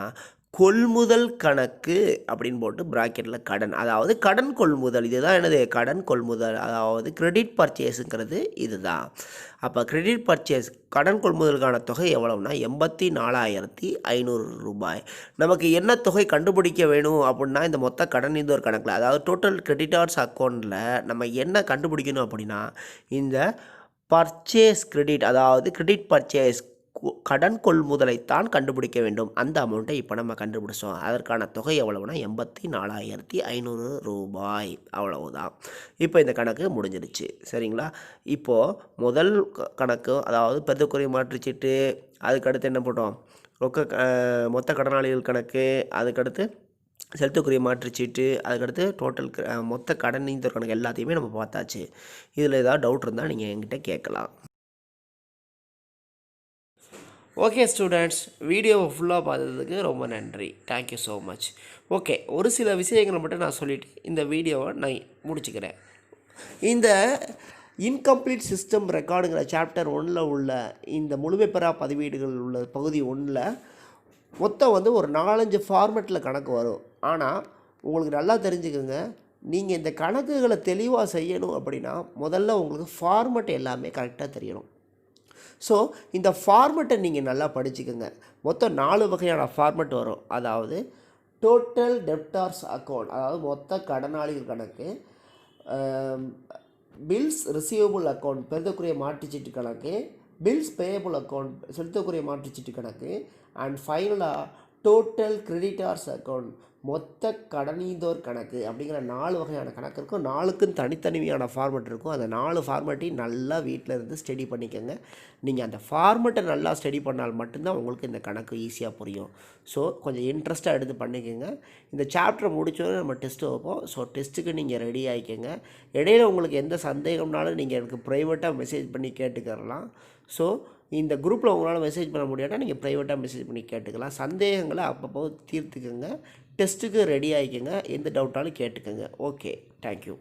Speaker 1: கொள்முதல் கணக்கு அப்படின்னு போட்டு ப்ராக்கெட்டில் கடன், அதாவது கடன் கொள்முதல். இதுதான் என்னது, கடன் கொள்முதல், அதாவது கிரெடிட் பர்ச்சேஸுங்கிறது இதுதான். அப்போ கிரெடிட் பர்ச்சேஸ் கடன் கொள்முதலுக்கான தொகை எவ்வளவுனா 84,500 ரூபாய். நமக்கு என்ன தொகை கண்டுபிடிக்க வேணும் அப்படின்னா இந்த மொத்த கடன் இந்த ஒரு கணக்கில், அதாவது டோட்டல் கிரெடிட்டார்ஸ் அக்கௌண்ட்டில் நம்ம என்ன கண்டுபிடிக்கணும் அப்படின்னா இந்த பர்ச்சேஸ் கிரெடிட், அதாவது கிரெடிட் பர்ச்சேஸ் கடன் கொள்முதலைத்தான் கண்டுபிடிக்க வேண்டும். அந்த அமௌண்ட்டை இப்போ நம்ம கண்டுபிடிச்சோம். அதற்கான தொகை எவ்வளவுனா 84,500 ரூபாய். அவ்வளவுதான். இப்போ இந்த கணக்கு முடிஞ்சிருச்சு. சரிங்களா, இப்போது முதல் கணக்கு, அதாவது பெருக்குறை மாற்றுச்சீட்டு அதுக்கடுத்து என்ன போட்டோம், மொத்த கடனாளிகள் கணக்கு, அதுக்கடுத்து செலுத்தக்குரிய மாற்றுச்சீட்டு, அதுக்கடுத்து டோட்டல் மொத்த கடன் நீந்தோர் கணக்கு எல்லாத்தையுமே நம்ம பார்த்தாச்சு. இதில் ஏதாவது டவுட் இருந்தால் நீங்கள் என்கிட்ட கேட்கலாம். ஓகே ஸ்டூடெண்ட்ஸ், வீடியோவை ஃபுல்லாக பார்த்ததுக்கு ரொம்ப நன்றி. Thank you so much. ஓகே, ஒரு சில விஷயங்களை மட்டும் நான் சொல்லிவிட்டு இந்த வீடியோவை நான் முடிச்சுக்கிறேன். இந்த இன்கம்ப்ளீட் சிஸ்டம் ரெக்கார்டுங்கிற சாப்டர் 1 உள்ள இந்த முழுமைப்பெறா பதிவேடுகள் உள்ள பகுதி 1 மொத்தம் ஒரு 4-5 ஃபார்மெட்டில் கணக்கு வரும். ஆனால் உங்களுக்கு நல்லா தெரிஞ்சுக்கோங்க, நீங்கள் இந்த கணக்குகளை தெளிவாக செய்யணும் அப்படின்னா முதல்ல உங்களுக்கு ஃபார்மெட் எல்லாமே கரெக்டாக தெரியணும். ஸோ இந்த ஃபார்மெட்டை நீங்கள் நல்லா படிச்சுக்கோங்க. மொத்தம் 4 வகையான ஃபார்மெட் வரும். அதாவது டோட்டல் டெப்டார்ஸ் அக்கௌண்ட், அதாவது மொத்த கடனாளிகள் கணக்கு, பில்ஸ் ரிசீவபிள் அக்கௌண்ட் பெருத்தக்குரிய மாற்றுச்சீட்டு கணக்கு, பில்ஸ் பேயபிள் அக்கௌண்ட் செலுத்தக்குரிய மாற்றுச்சீட்டு கணக்கு, அண்ட் ஃபைனலாக டோட்டல் கிரெடிட்டார்ஸ் அக்கௌண்ட் மொத்த கடனீந்தோர் கணக்கு அப்படிங்கிற 4 வகையான கணக்கு இருக்கும். 4க்கும் தனித்தனியான ஃபார்மெட் இருக்கும். அந்த 4 ஃபார்மெட்டையும் நல்லா வீட்டில் இருந்து ஸ்டடி பண்ணிக்கோங்க. நீங்கள் அந்த ஃபார்மெட்டை நல்லா ஸ்டடி பண்ணால் மட்டும்தான் உங்களுக்கு இந்த கணக்கு ஈஸியாக புரியும். ஸோ கொஞ்சம் இன்ட்ரெஸ்ட்டாக எடுத்து பண்ணிக்கோங்க. இந்த சாப்டரை முடிச்சோடனே நம்ம டெஸ்ட்டு வைப்போம். ஸோ டெஸ்ட்டுக்கு நீங்கள் ரெடி ஆகிக்கோங்க. இடையில உங்களுக்கு எந்த சந்தேகம்னாலும் நீங்கள் எனக்கு ப்ரைவேட்டாக மெசேஜ் பண்ணி கேட்டுக்கிறலாம். ஸோ இந்த குரூப்பில் உங்களால் மெசேஜ் பண்ண முடியாட்டா நீங்கள் ப்ரைவேட்டாக மெசேஜ் பண்ணி கேட்டுக்கலாம். சந்தேகங்களை அப்பப்போ தீர்த்துக்கோங்க. டெஸ்ட்டுக்கு ரெடி ஆகிக்கோங்க. எந்த டவுட்டாலும் கேட்டுக்கோங்க. Okay, thank you.